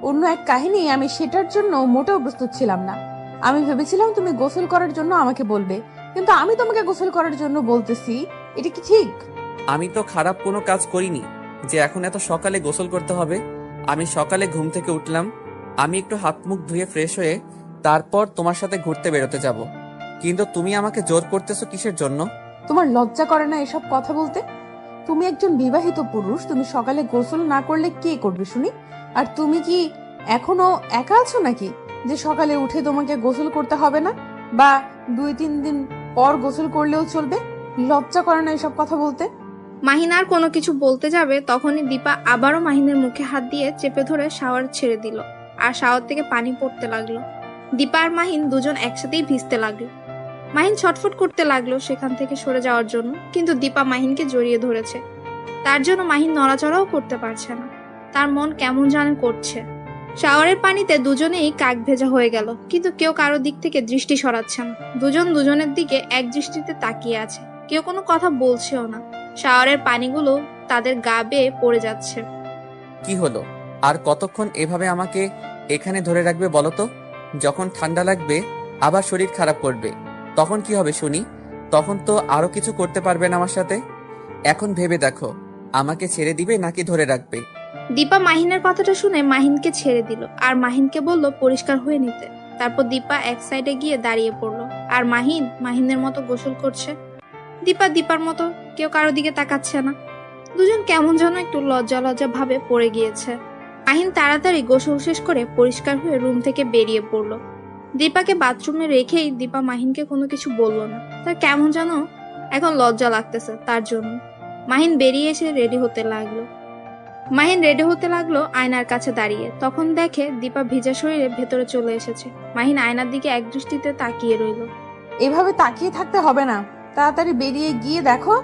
অন্য এক কাহিনী। আমি সেটার জন্য মোটেও প্রস্তুত ছিলাম না। আমি ভেবেছিলাম তুমি গোসল করার জন্য আমাকে বলবে, কিন্তু আমি তোমাকে গোসল করার জন্য বলতেছি। এটা কি ঠিক? আমি তো খারাপ কোনো কাজ করিনি যে এখন এত সকালে গোসল করতে হবে। আমি সকালে ঘুম থেকে উঠলাম, আমি একটু হাত মুখ ধুয়ে ফ্রেশ হয়ে তারপর তোমার সাথে ঘুরতে বেরোতে যাব। কিন্তু তুমি আমাকে জোর করতেছো কিসের জন্য? তোমার লজ্জা করে না এসব কথা বলতে? তুমি একজন বিবাহিত পুরুষ, তুমি সকালে গোসল না করলে কে করবে শুনি? আর তুমি কি এখনো একা আছো নাকি যে সকালে উঠে তোমাকে গোসল করতে হবে না, বা 2-3 দিন পর গোসল করলেও চলবে? লজ্জা করে না এসব কথা বলতে? মাহিন আর কোনো কিছু বলতে যাবে তখনই দীপা আবারও মাহিনের মুখে হাত দিয়ে চেপে ধরে শাওয়ার ছেড়ে দিল, আর শাওয়ার থেকে পানি পড়তে লাগলো। দীপা আর মাহিন দুজন একসাথেই ভিজতে লাগলো। মাহিন ছটফট করতে লাগলো সেখান থেকে সরে যাওয়ার জন্য, কিন্তু দীপা মাহিনকে জড়িয়ে ধরেছে। তার জন্য মাহিন নড়াচড়াও করতে পারছে না, তার মন কেমন জানে করছে। শাওয়ারের পানিতে দুজনেই কাক ভেজা হয়ে গেল, কিন্তু কেউ কারো দিক থেকে দৃষ্টি সরাচ্ছে না। দুজন দুজনের দিকে এক দৃষ্টিতে তাকিয়ে আছে, কেউ কোনো কথা বলছেও না। শাওয়ারের পানিগুলো তাদের গা বেয়ে পড়ে যাচ্ছে। কি হলো? আর কতক্ষণ এভাবে আমাকে এখানে ধরে রাখবে বলো তো? যখন ঠান্ডা লাগবে আবার শরীর খারাপ করবে, তখন কি হবে শুনি? তখন তো আরো কিছু করতে পারবে না আমার সাথে। এখন ভেবে দেখো, আমাকে ছেড়ে দিবে নাকি ধরে রাখবে? দীপা মাহিনের কথাটা শুনে মাহিনকে ছেড়ে দিল আর মাহিনকে বলল পরিষ্কার হয়ে নিতে। তারপর দীপা এক সাইডে গিয়ে দাঁড়িয়ে পড়লো, আর মাহিন মাহিনের মতো গোসল করছে। দীপা দীপার মতো, কেউ কারো দিকে তাকাচ্ছে না। দুজন কেমন যেন একটু লজ্জা লজ্জা ভাবে পড়ে গিয়েছে। মাহিন তাড়াতাড়ি গোসল শেষ করে পরিষ্কার হয়ে রুম থেকে বেরিয়ে পড়লো। দীপাকে বাথরুমে রেখেই দীপা মাহিনকে কোনো কিছু বলল না, তার কেমন যেন এখন লজ্জা লাগতেছে তার জন্য। মাহিন বেরিয়ে এসে রেডি হতে লাগলো আয়নার কাছে দাঁড়িয়ে। তখন দেখে দীপা ভিজা শরীরে ভেতরে চলে এসেছে। মাহিন আয়নার দিকে এক দৃষ্টিতে তাকিয়ে রইল। এভাবে তাকিয়ে থাকতে হবে না, তাড়াতাড়ি বেরিয়ে গিয়ে দেখো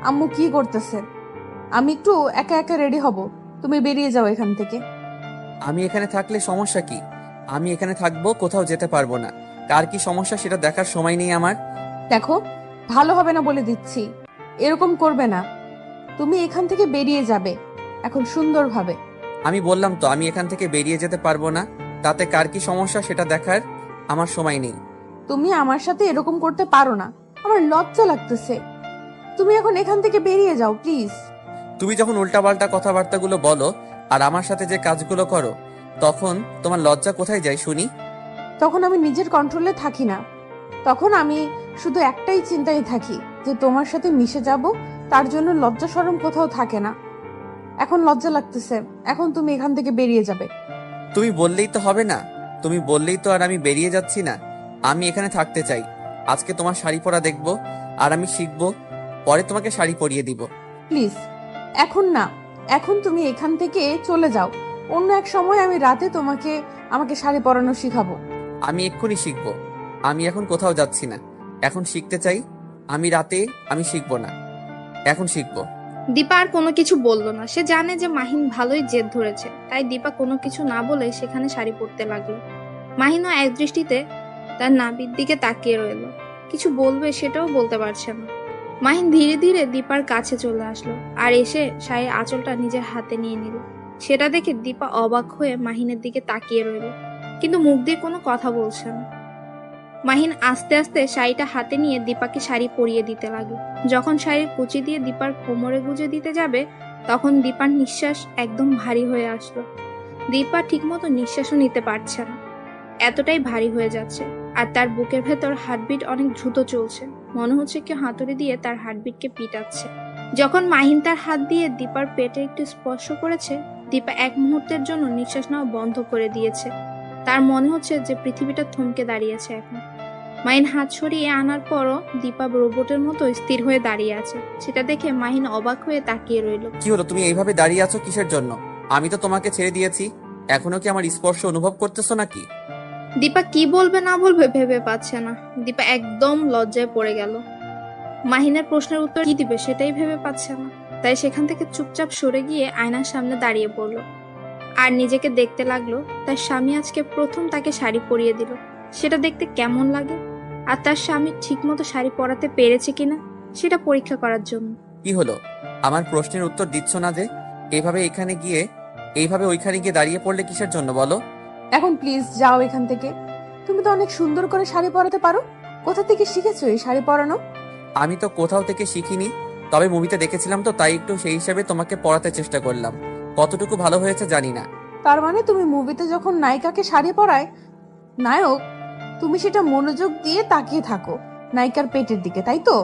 আম্মু কি করতেছে। আমি একটু একা একা রেডি হব, তুমি বেরিয়ে যাও এখান থেকে। আমি এখানে থাকলে সমস্যা কি? আমি এখানে থাকবো, কোথাও যেতে পারবো না। কার কি সমস্যা সেটা দেখার সময় নেই আমার। দেখো, ভালো হবে না বলে দিচ্ছি, এরকম করবে না। তুমি এখান থেকে বেরিয়ে যাবে এখন সুন্দরভাবে। আমি বললাম তো আমি এখান থেকে বেরিয়ে যেতে পারবো না, তাতে কার কি সমস্যা সেটা দেখার আমার সময় নেই। তুমি আমার সাথে এরকম করতে পারো না, আমার লজ্জা লাগতেছে। তুমি এখন এখান থেকে বেরিয়ে যাও প্লিজ। তুমি যখন উল্টাপাল্টা কথাবার্তাগুলো বলো আর আমার সাথে যে কাজগুলো করো, তখন তোমার লজ্জা কোথায় যায় শুনি? তখন আমি নিজের কন্ট্রোলে থাকি না, তখন আমি শুধু একটাই চিন্তায় থাকি যে তোমার সাথে মিশে যাব, তার জন্য লজ্জা শরম কোথাও থাকে না। এখন লজ্জা লাগতেছে, এখন তুমি এখান থেকে বেরিয়ে যাবে। তুমি বললেই তো হবে না, তুমি বললেই তো আর আমি বেরিয়ে যাচ্ছি না। আমি এখানে থাকতে চাই। আজকে তোমার শাড়ি পরা দেখবো আর আমি শিখবো, পরে তোমাকে শাড়ি পরিয়ে দিব। প্লিজ এখন না, এখন তুমি এখান থেকে চলে যাও। অন্য এক সময় আমি রাতে আমাকে শাড়ি পরানো শিখাবো। আমি এক্ষুনি শিখবো। আমি এখন কোথাও যাচ্ছি না, এখন শিখতে চাই। আমি শিখবো না, এখন শিখবো। দীপা আর কোনো কিছু বলল না, সে জানে যে মাহিন ভালোই জেদ ধরেছে, তাই দীপা কোনো কিছু না বলে সেখানে শাড়ি পরতে লাগলো। মাহিনও এক দৃষ্টিতে তার নাভির দিকে তাকিয়ে রইল, কিছু বলবে সেটাও বলতে পারছে না। মাহিন ধীরে ধীরে দীপার কাছে চলে আসলো আর এসে শাড়ির আঁচলটা নিজের হাতে নিয়ে নিল। সেটা দেখে দীপা অবাক হয়ে মাহিনের দিকে তাকিয়ে রইল, কিন্তু মুখ দিয়ে কোনো কথা বলছে না। মাহিন আস্তে আস্তে শাড়িটা হাতে নিয়ে দীপাকে শাড়ি পরিয়ে দিতে লাগলো। যখন শাড়ির কুচি দিয়ে দীপার কোমরে গুজে দিতে যাবে, তখন দীপার নিঃশ্বাস একদম ভারী হয়ে আসলো। দীপা ঠিকমতো নিঃশ্বাসও নিতে পারছে না, এতটাই ভারী হয়ে যাচ্ছে। আর তার বুকের ভেতর হার্টবিট অনেক দ্রুত চলছে, মনে হচ্ছে কেউ হাতুড়ি দিয়ে তার হার্টবিটকে পিটাচ্ছে। যখন মাহিন তার হাত দিয়ে দীপার পেটে একটু স্পর্শ করেছে, দীপা এক মুহূর্তের জন্য নিঃশ্বাস নেওয়া বন্ধ করে দিয়েছে। তার মনে হচ্ছে যে পৃথিবীটা থমকে দাঁড়িয়েছে এখন। মাহিন হাত সরিয়ে আনার পরও দীপা রোবটের মতো স্থির হয়ে দাঁড়িয়ে আছে। সেটা দেখে মাহিন অবাক হয়ে তাকিয়ে রইল। কি হলো, তুমি এইভাবে দাঁড়িয়ে আছো কিসের জন্য? আমি তো তোমাকে ছেড়ে দিয়েছি, এখনো কি আমার স্পর্শ অনুভব করতেছো নাকি? দীপা কি বলবে না বলবে ভেবে পাচ্ছে না। দীপা একদম লজ্জায় পড়ে গেল। মাহিনের প্রশ্নের উত্তর কি দিবে সেটাই ভেবে পাচ্ছে না, তাই সেখান থেকে চুপচাপ সরে গিয়ে আয়নার সামনে দাঁড়িয়ে পড়ল। আর নিজেকে দেখতে লাগলো তার স্বামী আজকে প্রথম তাকে শাড়ি পরিয়ে দিল। সেটা দেখতে কেমন লাগে, আর তার স্বামী ঠিকমতো শাড়ি পরাতে পেরেছে কিনা সেটা পরীক্ষা করার জন্য। কি হলো, আমার প্রশ্নের উত্তর দিচ্ছ না যে? এইভাবে ওইখানে গিয়ে দাঁড়িয়ে পড়লে কিসের জন্য বলো? এখন প্লিজ যাও এখান থেকে। তুমি তো অনেক সুন্দর করে শাড়ি পরাতে পারো। কোথা থেকে শিখেছো এই শাড়ি পরানো? আমি তো কোথাও থেকে শিখিনি, তবে মুভিতে দেখেছিলাম তো, তাই একটু সেই হিসাবে তোমাকে পড়াতে চেষ্টা করলাম। কতটুকু ভালো হয়েছে জানি না। তার মানে তুমি মুভিতে যখন নায়িকাকে শাড়ি পরায় নায়ক, তুমি সেটা মনোযোগ দিয়ে তাকিয়ে থাকো নায়িকার পেটের দিকে, তাই তো?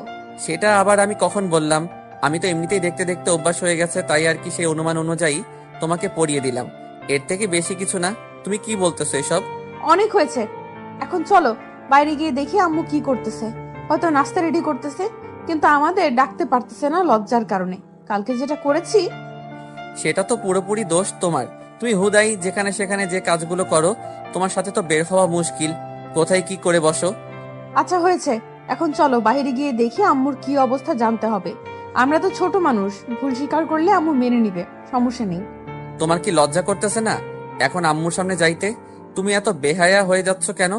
সেটা আবার আমি কখন বললাম? আমি তো এমনিতেই দেখতে দেখতে অভ্যাস হয়ে গেছে, তাই আর কি সেই অনুমান অনুযায়ী তোমাকে পড়িয়ে দিলাম। এর থেকে বেশি কিছু না। তুমি কি বলতেছো এসব? অনেক হয়েছে, এখন চলো বাইরে গিয়ে দেখি আম্মু কি করতেছে। হয়তো নাস্তা রেডি করতেছে, কিন্তু আমাদের ডাকতে পারতেছে না লজ্জার কারণে। কালকে যেটা করেছি। সেটা তো পুরোপুরি দোষ তোমার। তুমি হুদাই যেখানে সেখানে যে কাজগুলো করো, তোমার সাথে তো বের হওয়া মুশকিল। কোথায় কি করে বসো। আচ্ছা হয়েছে, এখন চলো বাইরে গিয়ে দেখি আম্মুর কি অবস্থা জানতে হবে। আমরা তো ছোট মানুষ, ভুল স্বীকার করলে আম্মু মেনে নিবে, সমস্যা নেই। তোমার কি লজ্জা করতেছে না এখন আম্মুর সামনে যাইতে? তুমি এত বেহায়া হয়ে যাচ্ছ কেন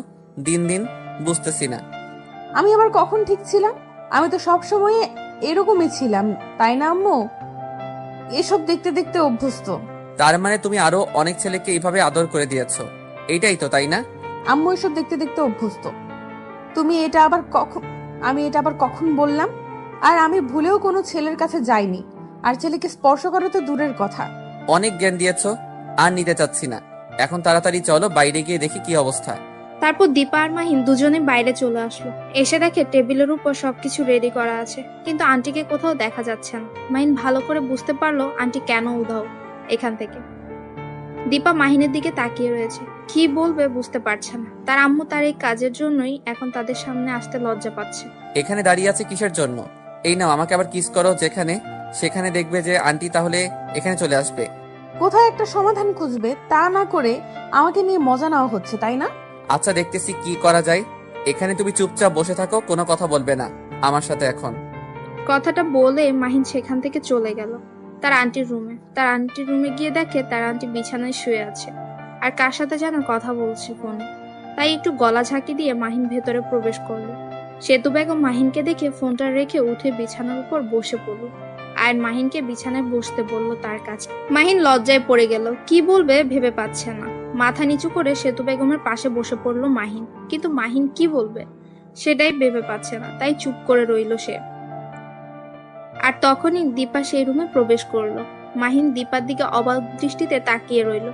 দিন দিন, বুঝতেছি না। আমি আবার কখন ঠিক ছিলাম? আমি তো সব সময় এরকমই ছিলাম, তাই না আম্মু? এসব দেখতে দেখতে অভ্যস্ত। তার মানে তুমি আরো অনেক ছেলেকে এইভাবে আদর করে দিয়েছো, এইটাই তো, তাই না? আম্মু এসব দেখতে দেখতে অভ্যস্ত। তুমি এটা আবার কখন আমি এটা আবার কখন বললাম? আর আমি ভুলেও কোনো ছেলের কাছে যাইনি, আর ছেলেকে স্পর্শ করা তো দূরের কথা। অনেক জ্ঞান দিয়েছো, আর নিতে চাচ্ছি না। এখন তাড়াতাড়ি চলো বাইরে গিয়ে দেখি কি অবস্থা। তারপর দীপা আর মাহিন দুজনে বাইরে চলে আসলো। এসে দেখে টেবিলের উপর সবকিছু রেডি করা আছে, কিন্তু আন্টিকে কোথাও দেখা যাচ্ছে না। মাহিন ভালো করে বুঝতে পারলো আন্টি কেন উধাও এখান থেকে। দীপা মাহিনের দিকে তাকিয়ে রয়েছে, কি বলবে বুঝতে পারছে না। তার আম্মু তার এই কাজের জন্যই এখন তাদের সামনে আসতে লজ্জা পাচ্ছে। এখানে দাঁড়িয়ে আছে কিসের জন্য? এই নাও, আমাকে আবার কিস করো যেখানে সেখানে, দেখবে যে আন্টি তাহলে এখানে চলে আসবে। কোথায় একটা সমাধান খুঁজবে, তা না করে আমাকে নিয়ে মজা নেওয়া হচ্ছে, তাই না? আচ্ছা, দেখতেছি কি করা যায়। এখানে তুমি চুপচাপ বসে থাকো, কোনো কথা বলবে না আমার সাথে এখন। কথাটা বলে মাহিন সেখান থেকে চলে গেল তার আন্টির রুমে। তার আন্টির রুমে গিয়ে দেখে তার আন্টি বিছানায় শুয়ে আছে, আর কার সাথে যেন কথা বলছে ফোনে। তাই একটু গলা ঝাঁকি দিয়ে মাহিন ভেতরে প্রবেশ করলো। সেতু বেগম মাহিনকে দেখে ফোনটা রেখে উঠে বিছানার উপর বসে পড়ল, আর মাহিনকে বিছানায় বসতে বলল তার কাছে। মাহিন লজ্জায় পড়ে গেল, কি বলবে ভেবে পাচ্ছে না। মাথা নিচু করে সেতু বেগমের পাশে বসে পড়লো মাহিন, কিন্তু মাহিন কি বলবে সেটাই ভেবে পাচ্ছে না, তাই চুপ করে রইল সে। আর তখনই দীপা সেই রুমে প্রবেশ করলো। মাহিন দীপার দিকে অবাক দৃষ্টিতে তাকিয়ে রইল।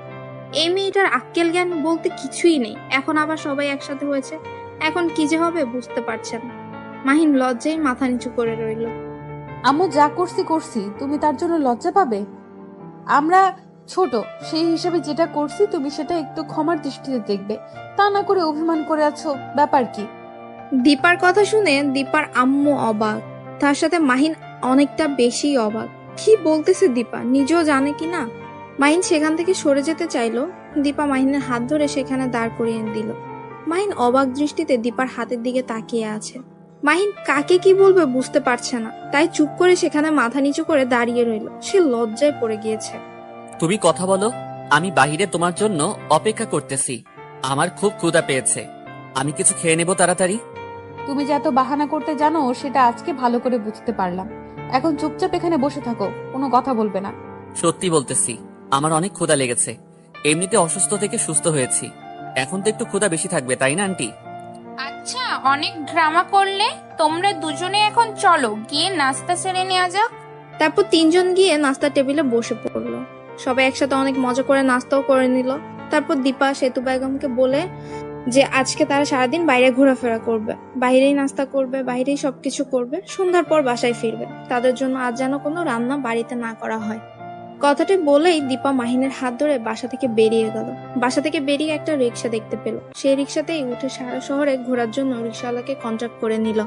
এই মেয়েটার আক্কেল জ্ঞান বলতে কিছুই নেই, এখন আবার সবাই একসাথে হয়েছে। এখন কি যে হবে বুঝতে পারছে না। মাহিন লজ্জায় মাথা নিচু করে রইল। আম্মু যা করছি করছি, তুমি তার জন্য লজ্জা পাবে? আমরা ছোট, সেই হিসেবে যেটা করছি তুমি সেটা একটু ক্ষমার দৃষ্টিতে দেখবে, তা না করে অভিমান করে আছো, ব্যাপার কি? দীপার কথা শুনে দীপার আম্মু অবাক, তার সাথে মাহিন অনেকটা বেশি অবাক। কি বলতেছে দীপা, নিজেও জানে কি না। মাহিন সেখান থেকে সরে যেতে চাইলো, দীপা মাহিনের হাত ধরে সেখানে দাঁড় করিয়ে দিল। মাহিন অবাক দৃষ্টিতে দীপার হাতের দিকে তাকিয়ে আছে। মাহিন কাকে কি বলবে বুঝতে পারছে না, তাই চুপ করে সেখানে মাথা নিচু করে দাঁড়িয়ে রইল। সে লজ্জায় পড়ে গিয়েছে। তুমি কথা বলো, আমি বাহিরে তোমার জন্য অপেক্ষা করতেছি। আমার খুব ক্ষুধা পেয়েছে, আমি কিছু খেয়ে নেব তাড়াতাড়ি। তুমি যে এত বাহানা করতে জানো সেটা আজকে ভালো করে বুঝতে পারলাম। এখন চুপচাপ এখানে বসে থাকো, কোনো কথা বলবে না। সত্যি বলতেছি, আমার অনেক ক্ষুধা লেগেছে। এমনিতে অসুস্থ থেকে সুস্থ হয়েছি, এখন তো একটু ক্ষুধা বেশি থাকবে, তাই না আন্টি? আচ্ছা, অনেক ড্রামা করলে। তোমরা দুজনে এখন চলো গিয়ে নাস্তা সেরে নেওয়া যাক। তারপর তিনজন গিয়ে নাস্তার টেবিলে বসে পড়লো। সবাই একসাথে অনেক মজা করে নাস্তাও করে নিল। তারপর দীপা সেতু বেগমকে বলে যে আজকে তারা সারাদিন বাইরে ঘোরাফেরা করবে, বাইরেই নাস্তা করবে, বাইরেই সবকিছু করবে, সন্ধ্যার পর বাসায় ফিরবে। তাদের জন্য আজ যেন কোনো রান্না বাড়িতে না করা হয়। কথাটি বলেই দীপা মাহিনের হাত ধরে বাসা থেকে বেরিয়ে গেল। বাসা থেকে বেরিয়ে একটা রিক্সা দেখতে পেল, সেই রিক্সাতেই উঠে সারা শহরে ঘোরার জন্য রিক্সাওয়ালাকে কন্ট্যাক্ট করে নিল।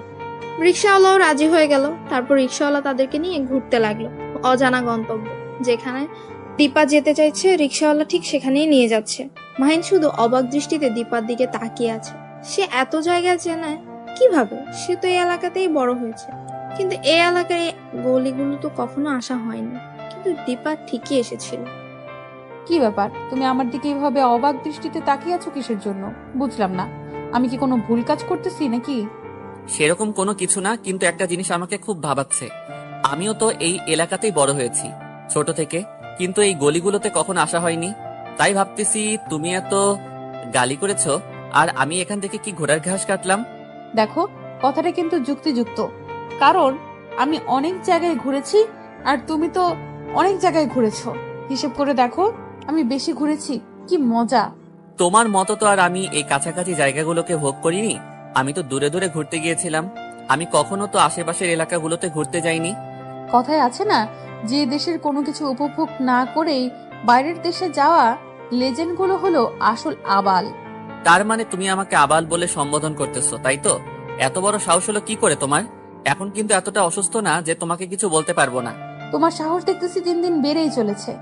রিক্সাওয়ালাও রাজি হয়ে গেল। তারপর রিক্সাওয়ালা তাদেরকে নিয়ে ঘুরতে লাগলো অজানা গন্তব্য। যেখানে দীপা যেতে চাইছে রিক্সাওয়ালা ঠিক সেখানেই নিয়ে যাচ্ছে। মাহিন শুধু অবাক দৃষ্টিতে দীপার দিকে তাকিয়ে আছে। সে এত জায়গা চেনে কিভাবে? সে তো এই এলাকাতেই বড় হয়েছে, কিন্তু এই এলাকার এই গলিগুলো তো কখনো আসা হয়নি। কিন্তু দীপা ঠিকই এসেছিল। কি ব্যাপার, তুমি আমার দিকে এভাবে অবাক দৃষ্টিতে তাকিয়ে আছো কিসের জন্য? বুঝলাম না, আমি কি কোনো ভুল কাজ করতেছি নাকি? সেরকম কোনো কিছু না, কিন্তু একটা জিনিস আমাকে খুব ভাবাচ্ছে। আমিও তো এই এলাকাতেই বড় হয়েছি ছোট থেকে, কিন্তু এই গলিগুলোতে কখনো আসা হয়নি। তাই ভাবতেছি তুমি এত গালি করেছো আর আমি এখান থেকে কি ঘোড়ার ঘাস কাটলাম। দেখো, কথাটা কিন্তু যুক্তিযুক্ত, কারণ আমি অনেক জায়গায় ঘুরেছি আর তুমি তো অনেক জায়গায় ঘুরেছো। হিসেব করে দেখো, আমি বেশি ঘুরেছি। কি মজা! তোমার মতো তো আর আমি এই কাছাকাছি জায়গাগুলোকে ভোগ করিনি। আমি তো দূরে দূরে ঘুরতে গিয়েছিলাম। আমি কখনো তো আশেপাশের এলাকাগুলোতে ঘুরতে যাইনি। কথায় আছে না, যে দেশের কোনো কিছু উপভোগ না করেই বাইরের দেশে যাওয়া লেজেন্ডগুলো হলো আসল আবাল। তার মানে তুমি আমাকে আবাল বলে সম্বোধন করতেছো, তাই তো? এত বড় সাহস হলো কি করে তোমার? এখন কিন্তু এতটা অসুস্থ না যে তোমাকে কিছু বলতে পারবো না। তোমার সাহস দেখতেছি দিন দিন বেড়েই চলেছে।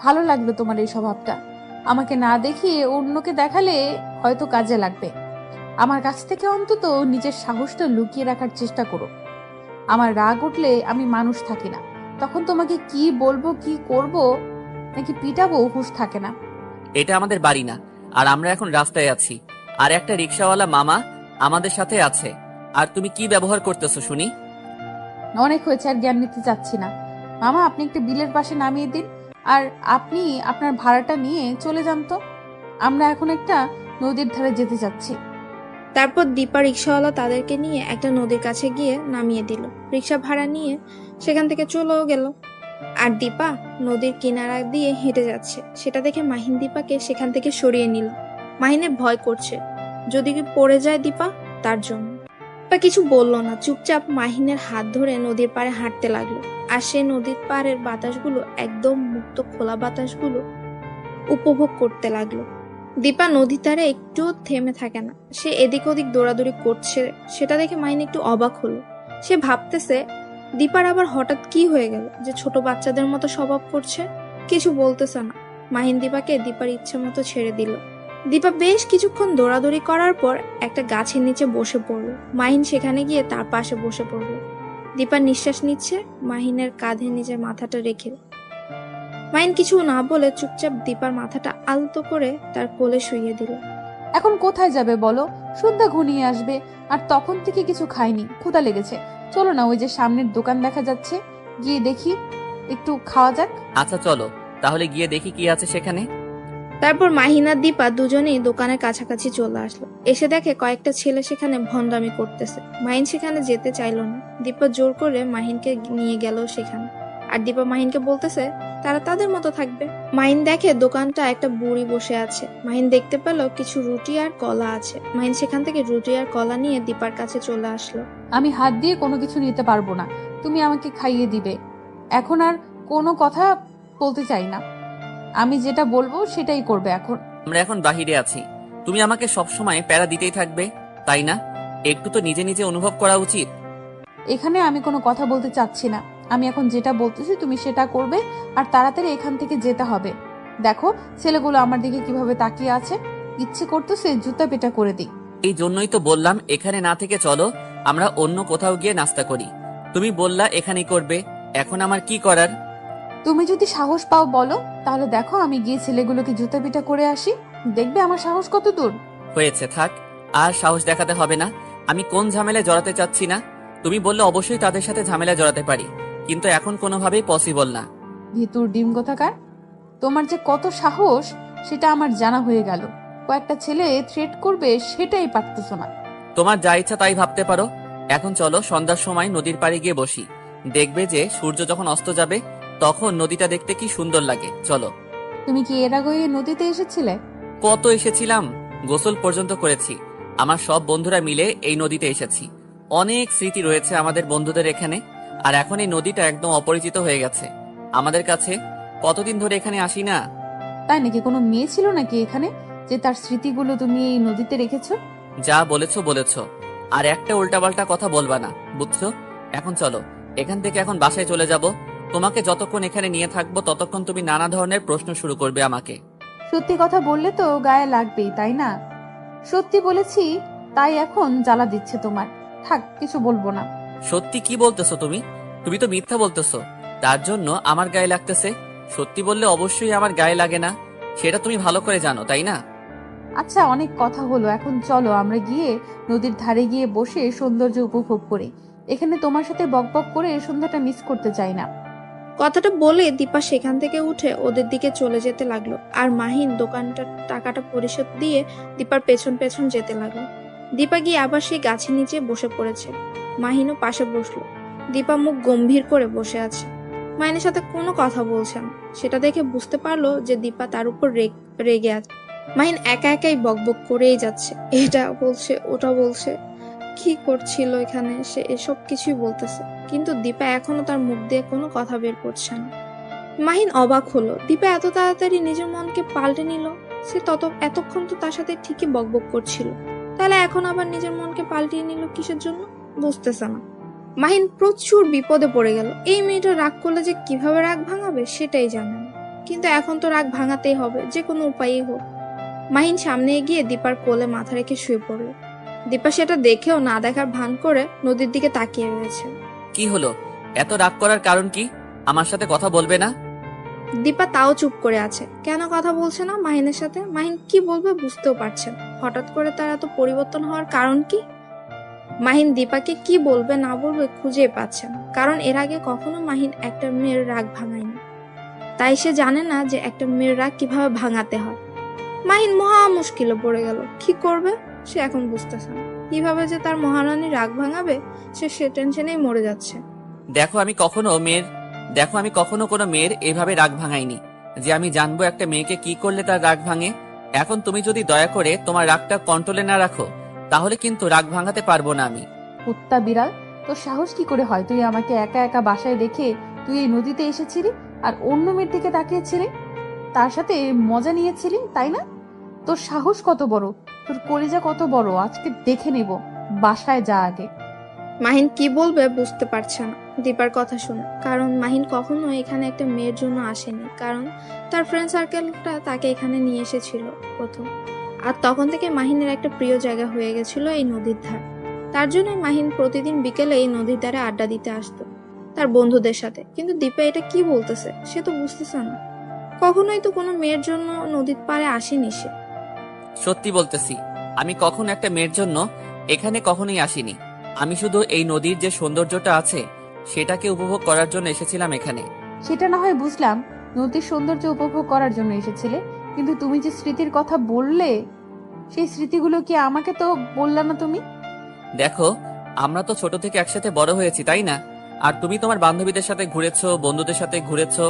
ভালো লাগলো তোমার এই স্বভাবটা। আমাকে না দেখিয়ে অন্যকে দেখালে হয়তো কাজে লাগবে। আমার কাছ থেকে অন্তত নিজের সাহসটা লুকিয়ে রাখার চেষ্টা করো। আমার রাগ উঠলে আমি মানুষ থাকি না, তখন তোমাকে কি বলবো, কি করব, নাকি পিটাবো হুঁশ থাকে না। এটা আমাদের বাড়ি না, আর আমরা এখন রাস্তায় আছি, আর একটা রিক্সাওয়ালা মামা আমাদের সাথে আছে। আর তুমি কি ব্যবহার করতেছো শুনি? অনেক হয়েছে, আর জ্ঞান নিতে চাচ্ছি না। মামা, আপনি একটা বিলের পাশে নামিয়ে দিন, আর আপনি আপনার ভাড়াটা নিয়ে চলে যান তো। আমরা এখন একটা নদীর ধারে যেতে চাচ্ছি। তারপর দীপা রিক্সাওয়ালা তাদেরকে নিয়ে একটা নদীর কাছে গিয়ে নামিয়ে দিল। রিক্সা ভাড়া নিয়ে সেখান থেকে চলেও গেল। আর দীপা নদীর কিনারা দিয়ে হেঁটে যাচ্ছে, সেটা দেখে মাহিন দীপাকে সেখান থেকে সরিয়ে নিল। মাহিনের ভয় করছে, যদি কি পড়ে যায় দীপা, তার জন্য। দীপা কিছু বলল না, চুপচাপ মাহিনের হাত ধরে নদীর পাড়ে হাঁটতে লাগলো। আর সে নদীর পাড়ের বাতাসগুলো, একদম মুক্ত খোলা বাতাসগুলো উপভোগ করতে লাগলো। দীপা নদীর ধারে একটুও থেমে থাকে না, সে এদিক ওদিক দৌড়াদৌড়ি করছে। সেটা দেখে মাহিন একটু অবাক হলো। সে ভাবতেছে দীপার আবার হঠাৎ কি হয়ে গেল যে ছোট বাচ্চাদের মতো স্বভাব করছে। কিছু বলতেছে না। মাহিন দীপাকে দীপার ইচ্ছে মতো ছেড়ে দিল। দীপা বেশ কিছুক্ষণ দৌড়াদৌড়ি করার পর একটা গাছের নিচে বসে পড়ল। মাহিন সেখানে গিয়ে তার পাশে বসে পড়ল। দীপা নিঃশ্বাস নিচ্ছে, মাহিনের কাঁধে নিজের মাথাটা রেখে। মাহিন কিছু না বলে চুপচাপ দীপার মাথাটা আলতো করে তার কোলে শুইয়ে দিল। এখন কোথায় যাবে বলো? সন্ধ্যা ঘনিয়ে আসবে, আর তখন থেকে কিছু খাইনি, ক্ষুধা লেগেছে। চলো না, ওই যে সামনের দোকান দেখা যাচ্ছে, গিয়ে দেখি, একটু খাওয়া যাক। আচ্ছা চলো, তাহলে গিয়ে দেখি কি আছে সেখানে। তারপর মাহিন আর দীপা দুজনেই দোকানের কাছাকাছি চলে আসলো। এসে দেখে কয়েকটা ছেলে সেখানে ভন্ডামি করতেছে। মাহিন সেখানে যেতে চাইলো না। দীপা জোর করে মাহিনকে নিয়ে গেল সেখানে। আর দীপা মাহিনকে বলতেছে তারা তাদের মতো থাকবে। মাহিন দেখে দোকানটা একটা বুড়ি বসে আছে। মাহিন দেখতে পেল কিছু রুটি আর কলা আছে। মাহিন সেখান থেকে রুটি আর কলা নিয়ে দীপার কাছে চলে আসলো। আমি হাত দিয়ে কোনো কিছু নিতে পারবো না, তুমি আমাকে খাইয়ে দিবে। এখন আর কোনো কথা বলতে চাই না, আমি যেটা বলবো সেটাই করবে এখন। আমরা এখন বাহিরে আছি, তুমি আমাকে সবসময় প্যারা দিতেই থাকবে, তাই না? একটু তো নিজে নিজে অনুভব করা উচিত। এখানে আমি কোনো কথা বলতে চাচ্ছি না। আমি এখন যেটা বলতেছি তুমি সেটা করবে, আর তাড়াতাড়ি এখান থেকে যেতে হবে। দেখো ছেলেগুলো আমার দিকে কিভাবে তাকিয়ে আছে, ইচ্ছে করতেছে জুতা পেটা করে দিই। এই জন্যই তো বললাম এখানে না থেকে চলো আমরা অন্য কোথাও গিয়ে নাস্তা করি। তুমি বললা এখানেই করবে, এখন আমার কি করার? তুমি যদি সাহস পাও বলো, তাহলে দেখো আমি গিয়ে ছেলেগুলোকে জুতা পিটা করে আসি, দেখবে আমার সাহস কত দূর। হয়েছে, থাক, আর সাহস দেখাতে হবে না। আমি কোন ঝামেলায় জড়াতে চাচ্ছি না। তুমি বললে অবশ্যই তাদের সাথে ঝামেলায় জড়াতে পারি, কিন্তু এখন কোনোভাবেই পসিবল না। ভিতুর ডিম কোথাকার, তোমার যে কত সাহস সেটা আমার জানা হয়ে গেল। কয়েকটা ছেলে থ্রেট করবে সেটাই পারতেছো না। তোমার যা ইচ্ছা তাই ভাবতে পারো। এখন চলো সন্ধ্যার সময় নদীর পাড়ে গিয়ে বসি, দেখবে যে সূর্য যখন অস্ত যাবে তখন নদীটা দেখতে কি সুন্দর লাগে। চলো। তুমি কি এর আগে এই নদীতে এসেছিলে? কত এসেছিলাম, গোসল পর্যন্ত করেছি। আমার সব বন্ধুরা মিলে এই নদীতে এসেছি। অনেক স্মৃতি রয়েছে আমাদের বন্ধুদের এখানে। আর এখন এই নদীটা একদম অপরিচিত হয়ে গেছে আমাদের কাছে। কতদিন ধরে এখানে আসি না। তাই নাকি? কোনো মেয়ে ছিল নাকি এখানে যে তার স্মৃতিগুলো তুমি এই নদীতে রেখেছো? যা বলেছো বলেছো, আর একটা উল্টাপাল্টা কথা বলবা না, বুঝছো? এখন চলো, এখান থেকে এখন বাসায় চলে যাব। তোমাকে যতক্ষণ এখানে নিয়ে থাকবো ততক্ষণ তুমি নানা ধরনের প্রশ্ন শুরু করবে আমাকে। সত্যি কথা বললে তো গায়ে লাগবেই, তাই না? সত্যি বলেছি, তাই এখন জ্বালা দিচ্ছে তোমার। থাক, কিছু বলবো না। সত্যি কি বলতেছো তুমি? তুমি তো মিথ্যা বলতেছো, তার জন্য আমার গায়ে লাগতেছে। সত্যি বললে অবশ্যই আমার গায়ে লাগে না। সেটা তুমি ভালো করে জানো, তাই না? আচ্ছা, অনেক কথা হলো, এখন চলো আমরা গিয়ে নদীর ধারে গিয়ে বসে সৌন্দর্য উপভোগ করি। এখানে তোমার সাথে বকবক করে এই সন্ধ্যাটা মিস করতে চাই না। কথাটা বলে দীপা সেখান থেকে উঠে ওদের দিকে চলে যেতে লাগলো, আর মাহিন দোকানটার টাকাটা পরিশোধ দিয়ে দীপার পেছন পেছন যেতে লাগলো। দীপা গিয়ে আবার সেই গাছের নিচে বসে পড়েছে। মাহিনও পাশে বসলো। দীপা মুখ গম্ভীর করে বসে আছে, মাহিনের সাথে কোনো কথা বলছে না। সেটা দেখে বুঝতে পারলো যে দীপা তার উপর রেগে আছে। মাহিন একা একাই বকবক করেই যাচ্ছে, এটা বলছে ওটা বলছে। কি করছিল এখানে সে, এসব কিছুই বলতেছে, কিন্তু দীপা এখনো তার মুখ দিয়ে কোনো কথা বের করছে না। মাহিন অবাক হলো, দীপা এত তাড়াতাড়ি নিজের মনকে পাল্টে নিল। সে এতক্ষণ তো তার সাথে ঠিকই বকবক করছিল, তাহলে এখন আবার নিজের মনকে পাল্টিয়ে নিল কিসের জন্য, বুঝতেছে না। মাহিন প্রচুর বিপদে পড়ে গেল। এই মেয়েটা রাগ করলে যে কিভাবে রাগ ভাঙাবে সেটাই জানে না, কিন্তু এখন তো রাগ ভাঙাতেই হবে, যে কোনো উপায়ই হোক। মাহিন সামনে এগিয়ে দীপার কোলে মাথা রেখে শুয়ে পড়ল। দীপা সেটা দেখেও না দেখার ভান করে নদীর দিকে তাকিয়ে রয়েছে। কি হলো? এত রাগ করার কারণ কি? আমার সাথে কথা বলবে না? দীপা তাও চুপ করে আছে। কেন কথা বলছে না মাহিনের সাথে? মাহিন কি বলবে বুঝতেও পারছে না। হঠাৎ করে তার এত পরিবর্তন হওয়ার কারণ কি? মাহিন দীপাকে কি বলবে না বলবে খুঁজে পাচ্ছে না, কারণ এর আগে কখনো মাহিন একটা মেয়ের রাগ ভাঙায়নি। তাই সে জানে না যে একটা মেয়ের রাগ কিভাবে ভাঙাতে হয়। মাহিন মহা মুশকিলে পড়ে গেল। কি করবে সে এখন বুঝতেছে না। কিভাবে যে তার মহারানী রাগ ভাঙাবে সে টেনশনেই মরে যাচ্ছে। দেখো আমি কখনো কোনো মেয়ের এভাবে রাগ ভাঙাইনি যে আমি জানবো একটা মেয়েকে কি করলে তার রাগ ভাঙে। এখন তুমি যদি দয়া করে তোমার রাগটা কন্ট্রোলে না রাখো, তাহলে কিন্তু রাগ ভাঙাতে পারবো না আমি। কুত্তা বিড়াল, তোর সাহস কি করে হয়? তুই আমাকে একা একা বাসায় রেখে তুই এই নদীতে এসেছিলি আর অন্য মেয়ের দিকে তাকিয়েছিলি, তার সাথে মজা নিয়েছিলি, তাই না? তোর সাহস কত বড়, তোর কলিজা কত বড়, আজকে দেখে নেব। বাসায় যা আগে। মাহিন কি বলবে বুঝতে পারছে না দীপার কথা শুনে, কারণ মাহিন কখনো এখানে একটা মেয়ের জন্য আসেনি, কারণ তার ফ্রেন্ড সার্কেলটা তাকে এখানে নিয়ে এসেছিল প্রথম। আর তখন থেকে মাহিনের একটা প্রিয় জায়গা হয়ে গেছিল এই নদীর ধার। তার জন্যই মাহিন প্রতিদিন বিকেলে এই নদীর ধারে আড্ডা দিতে আসতো তার বন্ধুদের সাথে। কিন্তু দীপা এটা কি বলতেছে সে তো বুঝতেছে না। কখনোই তো কোনো মেয়ের জন্য নদীর পাড়ে আসেনি সে। সত্যি বলতেছি, আমি কখনো একটা মেয়ের জন্য এখানে কখনোই আসিনি। আমি শুধু এই নদীর যে সৌন্দর্যটা আছে সেটাকে উপভোগ করার জন্য এসেছিলাম এখানে। সেটা না হয় বুঝলাম, নদীর সৌন্দর্য উপভোগ করার জন্য এসেছিলে, কিন্তু তুমি যে স্মৃতির কথা বললে সেই স্মৃতিগুলো কি আমাকে তো বললা না তুমি? দেখো, আমরা তো ছোট থেকে একসাথে বড় হয়েছি, তাই না? আর তুমি তোমার বান্ধবীদের সাথে ঘুরেছো, বন্ধুদের সাথে ঘুরেছো।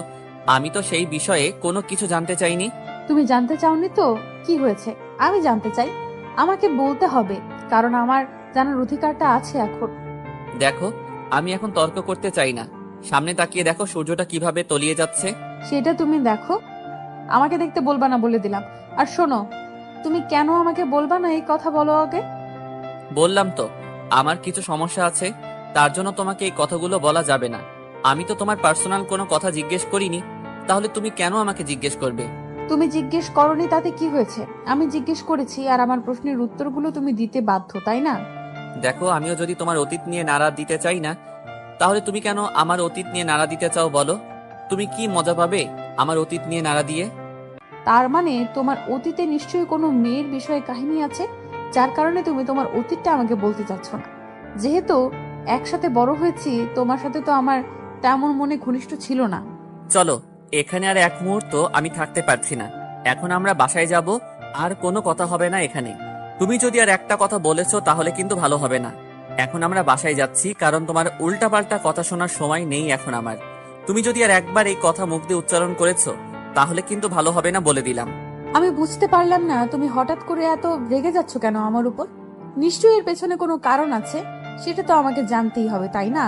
আমি তো সেই বিষয়ে কোনো কিছু জানতে চাইনি। তুমি জানতে চাওনি তো কি হয়েছে? আমি জানতে চাই, আমাকে বলতে হবে, কারণ আমার জানার অধিকারটা আছে এখন। দেখো, আমি এখন তর্ক করতে চাই না। সামনে তাকিয়ে দেখো সূর্যটা কিভাবে তলিয়ে যাচ্ছে। সেটা তুমি দেখো, আমাকে দেখতে বলবা না বলে দিলাম। আর শোনো, তুমি কেন আমাকে বলবা না এই কথা বলো আগে। বললাম তো, আমার কিছু সমস্যা আছে, তার জন্য তোমাকে এই কথাগুলো বলা যাবে না। আমি তো তোমার পার্সোনাল কোনো কথা জিজ্ঞেস করিনি, তাহলে তুমি কেন আমাকে জিজ্ঞেস করবে? তুমি জিজ্ঞেস করনি তাতে কি হয়েছে? আমি জিজ্ঞেস করেছি আর আমার প্রশ্নের উত্তরগুলো তুমি দিতে বাধ্য, তাই না? দেখো, আমিও যদি তোমার অতীত নিয়ে নাড়া দিতে চাই না, তাহলে তুমি কেন আমার অতীত নিয়ে নাড়া দিতে চাও বলো? তুমি কি মজা পাবে আমার অতীত নিয়ে নাড়া দিয়ে? তার মানে তোমার অতীতে নিশ্চয়ই কোনো মেয়ের বিষয়ে কাহিনী আছে, যার কারণে তুমি তোমার অতীতটা আমাকে বলতে চাচ্ছ না। যেহেতু একসাথে বড় হয়েছি, তোমার সাথে তো আমার তেমন মনে ঘনিষ্ঠ ছিল না। চলো, এখানে আর এক মুহূর্ত আমি থাকতে পারছি না। এখন আমরা বাসায় যাব, আর কোনো কথা হবে না এখানে। তুমি যদি আর একটা কথা বলেছো তাহলে কিন্তু ভালো হবে না। এখন আমরা বাসায় যাচ্ছি, কারণ তোমার উল্টাপাল্টা কথা শোনার সময় নেই এখন আমার। তুমি যদি আর একবার এই কথা মুখ দিয়ে উচ্চারণ করেছো তাহলে কিন্তু ভালো হবে না, বলে দিলাম। আমি বুঝতে পারলাম না তুমি হঠাৎ করে এত রেগে যাচ্ছ কেন আমার উপর। নিশ্চয়ই এর পেছনে কোনো কারণ আছে, সেটা তো আমাকে জানতেই হবে, তাই না?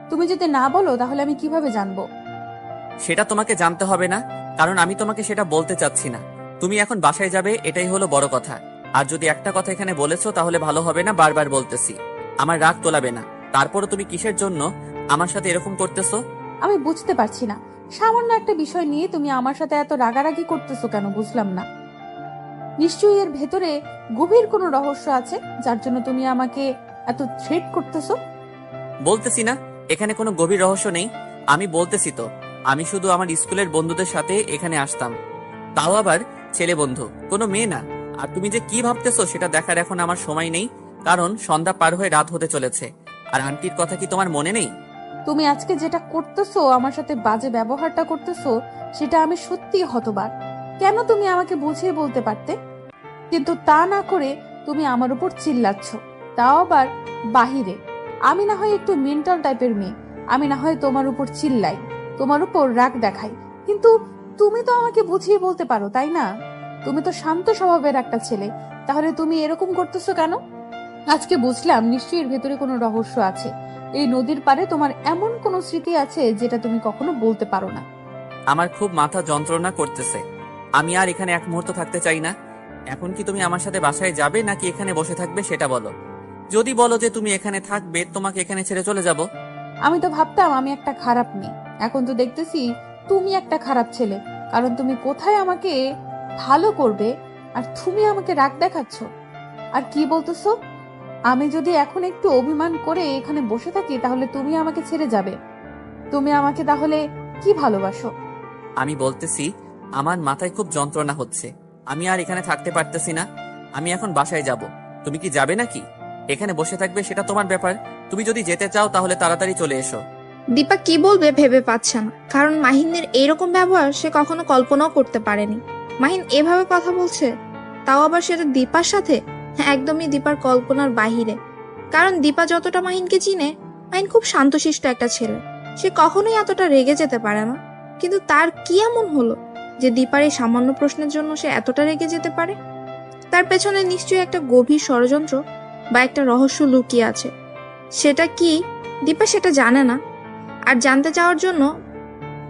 তুমি যদি না বলো তাহলে আমি কিভাবে জানবো? সেটা তোমাকে জানতে হবে না, কারণ আমি তোমাকে সেটা বলতে চাচ্ছি না। তুমি এখন বাসায় যাবে, এটাই হলো বড় কথা। আর যদি একটা কথা এখানে বলেছো তাহলে ভালো হবে না, বারবার বলতেছি। আমার রাগ তোলাবে না। তারপরও তুমি কিসের জন্য আমার সাথে এরকম করতেছো? আমি বুঝতে পারছি না, সামান্য একটা বিষয় নিয়ে তুমি আমার সাথে এত রাগারাগি করতেছো কেন, বুঝলাম না। নিশ্চয়ই এর ভেতরে গভীর কোনো রহস্য আছে, যার জন্য তুমি আমাকে এত থ্রেট করতেছো। বলতেছি না এখানে কোনো গভীর রহস্য নেই। আমি বলতেছি তো, আমি শুধু আমার স্কুলের বন্ধুদের সাথে এখানে আসতাম, তাও আবার ছেলে বন্ধু, কোনো মেয়ে না। আর তুমি যে কি ভাবতেছো সেটা দেখার এখন আমার সময় নেই, কারণ সন্ধ্যা পার হয়ে রাত হতে চলেছে। আর আন্টির কথা কি তোমার মনে নেই? তুমি আজকে যেটা করতেছো, আমার সাথে বাজে ব্যবহারটা করতেছো, সেটা আমি সত্যিই হতবাক। কেন তুমি আমাকে বুঝিয়ে বলতে পারতে? কিন্তু তা না করে তুমি আমার উপর চিল্লাচ্ছ, তাও আবার বাহিরে। আমি না হয় একটু মেন্টাল টাইপের মেয়ে, আমি না হয় তোমার উপর চিল্লাই, তোমার উপর রাগ দেখাই, কিন্তু তুমি তো আমাকে বুঝিয়ে বলতে পারো, তাই না? তুমি তো শান্ত স্বভাবের একটা ছেলে, তাহলে তুমি এরকম করতেছো কেন? আজকে বুঝলাম নিশ্চয়ই এর ভেতরে কোনো রহস্য আছে। এই নদীর পাড়ে তোমার এমন কোনো স্মৃতি আছে যেটা তুমি কখনো বলতে পারো না। আমার খুব মাথা যন্ত্রণা করতেছে। আমি আর এখানে এক মুহূর্ত থাকতে চাই না। এখন কি তুমি আমার সাথে বাসায় যাবে নাকি এখানে বসে থাকবে সেটা বলো। যদি বলো যে তুমি এখানে থাকবে, তোমাকে এখানে ছেড়ে চলে যাব। আমি তো ভাবতাম আমি একটা খারাপ মেয়ে, এখন তো দেখতেছি তুমি একটা খারাপ ছেলে। কারণ তুমি কোথায় আমাকে ভালো করবে আর তুমি আমাকে রাগ দেখাচ্ছ। আর কি বলতেছো? আমি যদি এখন একটু অভিমান করে এখানে বসে থাকি তাহলে তুমি আমাকে ছেড়ে যাবে? তুমি আমাকে তাহলে কি ভালোবাসো? আমি বলতেছি আমার মাথায় খুব যন্ত্রণা হচ্ছে, আমি আর এখানে থাকতে পারতেছি না। আমি এখন বাসায় যাব। তুমি কি যাবে নাকি এখানে বসে থাকবে সেটা তোমার ব্যাপার। তুমি যদি যেতে চাও তাহলে তাড়াতাড়ি চলে এসো। দীপা কি বলবে ভেবে পাচ্ছে না, কারণ মাহিনের এরকম ব্যবহার সে কখনো কল্পনাও করতে পারেনি। মাহিন এভাবে কথা বলছে, তাও আবার সেটা দীপার সাথে। হ্যাঁ, একদমই দীপার কল্পনার বাহিরে। কারণ দীপা যতটা মাহিনকে চিনে, মাহিন খুব শান্তশিষ্ট একটা ছেলে, সে কখনোই এতটা রেগে যেতে পারে না। কিন্তু তার কি এমন হলো যে দীপার এই সামান্য প্রশ্নের জন্য সে এতটা রেগে যেতে পারে? তার পেছনে নিশ্চয়ই একটা গভীর ষড়যন্ত্র বা একটা রহস্য লুকিয়ে আছে। সেটা কি দীপা সেটা জানে না, আর জানতে চাওয়ার জন্য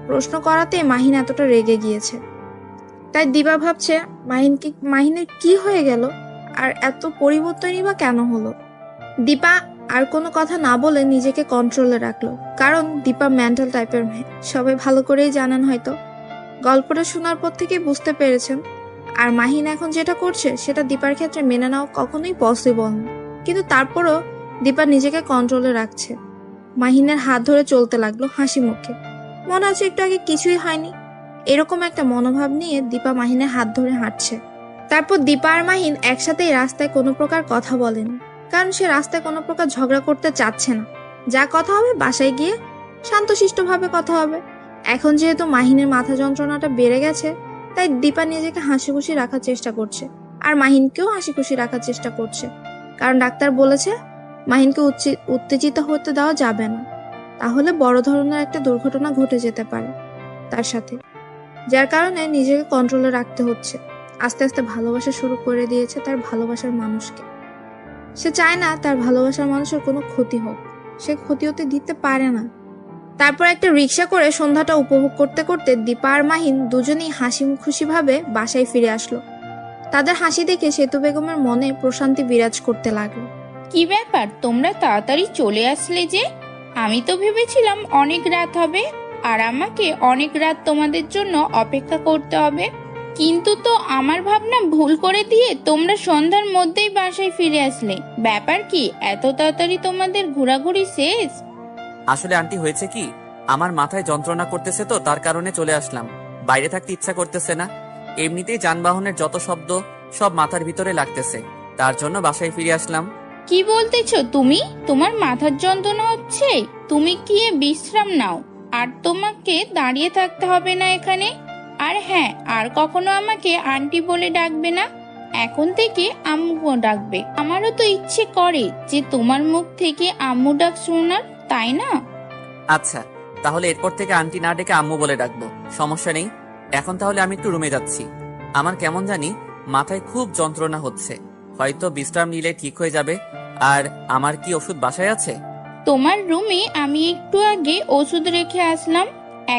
প্রশ্ন করাতে মাহিন এতটা রেগে গিয়েছে। তাই দিবা ভাবছে মাহিনের কি হয়ে গেল, আর এত পরিবর্তনই বা কেন হলো। দীপা আর কোনো কথা না বলে নিজেকে কন্ট্রোলে রাখলো, কারণ দীপা মেন্টাল টাইপের মেয়ে, সবাই ভালো করেই জানেন হয়তো। গল্পটা শোনার পর থেকে বুঝতে পেরেছেন। আর মাহিন এখন যেটা করছে সেটা দীপার ক্ষেত্রে মেনে নেওয়া কখনোই পসিবল না, কিন্তু তারপরও দীপা নিজেকে কন্ট্রোলে রাখছে। মাহিনের হাত ধরে চলতে লাগলো হাসি মুখে, মনে হচ্ছে একটু আগে কিছুই হয়নি। এরকম একটা মনোভাব নিয়ে দীপা মাহিনের হাত ধরে হাঁটছে। তারপর দীপা আর মাহিন একসাথেই রাস্তায় কোনো প্রকার কথা বলেনি, কারণ সে রাস্তায় কোনো প্রকার ঝগড়া করতে চাচ্ছে না। যা কথা হবে বাসায় গিয়ে শান্তশিষ্টভাবে কথা হবে। এখন যেহেতু মাহিনের মাথা যন্ত্রণাটা বেড়ে গেছে, তাই দীপা নিজেকে হাসি খুশি রাখার চেষ্টা করছে, আর মাহিনকেও হাসি খুশি রাখার চেষ্টা করছে। কারণ ডাক্তার বলেছে মাহিনকে উত্তেজিত হতে দেওয়া যাবে না, তাহলে বড় ধরনের একটা দুর্ঘটনা ঘটে যেতে পারে তার সাথে, যার কারণে নিজেকে কন্ট্রোলে রাখতে হচ্ছে। আস্তে আস্তে ভালোবাসা শুরু করে দিয়েছে তার ভালোবাসার মানুষকে। সে চায় না তার ভালোবাসার মানুষের কোনো ক্ষতি হোক, সে ক্ষতি হতে দিতে পারে না। তারপর একটা রিক্সা করে সন্ধ্যাটা উপভোগ করতে করতে দীপা আর মাহিন দুজনেই হাসি খুশি ভাবে বাসায় ফিরে আসলো। তাদের হাসি দেখে সেতু বেগমের মনে প্রশান্তি বিরাজ করতে লাগলো। কি ব্যাপার, তোমরা তাড়াতাড়ি চলে আসলে যে? আমি তো ভেবেছিলাম অনেক রাত হবে আর আমাকে অনেক রাত তোমাদের জন্য অপেক্ষা করতে হবে, কিন্তু তো আমার ভাবনা ভুল করে দিয়ে তোমরা সন্ধ্যার মধ্যেই বাসায় ফিরে আসলে। ব্যাপার কি, এত তাড়াতাড়ি তোমাদের ঘোরাঘুরি শেষ? আসলে আন্টি হয়েছে কি, আমার মাথায় যন্ত্রণা করতেছে তো তার কারণে চলে আসলাম। বাইরে থাকতে ইচ্ছা করতেছে না। এমনিতেই যানবাহনের যত শব্দ সব মাথার ভিতরে লাগতেছে, তার জন্য বাসায় ফিরে আসলাম। কি বলতেছো তুমি? তোমার মাথার যন্ত্রণা হচ্ছে? তুমি গিয়ে বিশ্রাম নাও, আর তোমাকে দাঁড়িয়ে থাকতে হবে না এখানে। আর হ্যাঁ, আর কখনো আমাকে আন্টি বলে ডাকবে না, এখন থেকে আম্মু ডাকবে। আমারও তো ইচ্ছে করে যে তোমার মুখ থেকে আম্মু ডাক শোনার, তাই না? আচ্ছা, তাহলে এরপর থেকে আন্টি না ডেকে আম্মু বলে ডাকবো, সমস্যা নেই। এখন তাহলে আমি একটু রুমে যাচ্ছি। আমার কেমন জানি মাথায় খুব যন্ত্রণা হচ্ছে, হয়তো বিশ্রাম নিলে ঠিক হয়ে যাবে। আর আমার কি ওষুধ বাসায় আছে? তোমার রুমে আমি একটু আগে ওষুধ রেখে আসলাম।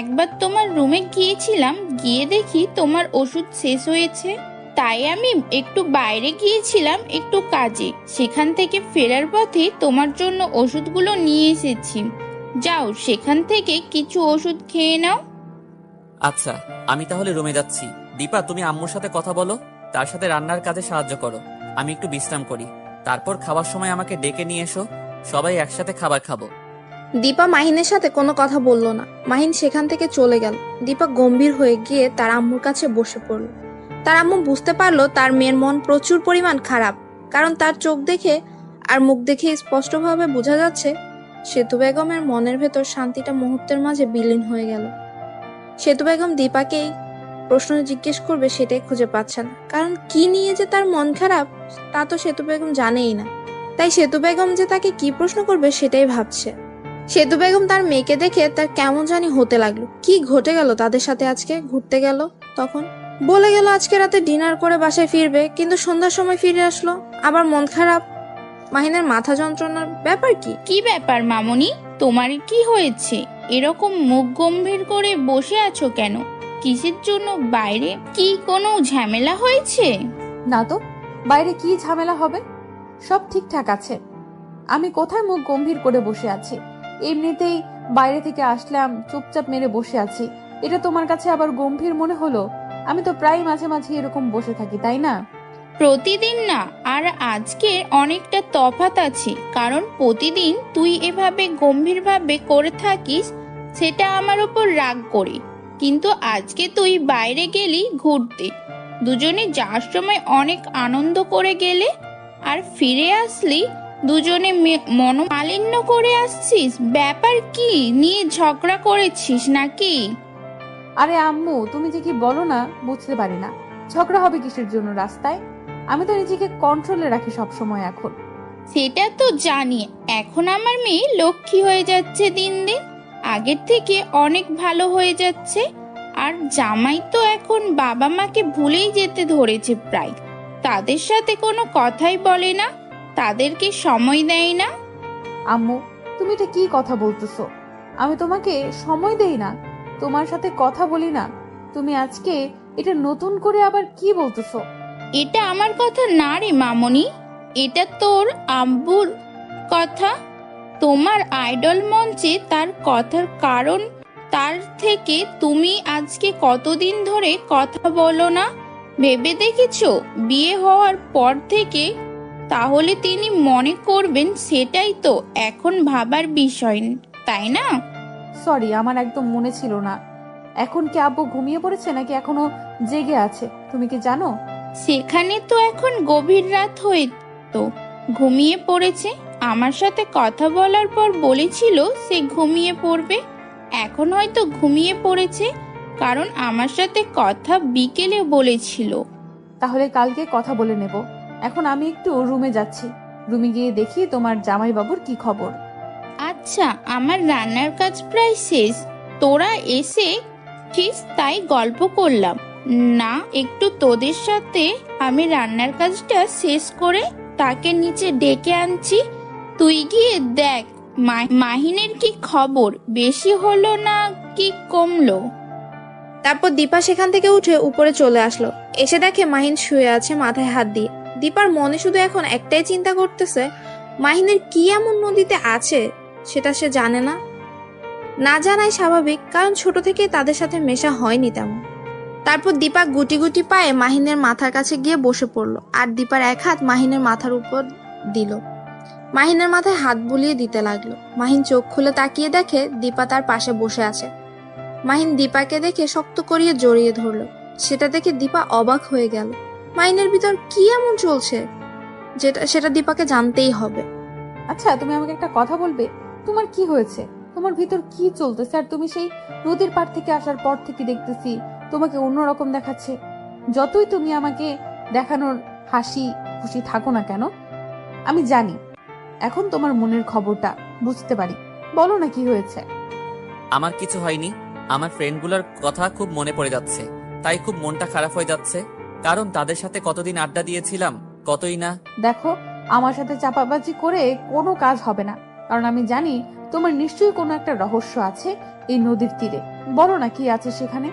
একবার তোমার রুমে গিয়েছিলাম, গিয়ে দেখি তোমার ওষুধ শেষ হয়েছে, তাই আমি একটু বাইরে গিয়েছিলাম একটু কাজে, সেখান থেকে ফেরার পথে তোমার জন্য ওষুধগুলো নিয়ে এসেছি। যাও, সেখান থেকে কিছু ওষুধ খেয়ে নাও। আচ্ছা, আমি তাহলে রুমে যাচ্ছি। দীপা, তুমি আম্মুর সাথে কথা বলো, তার সাথে রান্নার কাজে সাহায্য করো। আমি একটু বিশ্রাম করি, তারপর খাবার সময় আমাকে ডেকে নিয়ে এসো, সবাই একসাথে খাবার খাবো। দীপা মাহিনের সাথে কোনো কথা বলল না। মাহিন সেখান থেকে চলে গেল। দীপা গম্ভীর হয়ে গিয়ে তার আম্মুর কাছে বসে পড়ল। তার আম্মু বুঝতে পারলো তার মেয়ের মন প্রচুর পরিমাণ খারাপ, কারণ তার চোখ দেখে আর মুখ দেখে স্পষ্টভাবে বোঝা যাচ্ছে সেতু বেগমের মনের ভেতর শান্তিটা মুহূর্তের মাঝে বিলীন হয়ে গেল। সেতু বেগম দীপাকেই প্রশ্ন জিজ্ঞেস করবে সেটাই খুঁজে পাচ্ছে না, কারণ কি নিয়ে যে তার মন খারাপ তা তো সেতু বেগম জানেই না। তাই সেতু বেগম যে তাকে কি প্রশ্ন করবে সেটাই ভাবছে। সেতু বেগম তার মেয়েকে দেখে তার কেমন জানি হতে লাগলো। কি ঘটে গেল তাদের সাথে? আজকে ঘুরতে গেল, তখন বলে গেল আজকে রাতে ডিনার করে বাসায় ফিরবে, কিন্তু সন্ধ্যার সময় ফিরে আসলো আবার মন খারাপ। মাহিনের মাথা যন্ত্রণার ব্যাপার কি? কি ব্যাপার মামনি, তোমার কি হয়েছে? এরকম মুখ গম্ভীর করে বসে আছো কেন? কিসের জন্য? বাইরে কি কোনো ঝামেলা হয়েছে? না তো, বাইরে কি ঝামেলা হবে? সব ঠিকঠাক আছে। আমি কোথায় মুখ গম্ভীর করে বসে আছি? এমনিতেই বাইরে থেকে আসলাম, চুপচাপ মেরে বসে আছি। এটা তোমার কাছে আবার গম্ভীর মনে হলো? আমি তো প্রায় মাঝে মাঝে এরকম বসে থাকি, তাই না? প্রতিদিন না, আর আজকের অনেকটা তফাৎ আছে। কারণ প্রতিদিন তুই এভাবে গম্ভীরভাবে করে থাকিস, সেটা আমার উপর রাগ করে। কিন্তু আজকে তুই বাইরে গেলি ঘুরতে, দুজনে যাওয়ার সময় অনেক আনন্দ করে গেলে, আর ফিরে আসলি দুজনে মনোমালিন্য করে আসছিস। ব্যাপার কি? নিয়ে ঝগড়া করেছিস নাকি? আরে আম্মু, তুমি যে কি বলো না বুঝতে পারি না। ঝগড়া হবে কিসের জন্য রাস্তায়? আমি তো নিজেকে কন্ট্রোলে রাখি সব সময় এখন। সেটা তো জানি। এখন আমার মেয়ে লক্ষ্মী হয়ে যাচ্ছে দিন দিন, আগের থেকে অনেক ভালো হয়ে যাচ্ছে। আর জামাই তো এখন বাবা মাকে ভুলেই যেতে ধরেছে প্রায়। তাদের সাথে কোনো কথাই বলে না, তাদেরকে সময় দেয় না। আম্মু, তুমি এটা কি কথা বলতেছো? আমি তোমাকে সময় দেই না, তোমার সাথে কথা বলি না? তুমি আজকে এটা নতুন করে আবার কি বলতেছো? এটা আমার কথা না রে মামনি, এটা তোর আব্বুর কথা। তোমার আইডল মঞ্চে তার কথার কারণ। তার থেকে তুমি আজকে কতদিন ধরে কথা বলো না ভেবে দেখেছো? বিয়ে হওয়ার পর থেকে। তাহলে তিনি মনে করবেন সেটাই তো এখন ভাবার বিষয়, তাই না? সরি, আমার একদম মনে ছিল না। এখন কি আব্বু ঘুমিয়ে পড়েছে নাকি এখনো জেগে আছে তুমি কি জানো? সেখানে তো এখন গভীর রাত হয়ে তো ঘুমিয়ে পড়েছে। আমার সাথে কথা বলার পর বলেছিল সে ঘুমিয়ে পড়বে। এখন হয়তো ঘুমিয়ে পড়েছে, কারণ আমার সাথে কথা বিকেলে বলেছিল। তাহলে কালকে কথা বলে নেব। এখন আমি একটু রুমে যাচ্ছি, রুমে গিয়ে দেখি তোমার জামাইবাবুর কি খবর। আচ্ছা, আমার রান্নার কাজ প্রায় শেষ। তোরা এসে ঠিক তাই গল্প করলাম না একটু তোদের সাথে। আমি রান্নার কাজটা শেষ করে তাকে নিচে ডেকে আনছি। তুই গিয়ে দেখ মাহিনের কি খবর, বেশি হলো না কি কমলো। তারপর দীপা সেখান থেকে উঠে উপরে চলে আসলো। এসে দেখে মাহিন শুয়ে আছে মাথায় হাত দিয়ে। দীপার মনে শুধু এখন একটাই চিন্তা করতেছে, মাহিনের কি এমন নদীতে আছে সেটা সে জানে না। না জানাই স্বাভাবিক, কারণ ছোট থেকে তাদের সাথে মেশা হয়নি তেমন। তারপর দীপা গুটি গুটি পায়ে মাহিনের মাথার কাছে গিয়ে বসে পড়লো, আর দীপার এক হাত মাহিনের মাথার উপর দিল। মাহিনের মাথায় হাত বুলিয়ে দিতে লাগলো। মাহিন চোখ খুলে তাকিয়ে দেখে দীপা তার পাশে বসে আছে। মাহিন দীপাকে দেখে শক্ত করিয়ে জড়িয়ে ধরলো। সেটা দেখে দীপা অবাক হয়ে গেল। মাহিনের ভিতর কি এমন চলছে সেটা দীপাকে জানতেই হবে। আচ্ছা, তুমি আমাকে একটা কথা বলবে? তোমার কি হয়েছে? তোমার ভিতর কি চলতেছে? আর তুমি সেই নদীর পাড় থেকে আসার পর থেকে দেখতেছি তোমাকে অন্যরকম দেখাচ্ছে। যতই তুমি আমাকে দেখানোর হাসি খুশি থাকো না কেন, আমি জানি এখন তোমার মনের খবরটা বুঝতে পারি। বলো না কি হয়েছে? আমার কিছু হয়নি। আমার ফ্রেন্ডগুলোর কথা খুব মনে পড়ে যাচ্ছে, তাই খুব মনটা খারাপ হয়ে যাচ্ছে। কারণ তাদের সাথে কতদিন আড্ডা দিয়েছিলাম, কতই না। দেখো, আমার সাথে চাপাবাজি করে কোনো কাজ হবে না, কারণ আমি জানি তোমার নিশ্চয়ই কোনো একটা রহস্য আছে এই নদীর তীরে। বলো না কি আছে সেখানে।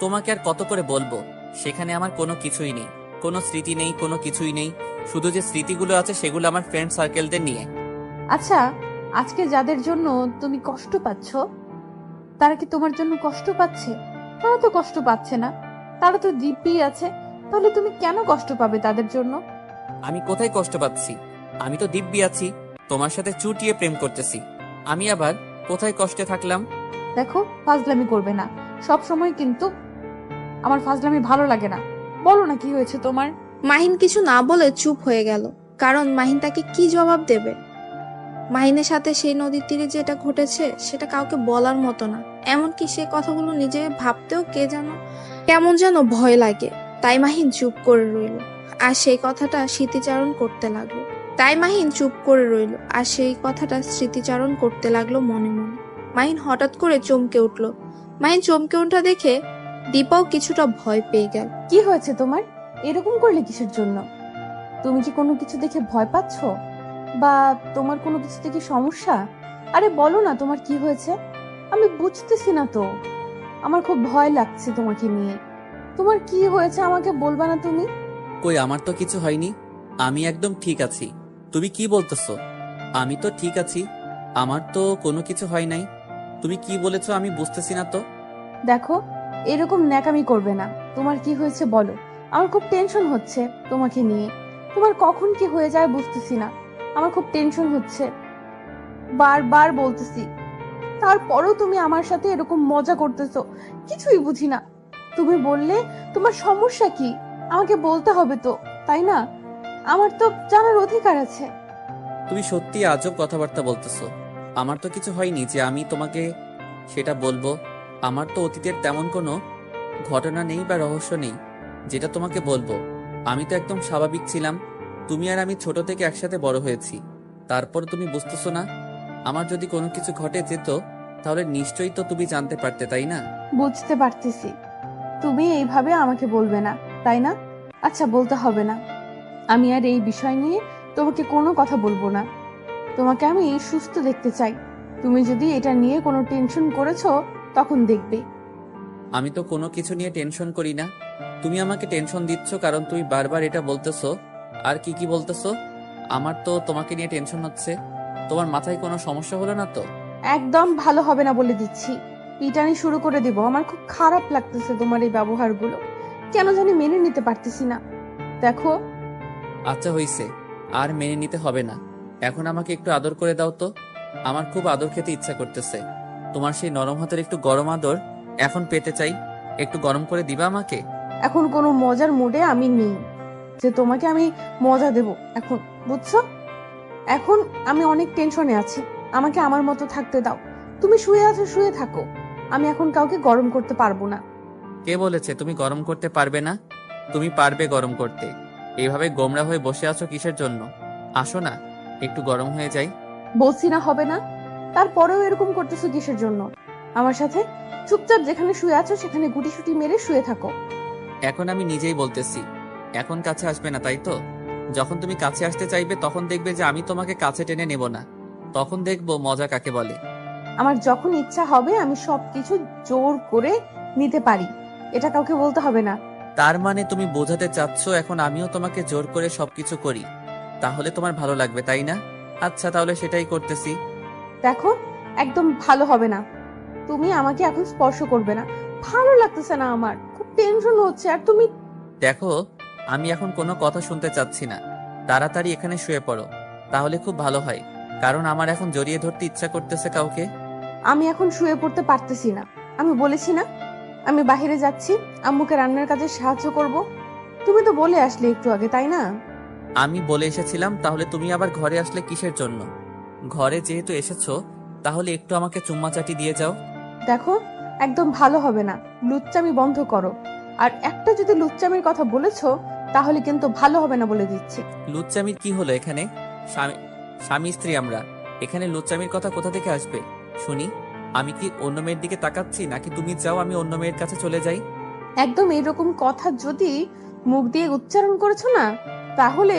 তোমাকে আর কত করে বলবো, সেখানে আমার কোনো কিছুই নেই, কোনো স্মৃতি নেই, কোনো কিছুই নেই। শুধু যে স্মৃতিগুলো আছে সেগুলো আমার ফ্রেন্ড সার্কেলদের নিয়ে। আচ্ছা, আজকে যাদের জন্য তুমি কষ্ট পাচ্ছ, তারা কি তোমার জন্য কষ্ট পাচ্ছে? তারা তো কষ্ট পাচ্ছে না, তারা তো দিব্যি আছে। তাহলে তুমি কেন কষ্ট পাবে তাদের জন্য? আমি কোথায় কষ্ট পাচ্ছি? আমি তো দিব্যি আছি, তোমার সাথে চুটিয়ে প্রেম করতেছি। আমি আবার কোথায় কষ্টে থাকলাম? দেখো, ফাজলামি করবে না সব সময়, কিন্তু আমার ফাজলামি ভালো লাগে না। বলো না কি হয়েছে তোমার। মাহিন কিছু না বলে চুপ হয়ে গেল, কারণ মাহিন তাকে কি জবাব দেবে। মাহিনের সাথে সেই নদীর তীরে যেটা ঘটেছে সেটা কাউকে বলার মতো না। এমনকি সে কথাগুলো নিজে ভাবতেও কেমন যেন ভয় লাগে। তাই মাহিন চুপ করে রইল আর সেই কথাটা স্মৃতিচারণ করতে লাগলো মনে মনে। মাহিন হঠাৎ করে চমকে উঠল। মাহিন চমকে ওঠা দেখে দীপাও কিছুটা ভয় পেয়ে গেল। কি হয়েছে তোমার? এরকম করলে কিসের জন্য? তুমি কি কোনো কিছু দেখে ভয় পাচ্ছ, বা তোমার কোনো কিছু দেখে সমস্যা? আরে বলো না তোমার কি হয়েছে। আমি বুঝতেছি না তো, আমার খুব ভয় লাগছে তোমাকে নিয়ে। তোমার কি হয়েছে আমাকে বলবা না তুমি? কই, আমার তো কিছু হয়নি। আমি একদম ঠিক আছি। তুমি কি বলতেছো? আমি তো ঠিক আছি, আমার তো কোনো কিছু হয় নাই। তুমি কি বলেছো আমি বুঝতেছি না তো। দেখো, এরকম ন্যাকামি করবে না। তোমার কি হয়েছে বলো, আমার খুব টেনশন হচ্ছে তোমাকে নিয়ে। তোমার কখন কি হয়ে যায় বুঝতেছি না, আমার খুব টেনশন হচ্ছে, বারবার বলতেছি। তারপরেও তুমি আমার সাথে এরকম মজা করতেছো, কিছুই বুঝি না। তুমি বললে তোমার সমস্যা কি আমাকে বলতে হবে তো, তাই না? আমার তো জানার অধিকার আছে। তুমি সত্যি আজব কথাবার্তা বলতেছো। আমার তো কিছু হয়নি যে আমি তোমাকে সেটা বলবো। আমার তো অতীতের তেমন কোনো ঘটনা নেই বা রহস্য নেই যেটা তোমাকে বলবো। আমি তো একদম স্বাভাবিক ছিলাম। তুমি আর আমি ছোট থেকে একসাথে বড় হয়েছি, তারপর তুমি বুঝতেছো না? আমার যদি কোনো কিছু ঘটে যেত তাহলে নিশ্চয়ই তো তুমি জানতে পারতে, তাই না? বুঝতে পারতেছি, তুমি এইভাবে আমাকে বলবে না, তাই না? আচ্ছা, বলতে হবে না। আমি আর এই বিষয় নিয়ে তোমাকে কোনো কথা বলবো না। তোমাকে আমি সুস্থ দেখতে চাই। তুমি যদি এটা নিয়ে কোনো টেনশন করেছো তখন দেখবে। আমি তো কোনো কিছু নিয়ে টেনশন করি না। তুমি আমাকে টেনশন দিচ্ছ কারণ তুমি বারবার এটা বলতেছো। আর কি কি বলতেছো? আমার তো তোমাকে নিয়ে টেনশন হচ্ছে। তোমার মাথায় কোনো সমস্যা হলো না তো? একদম ভালো হবে না বলে দিচ্ছি। পিটানি শুরু করে দিব। আমার খুব খারাপ লাগতেছে তোমার এই ব্যবহারগুলো, কেন জানি মেনে নিতে পারতেছি না। দেখো, আচ্ছা হইছে, আর মেনে নিতে হবে না। এখন আমাকে একটু আদর করে দাও তো। আমার খুব আদর খেতে ইচ্ছা করতেছে। তোমার সেই নরম হাতের একটু গরম আদর এখন পেতে চাই। একটু গরম করে দিবা আমাকে? এখন কোনো মজার মুডে আমি নেই যে তোমাকে আমি মজা দেব এখন, বুঝছো? এখন আমি অনেক টেনশনে আছি, আমাকে আমার মতো থাকতে দাও। তুমি শুয়ে আছো, শুয়ে থাকো। আমি এখন কাউকে গরম করতে পারবো না। কে বলেছে তুমি গরম করতে পারবে না? তুমি পারবে গরম করতে। এইভাবে গোমরা হয়ে বসে আছো কিসের জন্য? আসো না, একটু গরম হয়ে যাই। বলছি না হবে না, তারপরেও এরকম করতেছো কিসের জন্য? আমার সাথে চুপচাপ যেখানে শুয়ে আছো সেখানে গুটিসুটি মেরে শুয়ে থাকো। এখন আমি নিজেই বলতেছি, এখন কাছে আসবে না, তাই তো? যখন তুমি কাছে আসতে চাইবে তখন দেখবে যে আমি তোমাকে কাছে টেনে নেব না। তখন দেখবো মজা কাকে বলে। আমার যখন ইচ্ছা হবে আমি সবকিছু জোর করে নিতে পারি, এটা কাউকে বলতে হবে না। তার মানে তুমি বোঝাতে চাচ্ছ এখন আমিও তোমাকে জোর করে সবকিছু করি, তাহলে তোমার ভালো লাগবে, তাই না? আচ্ছা, তাহলে সেটাই করতেছি। দেখো, একদম ভালো হবে না। তুমি আমাকে এখন স্পর্শ করবে না। ভালো লাগতেছে না, আমার খুব টেনশন হচ্ছে। আর তুমি দেখো, আমি এখন কোনো কথা শুনতে চাচ্ছি না। তাড়াতাড়ি এখানে শুয়ে পড়ো, তাহলে খুব ভালো হয়। কারণ আমার এখন জড়িয়ে ধরতে ইচ্ছা করতেছে কাউকে। আমি এখন শুয়ে পড়তে পারতেছি না। আমি বলেছি না আমি বাইরে যাচ্ছি, আম্মুকে রান্নার কাজে সাহায্য করব। তুমি তো বলে আসলে একটু আগে, তাই না? আমি বলে এসেছিলাম, তাহলে তুমি আবার ঘরে আসলে কিসের জন্য? ঘরে যেহেতু এসেছো তাহলে একটু আমাকে চুম্মাচাটি দিয়ে যাও। দেখো, একদম ভালো হবে না। লুচ্চামি বন্ধ করো। আর একটা যদি লুচ্চামির কথা বলেছো তাহলে কিন্তু ভালো হবে না বলে দিচ্ছি। লুচ্চামির কি হলো এখানে? স্বামী স্বামী স্ত্রী আমরা, এখানে লুচ্চামির কথা কোথা থেকে আসবে শুনি? আমি কি অন্য মেয়ের দিকে তাকাচ্ছি, নাকি তুমি চাও আমি অন্য মেয়ের কাছে চলে যাই? একদম এরকম কথা যদি মুখ দিয়ে উচ্চারণ করেছো না, তাহলে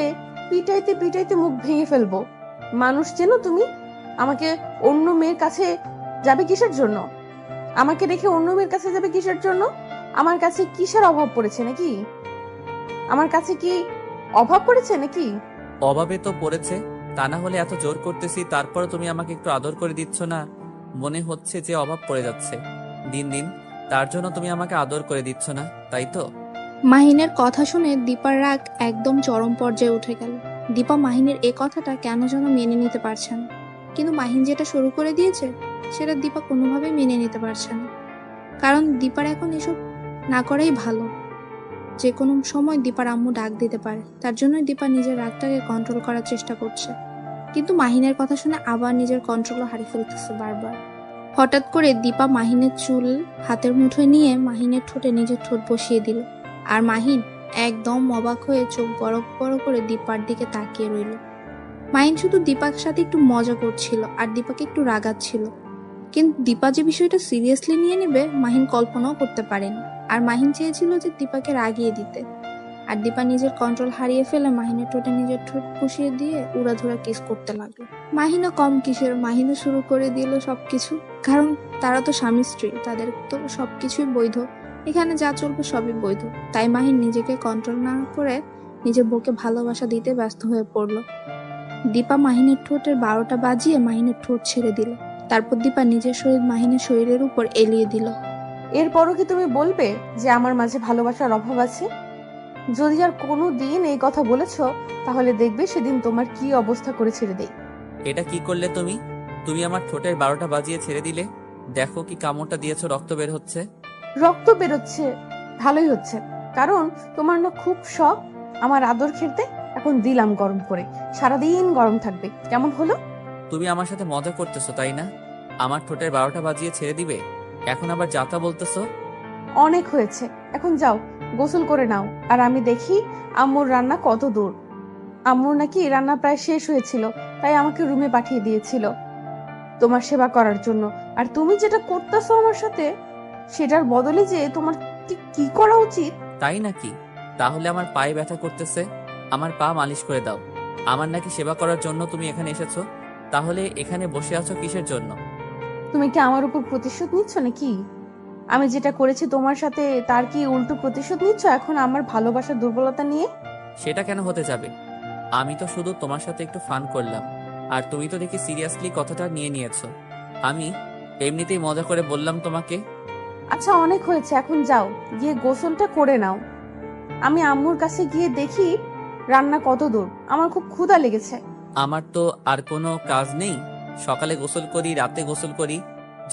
পিটাইতে পিটাইতে মুখ ভেঙে ফেলবো। মানুষ চেনো তুমি? আমাকে অন্য মেয়ের কাছে যাবে কিসের জন্য? আমাকে রেখে অন্য মেয়ের কাছে যাবে কিসের জন্য? আমার কাছে কিসের অভাব পড়েছে নাকি? আমার কাছে কি অভাব পড়েছে নাকি? অভাবে তো পড়েছে, তা না হলে এত জোর করতেছি তারপরে তুমি আমাকে একটু আদর করে দিচ্ছ না। মনে হচ্ছে যে অভাব পড়ে যাচ্ছে দিন দিন, তার জন্য তুমি আমাকে আদর করে দিচ্ছ না, তাই তো? মাহিনের কথা শুনে দীপার রাগ একদম চরম পর্যায়ে উঠে গেল। দীপা মাহিনের এ কথাটা কেন যেন মেনে নিতে পারছে না, কিন্তু মাহিন যেটা শুরু করে দিয়েছে সেটা দীপা কোনোভাবেই মেনে নিতে পারছে না। কারণ দীপার এখন এসব না করাই ভালো। যে কোনো সময় দীপার আম্মু ডাক দিতে পারে, তার জন্যই দীপা নিজের রাগটাকে কন্ট্রোল করার চেষ্টা করছে। কিন্তু মাহিনের কথা শুনে আবার নিজের কন্ট্রোলও হারিয়ে ফেলতেছে বারবার। হঠাৎ করে দীপা মাহিনের চুল হাতের মুঠোয় নিয়ে মাহিনের ঠোঁটে নিজের ঠোঁট বসিয়ে দিল। আর মাহিন একদম অবাক হয়ে চোখ বড় বড় করে দীপার দিকে তাকিয়ে রইল। মাহিন শুধু দীপার সাথে একটু মজা করছিল আর দীপাকে একটু রাগাচ্ছিল, কিন্তু দীপা যে বিষয়টা সিরিয়াসলি নিয়ে নেবে মাহিন কল্পনাও করতে পারেনি। আর মাহিন চেয়েছিল যে দীপাকে রাগিয়ে দিতে, আর দীপা নিজের কন্ট্রোল হারিয়ে ফেলে মাহিনের ঠোঁটে নিজের ঠোঁট বসিয়ে দিয়ে উড়াধুরা কিস করতে লাগলো। মাহিনও কম কিসের, মাহিনও শুরু করে দিল সবকিছু, কারণ তারা তো স্বামী স্ত্রী, তাদের তো সবকিছুই বৈধ, এখানে যা চলবে সবই বৈধ। তাই মাহিন নিজেকে কন্ট্রোল না করে নিজের বউকে ভালোবাসা দিতে ব্যস্ত হয়ে পড়লো। দীপা মাহিনের ঠোঁটের 12টা বাজিয়ে মাহিনের ঠোঁট ছেড়ে দিল। তারপর দীপা নিজের শরীর মাহিনের শরীরের উপর এলিয়ে দিল। এরপরও কি তুমি বলবে যে আমার মাঝে ভালোবাসার অভাব আছে? যদি আর কোনো দিন এই কথা বলেছ, তাহলে দেখবে সেদিন তোমার কি অবস্থা করে ছেড়ে দেই। এটা কি করলে তুমি? তুমি আমার ঠোঁটের 12টা বাজিয়ে ছেড়ে দিলে। দেখো কি কামড়টা দিয়েছো, রক্ত বের হচ্ছে। রক্ত বেরোচ্ছে? ভালোই হচ্ছে, কারণ তোমার না খুব শখ আমার আদর খেতে। এখন দিলাম গরম করে, সারাদিন গরম থাকবে। কেমন হলো? তুমি আমার সাথে মজা করতেছো তাই না? আমার ঠোঁটের 12টা বাজিয়ে ছেড়ে দিবে, এখন আবার যাতা বলতেছো? অনেক হয়েছে, এখন যাও গোসল করে নাও। আর আমি দেখি আম্মুর রান্না কত দূর। আম্মুর নাকি রান্না প্রায় শেষ হয়েছিল, তাই আমাকে রুমে পাঠিয়ে দিয়েছিল তোমার সেবা করার জন্য। আর তুমি যেটা করতেছো আমার সাথে, সেটার বদলে যে তোমার কি করা উচিত। তাই নাকি? তাহলে আমার পায়ে ব্যথা করতেছে, আমার পা মালিশ করে দাও। আমার নাকি সেবা করার জন্য তুমি এখানে এসেছো, তাহলে এখানে বসে আছো কিসের জন্য? তুমি কি আমার উপর প্রতিশোধ নিচ্ছ নাকি? আমি যেটা করেছি তোমার সাথে, তার কি উল্টো প্রতিশোধ নিচ্ছ এখন আমার ভালোবাসার দুর্বলতা নিয়ে? সেটা কেন হতে যাবে? আমি তো শুধু তোমার সাথে একটু ফান করলাম, আর তুমি তো দেখি সিরিয়াসলি কথাটা নিয়ে নিয়েছো। আমি এমনিতেই মজা করে বললাম তোমাকে। আচ্ছা অনেক হয়েছে, এখন যাও গিয়ে গোসলটা করে নাও। আমি আম্মুর কাছে গিয়ে দেখি রান্না কত দূর, আমার খুব ক্ষুধা লেগেছে। আমার তো আর কোনো কাজ নেই, সকালে গোসল করি, রাতে গোসল করি,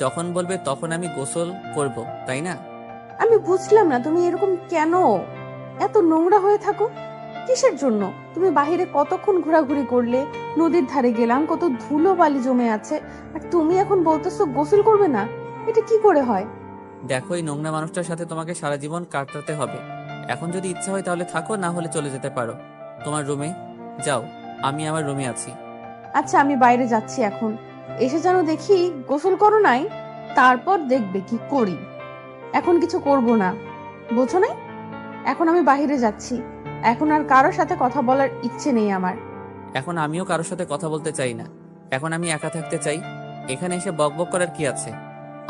যখন বলবে তখন আমি গোসল করব, তাই না? আমি বুঝলাম না তুমি এরকম কেন এত নোংরা হয়ে থাকো, কিসের জন্য? তুমি বাহিরে কতক্ষণ ঘোরাঘুরি করলে, নদীর ধারে গেলাম, কত ধুলো বালি জমে আছে, আর তুমি এখন বলতেছো গোসল করবে না? এটা কি করে হয়? দেখো, এই নোংরা মানুষটার সাথে তোমাকে সারা জীবন কাটাতে হবে। এখন যদি ইচ্ছা হয় তাহলে থাকো, না হলে চলে যেতে পারো তোমার রুমে। যাও, আমি আমার রুমে আছি। আচ্ছা আমি বাইরে যাচ্ছি এখন, এসে যেন দেখি গোসল করো নাই, তারপর দেখবে কি করি। এখন কিছু করব না, বোঝো না? এখন আমি বাইরে যাচ্ছি, এখন আর কারোর সাথে কথা বলার ইচ্ছে নেই আমার। এখন আমিও কারোর সাথে কথা বলতে চাই না, এখন আমি একা থাকতে চাই। এখানে এসে বকবক করার কি আছে?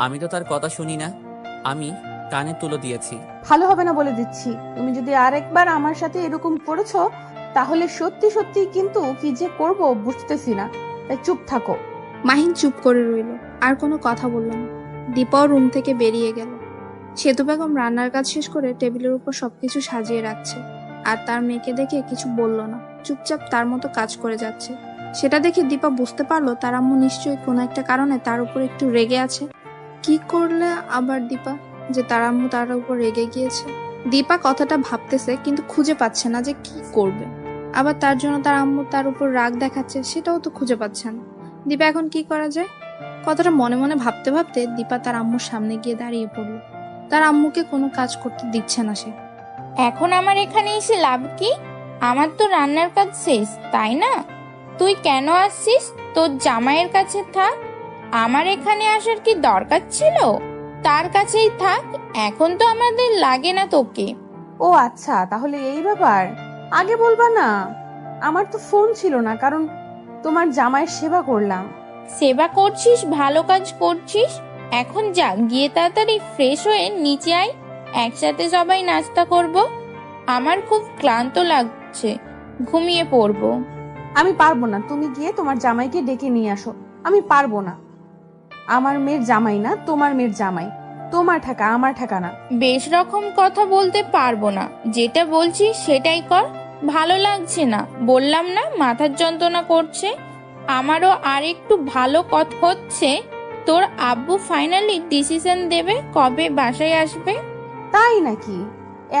আমি তো তার কথা শুনি না, আমি কানে তুলো দিয়েছি। ভালো হবে না বলে দিচ্ছি, তুমি যদি আরেকবার আমার সাথে এরকম করেছো, তাহলে সত্যি সত্যি কিন্তু কি যে করব বুঝতেছি না, তাই চুপ থাকো। মাহিন চুপ করে রইল, আর কোনো কথা বলল না। দীপাও রুম থেকে বেরিয়ে গেল। সেতু বেগম রান্নার কাজ শেষ করে টেবিলের উপর সবকিছু সাজিয়ে রাখছে, আর তার মেয়েকে দেখে কিছু বলল না, চুপচাপ তার মতো কাজ করে যাচ্ছে। সেটা দেখে দীপা বুঝতে পারলো তার আম্মু নিশ্চয়ই কোনো একটা কারণে তার উপর একটু রেগে আছে। কি করলে আবার দীপা যে তার আম্মু তার উপর রেগে গিয়েছে? দীপা কথাটা ভাবতেছে, কিন্তু খুঁজে পাচ্ছে না যে কি করবে। আবার তার জন্য তার আম্মু তার উপর রাগ দেখাচ্ছে, সেটাও তো খুঁজে পাচ্ছে না। দীপা এখন কি করা যায়? কথাটা মনে মনে ভাবতে ভাবতে দীপা তার আম্মুর সামনে গিয়ে দাঁড়িয়ে পড়ল। তার আম্মুকে কোনো কাজ করতে দিচ্ছে না সে। এখন আমার এখানে এসে লাভ কি? আমার তো রান্নার কাজ শেষ, তাই না? তুই কেন আসছিস? তোর জামাইয়ের কাছে থাক, আমার এখানে আসার কি দরকার ছিল? তার কাছেই থাক, এখন তো আমাদের লাগে না তোকে। ও আচ্ছা, তাহলে এই ব্যাপার। আগে বলবা না, আমার তো ফোন ছিল না, কারণ তোমার জামাইয়ের সেবা করলাম। সেবা করছিস, ভালো কাজ করছিস। এখন যা, গিয়ে তাড়াতাড়ি ফ্রেশ হয়ে নিচে আয়, একসাথে সবাই নাস্তা করব। আমার খুব ক্লান্ত লাগছে, ঘুমিয়ে পড়বো। আমি পারবো না, তুমি গিয়ে তোমার জামাইকে ডেকে নিয়ে আসো। আমি পারবো না, আমার মেয়ের জামাই না, তোমার মেয়ের জামাই। তোমার ঠাকা, আমার ঠাকা না। বেশ রকম কথা বলতে পারবো না, যেটা বলছি সেটাই কর। ভালো লাগছে না, বললাম না মাথার যন্ত্রণা করছে। আমারও আর একটু ভালো কথা হচ্ছে। তোর আব্বু ফাইনালি ডিসিশন দেবে কবে বাসায় আসবে। তাই নাকি?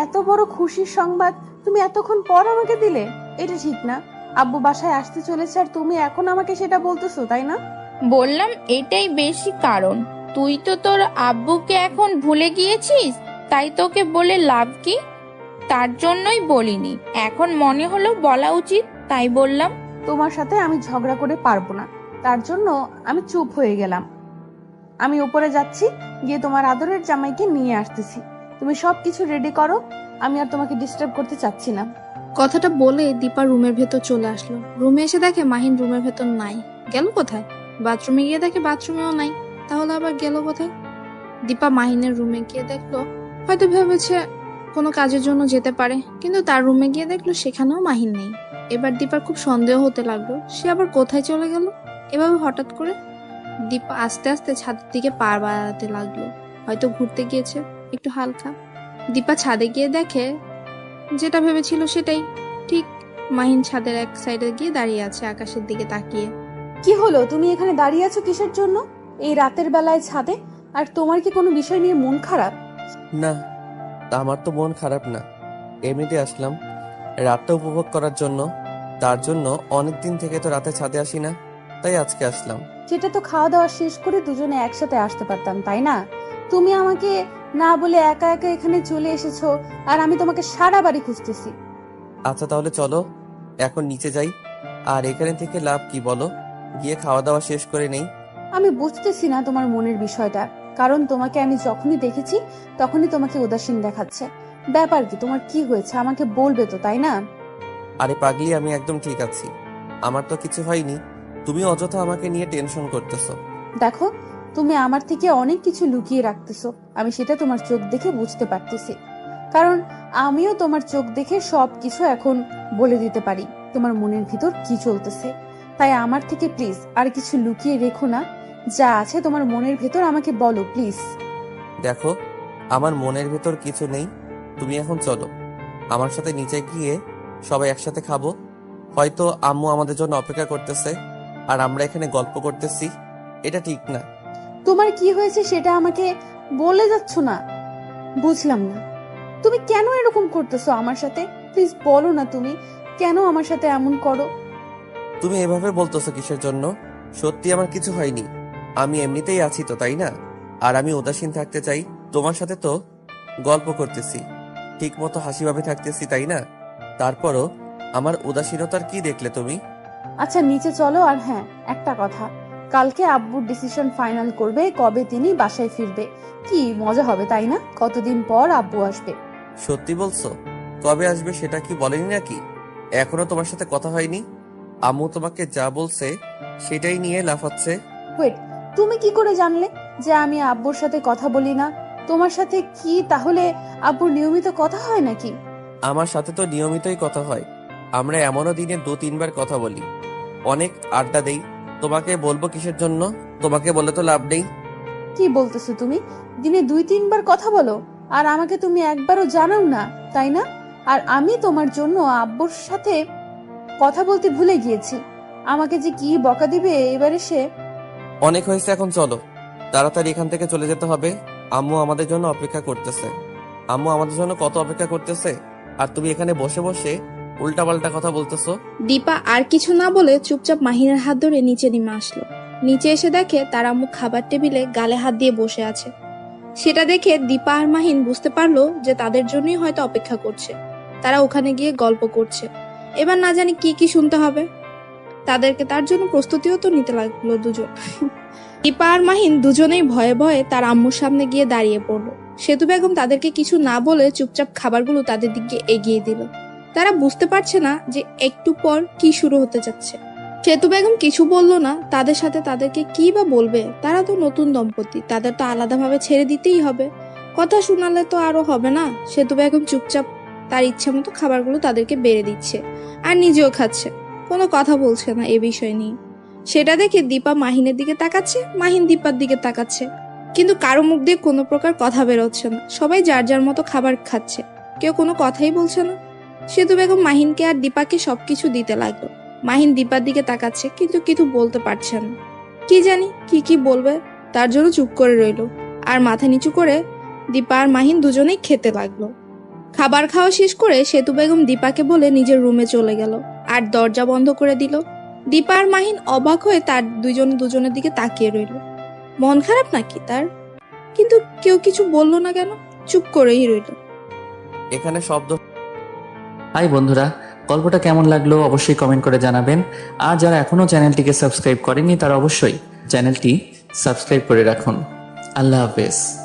এত বড় খুশির সংবাদ তুমি এতক্ষণ পর আমাকে দিলে? এটা ঠিক না। আব্বু বাসায় আসতে চলেছে আর তুমি এখন আমাকে সেটা বলতেছো, তাই না? বললাম এটাই বেশি কারণ। তুই তো তোর আব্বুকে এখন ভুলে গিয়েছিস, তাই তোকে বলে লাভ কি? তার জন্যই বলিনি, এখন মনে হলো বলা উচিত, তাই বললাম। তোমার সাথে আমি ঝগড়া করে পারবো না, তার জন্য আমি চুপ হয়ে গেলাম। আমি উপরে যাচ্ছি, গিয়ে তোমার আদরের জামাইকে নিয়ে আসতেছি। তুমি সবকিছু রেডি করো, আমি আর তোমাকে ডিস্টার্ব করতে চাচ্ছি না। কথাটা বলে দীপা রুমের ভেতর চলে আসলো। রুমে এসে দেখে মাহিন রুমের ভেতর নাই। গেল কোথায়? বাথরুমে গিয়ে দেখে বাথরুমেও নাই। তাহলে আবার গেল কোথায়? দীপা মাহিনের রুমে গিয়ে দেখলো, হয়তো ভেবেছে কোনো কাজের জন্য যেতে পারে, কিন্তু তার রুমে গিয়ে দেখলো সেখানেও মাহিন নেই। এবার দীপার খুব সন্দেহ হতে লাগলো, সে আবার কোথায় চলে গেল এভাবে হঠাৎ করে। দীপা আস্তে আস্তে ছাদের দিকে পা বাড়াতে লাগলো, হয়তো ঘুরতে গিয়েছে একটু হালকা। দীপা ছাদে গিয়ে দেখে যেটা ভেবেছিল সেটাই ঠিক। মাহিন ছাদের এক সাইডে গিয়ে দাঁড়িয়ে আছে আকাশের দিকে তাকিয়ে। কি হলো, তুমি এখানে দাঁড়িয়ে আছো কিসের জন্য এই রাতের বেলায় ছাদে? আর তোমার কি কোনো বিষয় নিয়ে মন খারাপ? না, আমার তো মন খারাপ না, এমনিতে আসলাম রাতটা উপভোগ করার জন্য। তার জন্য অনেকদিন থেকে তো রাতে ছাদে আসি না, তাই আজকে আসলাম। সেটা তো খাওয়া দাওয়া শেষ করে দুজনে একসাথে আসতে পারতাম, তাই না? তুমি আমাকে না বলে একা একা এখানে চলে এসেছো, আর আমি তোমাকে সারা বাড়ি খুঁজতেছি। আচ্ছা তাহলে চলো এখন নিচে যাই। আর এখানে থেকে লাভ কি বলো, গিয়ে খাওয়া দাওয়া শেষ করে নেই। আমি বুঝতেছি না তোমার মনের বিষয়টা, কারণ তোমাকে আমি যখনই দেখেছি তখনই তোমাকে উদাসীন দেখাচ্ছে। ব্যাপার কি, তোমার কি হয়েছে আমাকে বলবে তো, তাই না? আরে পাগলি, আমি একদম ঠিক আছি, আমার তো কিছু হয়নি। তুমি অযথা আমাকে নিয়ে টেনশন করতেছো। দেখো, তুমি আমার থেকে অনেক কিছু লুকিয়ে রাখতেছো, আমি সেটা তোমার চোখ দেখে বুঝতে পারতেছি। কারণ আমিও তোমার চোখ দেখে সবকিছু এখন বলে দিতে পারি তোমার মনের ভিতর কি চলতেছে। তাই আমার থেকে প্লিজ আর কিছু লুকিয়ে রেখো না, যা আছে তোমার মনের ভিতর আমাকে বলো প্লিজ। দেখো, আমার মনের ভেতর কিছু নেই, তুমি এখন চলো আমার সাথে নিচে গিয়ে সবাই একসাথে খাবো। হয়তো আম্মু আমাদের জন্য অপেক্ষা করতেছে আর আমরা এখানে গল্প করতেছি, এটা ঠিক না। তোমার কি হয়েছে সেটা আমাকে বলে যাচ্ছ না, বুঝলাম না। তুমি কেন এরকম করতেছো আমার সাথে? প্লিজ বলো না, তুমি কেন আমার সাথে এমন করো? তুমি এভাবে বলতেছো কিসের জন্য? সত্যি আমার কিছু হয়নি, আমি এমনিতেই আছি তো, তাই না? আর আমি উদাসীন থাকতে চাই, তোমার সাথে তো গল্প করতেছি, ঠিক মতো হাসিভাবে থাকতেছি, তাই না? তারপরও আমার উদাসীনতার কি দেখলে তুমি? আচ্ছা নিচে চলো। আর হ্যাঁ, একটা কথা, কালকে আব্বুর ডিসিশন ফাইনাল করবে কবে তিনি বাসায় ফিরবে। কি মজা হবে, তাই না? কতদিন পর আব্বু আসবে। সত্যি বলছো? কবে আসবে সেটা কি বলেনি নাকি? এখনো তোমার সাথে কথা হয়নি? আম্মু তোমাকে যা বলছে সেটাই নিয়ে লাফাচ্ছে। ওয়েট, তুমি কি করে জানলে যে আমি আব্বুর সাথে কথা বলি না? তোমার সাথে কি তাহলে আব্বুর নিয়মিত কথা হয় নাকি? আমার সাথে তো নিয়মিতই কথা হয়, আমরা এমনও দিনে 2-3 বার কথা বলি, অনেক আড্ডা দেই। তোমাকে বলবো কিসের জন্য? তোমাকে বলে তো লাভ নেই। কি বলতেছো তুমি? দিনে 2-3 বার কথা বলো আর আমাকে তুমি একবারও জানাও না, তাই না? আর আমি তোমার জন্য আব্বুর সাথে কথা বলতে ভুলে গিয়েছি। আমাকে যে কি বকা দিবে এবারে সে। অনেক হয়েছে, এখন চলো তাড়াতাড়ি এখান থেকে চলে যেতে হবে। আম্মু আমাদের জন্য অপেক্ষা করতেছে, আম্মু আমাদের জন্য কত অপেক্ষা করতেছে, আর তুমি এখানে বসে বসে উল্টাপাল্টা কথা বলতেছো। দীপা আর কিছু না বলে চুপচাপ মাহিনের হাত ধরে নিচে নেমে আসলো। নিচে এসে দেখে তার আম্মু খাবার টেবিলে গালে হাত দিয়ে বসে আছে। সেটা দেখে দীপা আর মাহিন বুঝতে পারলো যে তাদের জন্যই হয়তো অপেক্ষা করছে। তারা ওখানে গিয়ে গল্প করছে। এবার না জানি কি কি শুনতে হবে তাদেরকে, তার জন্য প্রস্তুতিও তো নিতে লাগলো দুজন। দীপা আর মাহিন দুজনেই ভয়ে ভয়ে তার আম্মুর সামনে গিয়ে দাঁড়িয়ে পড়লো। সেতু বেগম তাদেরকে কিছু না বলে চুপচাপ খাবারগুলো তাদের দিকে এগিয়ে দিল। তারা বুঝতে পারছে না যে একটু পর কি শুরু হতে যাচ্ছে। সেতু বেগম কিছু বললো না, তাদের সাথে তাদেরকে কি বা বলবে? তারা তো নতুন দম্পতি, তাদের তো আলাদাভাবে ছেড়ে দিতেই হবে। কথা শোনালে তো আরো হবে না। সেতু বেগম চুপচাপ তার ইচ্ছা মতো খাবারগুলো তাদেরকে বেড়ে দিচ্ছে আর নিজেও খাচ্ছে, কোনো কথা বলছে না এ বিষয় নিয়ে। সেটা দেখে দীপা মাহিনের দিকে তাকাচ্ছে, মাহিন দীপার দিকে তাকাচ্ছে, কিন্তু কারো মুখ দিয়ে কোনো প্রকার কথা বেরোচ্ছে না। সবাই যার যার মতো খাবার খাচ্ছে, কেউ কোনো কথাই বলছে না। সেতু বেগম মাহিনকে আর দীপাকে সবকিছু দিতে লাগলো। মাহিন দীপার দিকে তাকাচ্ছে, কিন্তু কিছু বলতে পারছে না। কি জানি কি কি বলবে, তার জন্য চুপ করে রইলো। আর মাথা নিচু করে দীপা আর মাহিন দুজনেই খেতে লাগলো। খাবার খাওয়া শেষ করে সেতু বেগম দীপাকে বলে নিজের রুমে চলে গেল আর দরজা বন্ধ করে দিল। দীপা আর মাহিন অবাক হয়ে তার দুজনের দিকে তাকিয়ে রইল। মন খারাপ নাকি তার? কিন্তু কেউ কিছু বললো না কেন? চুপ করেই রইল। এখানে শব্দ। হাই বন্ধুরা, গল্পটা কেমন লাগলো অবশ্যই কমেন্ট করে জানাবেন। আর যারা এখনো চ্যানেলটিকে সাবস্ক্রাইব করেনি তারা অবশ্যই চ্যানেলটি সাবস্ক্রাইব করে রাখুন। আল্লাহ হাফেজ।